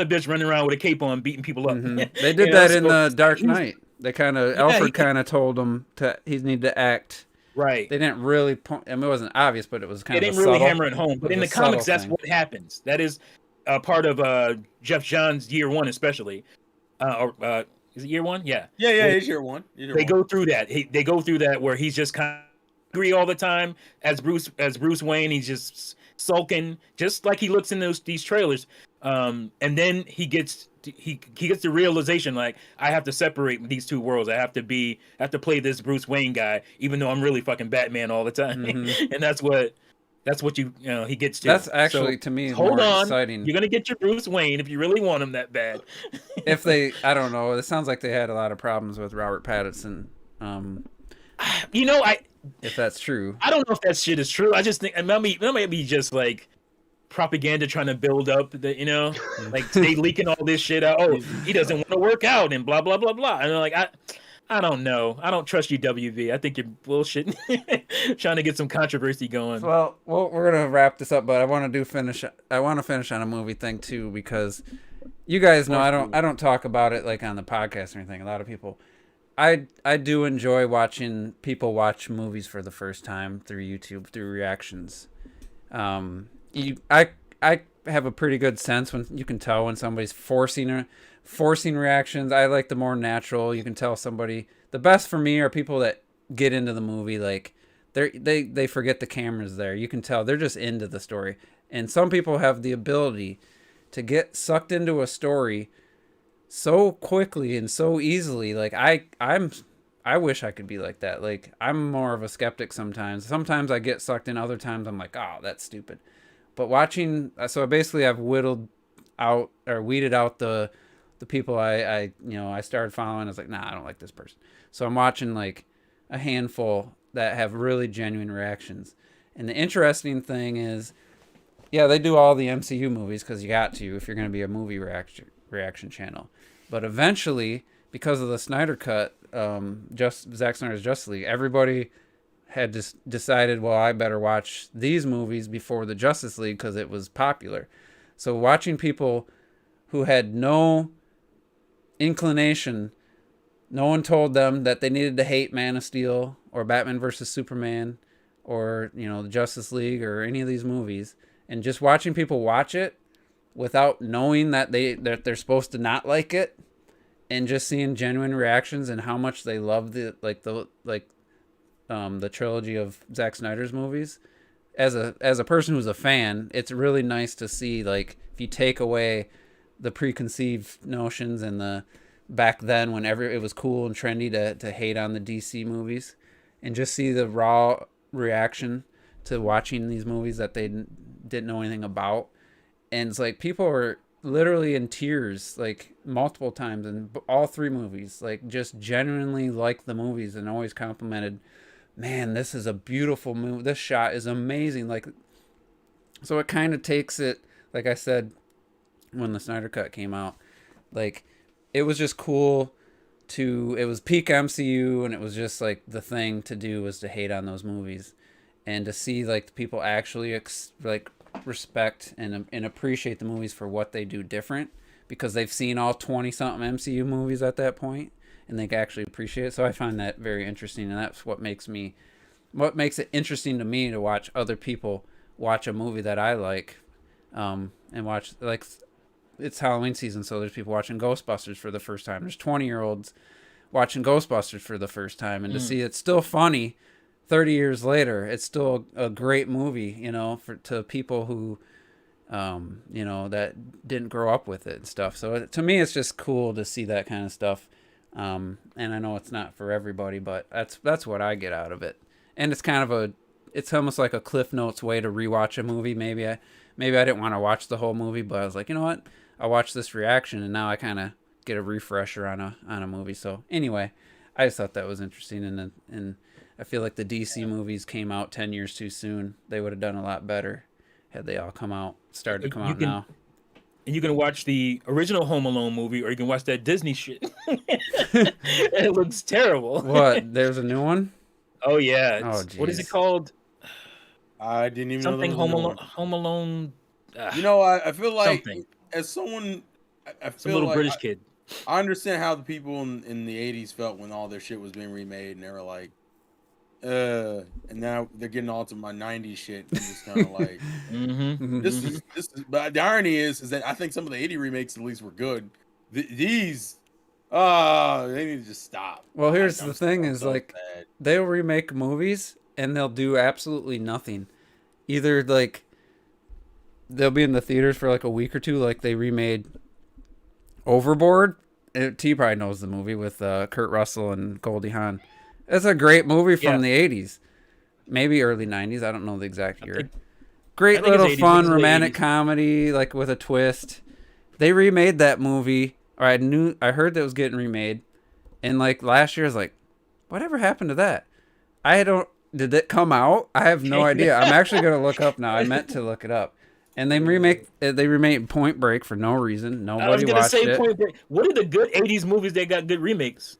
bitch running around with a cape on, beating people up. Mm-hmm. They did that in the Dark Knight. They Alfred kind of told him he needed to act. Right. They didn't really point. I mean, it wasn't obvious, but it was kind of. They didn't really hammer it home. But in the comics, that's what happens. That is part of Jeff Johns' year one, especially. Is it year one? Yeah. Yeah, it's year one. They go through that. They go through that where he's just kind of angry all the time as Bruce Wayne. He's just sulking, just like he looks in these trailers. And then he gets the realization, like, I have to separate these two worlds. I have to play this Bruce Wayne guy, even though I'm really fucking Batman all the time. Mm-hmm. And that's what he gets to. That's actually to me hold more on. exciting. You're gonna get your Bruce Wayne if you really want him that bad. I don't know. It sounds like they had a lot of problems with Robert Pattinson. If that's true, I don't know if that shit is true. I just think it might be just like propaganda trying to build up like they leaking all this shit out. Oh, he doesn't want to work out and blah blah blah blah. And I'm like, I don't know. I don't trust you, WV. I think you're bullshit, trying to get some controversy going. Well, we're gonna wrap this up, but I want to finish on a movie thing too because you guys know I don't talk about it like on the podcast or anything. A lot of people. I do enjoy watching people watch movies for the first time through YouTube, through reactions. I have a pretty good sense when you can tell when somebody's forcing reactions. I like the more natural. You can tell somebody. The best for me are people that get into the movie like they forget the camera's there. You can tell they're just into the story. And some people have the ability to get sucked into a story so quickly and so easily. Like I wish I could be like that. Like I'm more of a skeptic sometimes. Sometimes I get sucked in, other times I'm like, oh, that's stupid. But watching, so basically I've weeded out the people I started following. I was like, nah, I don't like this person. So I'm watching like a handful that have really genuine reactions. And the interesting thing is, yeah, they do all the MCU movies because you got to if you're going to be a movie reaction channel. But eventually, because of the Snyder Cut, Zack Snyder's Justice League, everybody had just decided, well, I better watch these movies before the Justice League because it was popular. So watching people who had no inclination, no one told them that they needed to hate Man of Steel or Batman versus Superman or, you know, the Justice League or any of these movies, and just watching people watch it without knowing that they're supposed to not like it, and just seeing genuine reactions and how much they love the trilogy of Zack Snyder's movies. As a person who's a fan, it's really nice to see, like, if you take away the preconceived notions and the back then whenever it was cool and trendy to hate on the DC movies, and just see the raw reaction to watching these movies that they didn't know anything about. And it's like people are literally in tears like multiple times in all three movies, like just genuinely like the movies and always complimented, man, this is a beautiful movie, this shot is amazing. Like, so it kind of takes it, like I said when the Snyder Cut came out, like it was just cool it was peak MCU, and it was just like the thing to do was to hate on those movies, and to see like the people actually like respect and appreciate the movies for what they do different, because they've seen all 20 something MCU movies at that point and they can actually appreciate it. So I find that very interesting, and that's what makes it interesting to me to watch other people watch a movie that I like, and watch, like, it's Halloween season, so there's people watching Ghostbusters for the first time. There's 20-year-olds watching Ghostbusters for the first time, and to see it's still funny 30 years later, it's still a great movie, you know, to people who, you know, that didn't grow up with it and stuff. So to me, it's just cool to see that kind of stuff. And I know it's not for everybody, but that's what I get out of it. And it's kind of it's almost like a Cliff Notes way to rewatch a movie. Maybe I didn't want to watch the whole movie, but I was like, you know what? I watched this reaction, and now I kind of get a refresher on a movie. So anyway, I just thought that was interesting, and I feel like the DC movies came out 10 years too soon. They would have done a lot better had they all started to come out now. And you can watch the original Home Alone movie, or you can watch that Disney shit. It looks terrible. What? There's a new one? Oh yeah. Oh, what is it called? I didn't even something know Home Alone. You know, I feel like something. As someone, I feel Some little like British kid. I understand how the people in the 80s felt when all their shit was being remade, and they were like, and now they're getting all to my 90s shit. And just kind of like, this is. But the irony is that I think some of the 80 remakes at least were good. These, they need to just stop. Well, here's the thing: is so like bad. They'll remake movies and they'll do absolutely nothing. Either like they'll be in the theaters for like a week or two, like they remade Overboard. T probably knows the movie with Kurt Russell and Goldie Hawn. It's a great movie from the 80s. Maybe early 90s. I don't know the exact year. Great little fun romantic comedy, like with a twist. They remade that movie, or I heard that it was getting remade. And like last year, I was like, whatever happened to that? Did it come out? I have no idea. I'm actually going to look up now. I meant to look it up. And they remade Point Break for no reason. Nobody watched it. Point Break. What are the good 80s movies that got good remakes,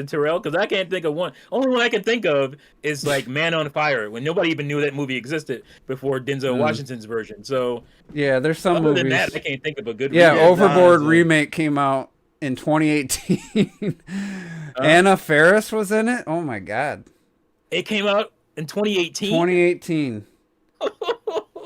Terrell? Because I can't think of one. Only one I can think of is like Man on Fire, when nobody even knew that movie existed before Denzel Washington's version. So yeah, there's some other movies. than that, I can't think of a good. Yeah, Overboard remake came out in 2018. Anna Faris was in it. Oh my god! It came out in 2018. 2018.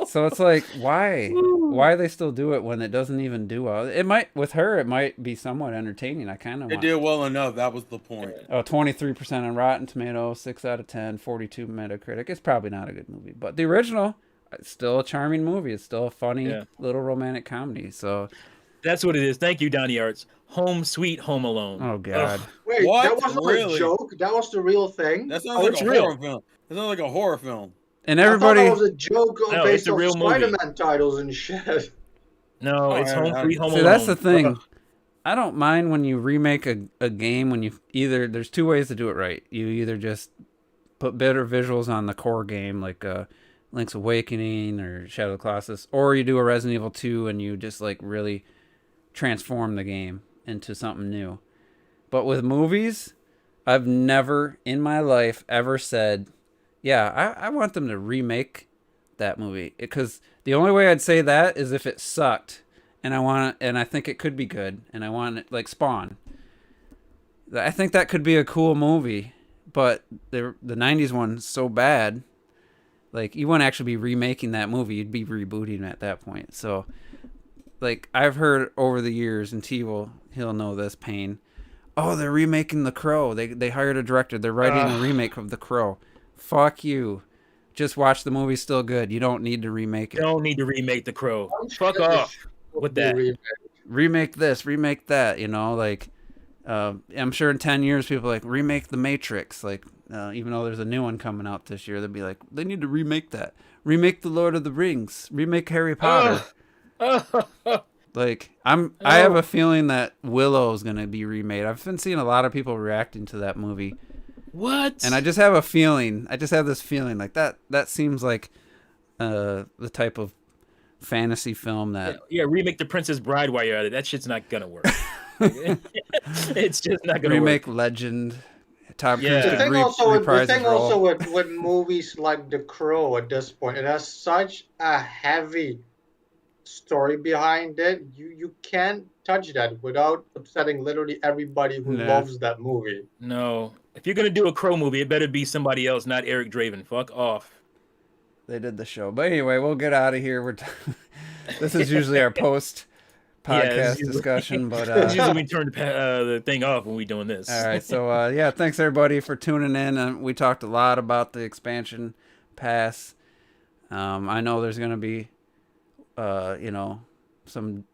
So it's like, why? Why they still do it when it doesn't even do well? It might, with her, it might be somewhat entertaining. I kind of It did well enough. That was the point. Oh, 23% on Rotten Tomatoes, 6 out of 10, 42 Metacritic. It's probably not a good movie, but the original, it's still a charming movie. It's still a funny little romantic comedy. So that's what it is. Thank you, Donnie Arts. Home Sweet Home Alone. Oh God! Ugh. Wait, what? That wasn't really a joke. That was the real thing. That sounds like a horror film. That sounds like a horror film. And everybody, I thought that was a joke based on Spider-Man titles and shit. No, it's Home Sweet Home Alone. See, that's the thing. I don't mind when you remake a game when you either there's two ways to do it right. You either just put better visuals on the core game like Link's Awakening or Shadow of the Colossus, or you do a Resident Evil 2 and you just like really transform the game into something new. But with movies, I've never in my life ever said, yeah, I want them to remake that movie, because the only way I'd say that is if it sucked and I think it could be good and I want it like Spawn. I think that could be a cool movie, but the 90s one's so bad. Like, you wouldn't actually be remaking that movie, you'd be rebooting at that point. So like I've heard over the years, and he'll know this pain. Oh, they're remaking The Crow. They hired a director. They're writing a remake of The Crow. Fuck you. Just watch the movie, still good. You don't need to remake it. You don't need to remake The Crow. Fuck off with that. Remake this, remake that, you know, like I'm sure in 10 years people are like, remake The Matrix, like even though there's a new one coming out this year, they'll be like, they need to remake that. Remake The Lord of the Rings, remake Harry Potter. Like I have a feeling that Willow is going to be remade. I've been seeing a lot of people reacting to that movie. What? And I just have a feeling. I just have this feeling like that seems like the type of fantasy film that remake The Princess Bride while you're at it. That shit's not gonna work. It's just not gonna remake work. Legend. Tom Cruise The could thing reprise his role. also with movies like The Crow at this point, it has such a heavy story behind it. You can't touch that without upsetting literally everybody who loves that movie. No. If you're gonna do a Crow movie, it better be somebody else, not Eric Draven. Fuck off. They did the show. But anyway, we'll get out of here. This is usually our post podcast discussion, but usually we turn the thing off when we're doing this. All right, so thanks everybody for tuning in. We talked a lot about the expansion pass. I know there's gonna be some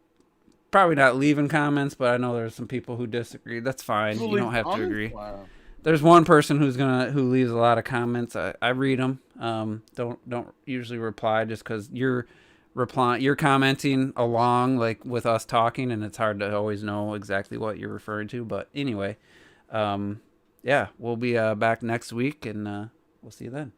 probably not leaving comments, but I know there's some people who disagree. That's fine. You don't have to agree. Wow. There's one person who leaves a lot of comments. I read them. Don't usually reply just because you're commenting along like with us talking, and it's hard to always know exactly what you're referring to. But anyway, we'll be back next week, and we'll see you then.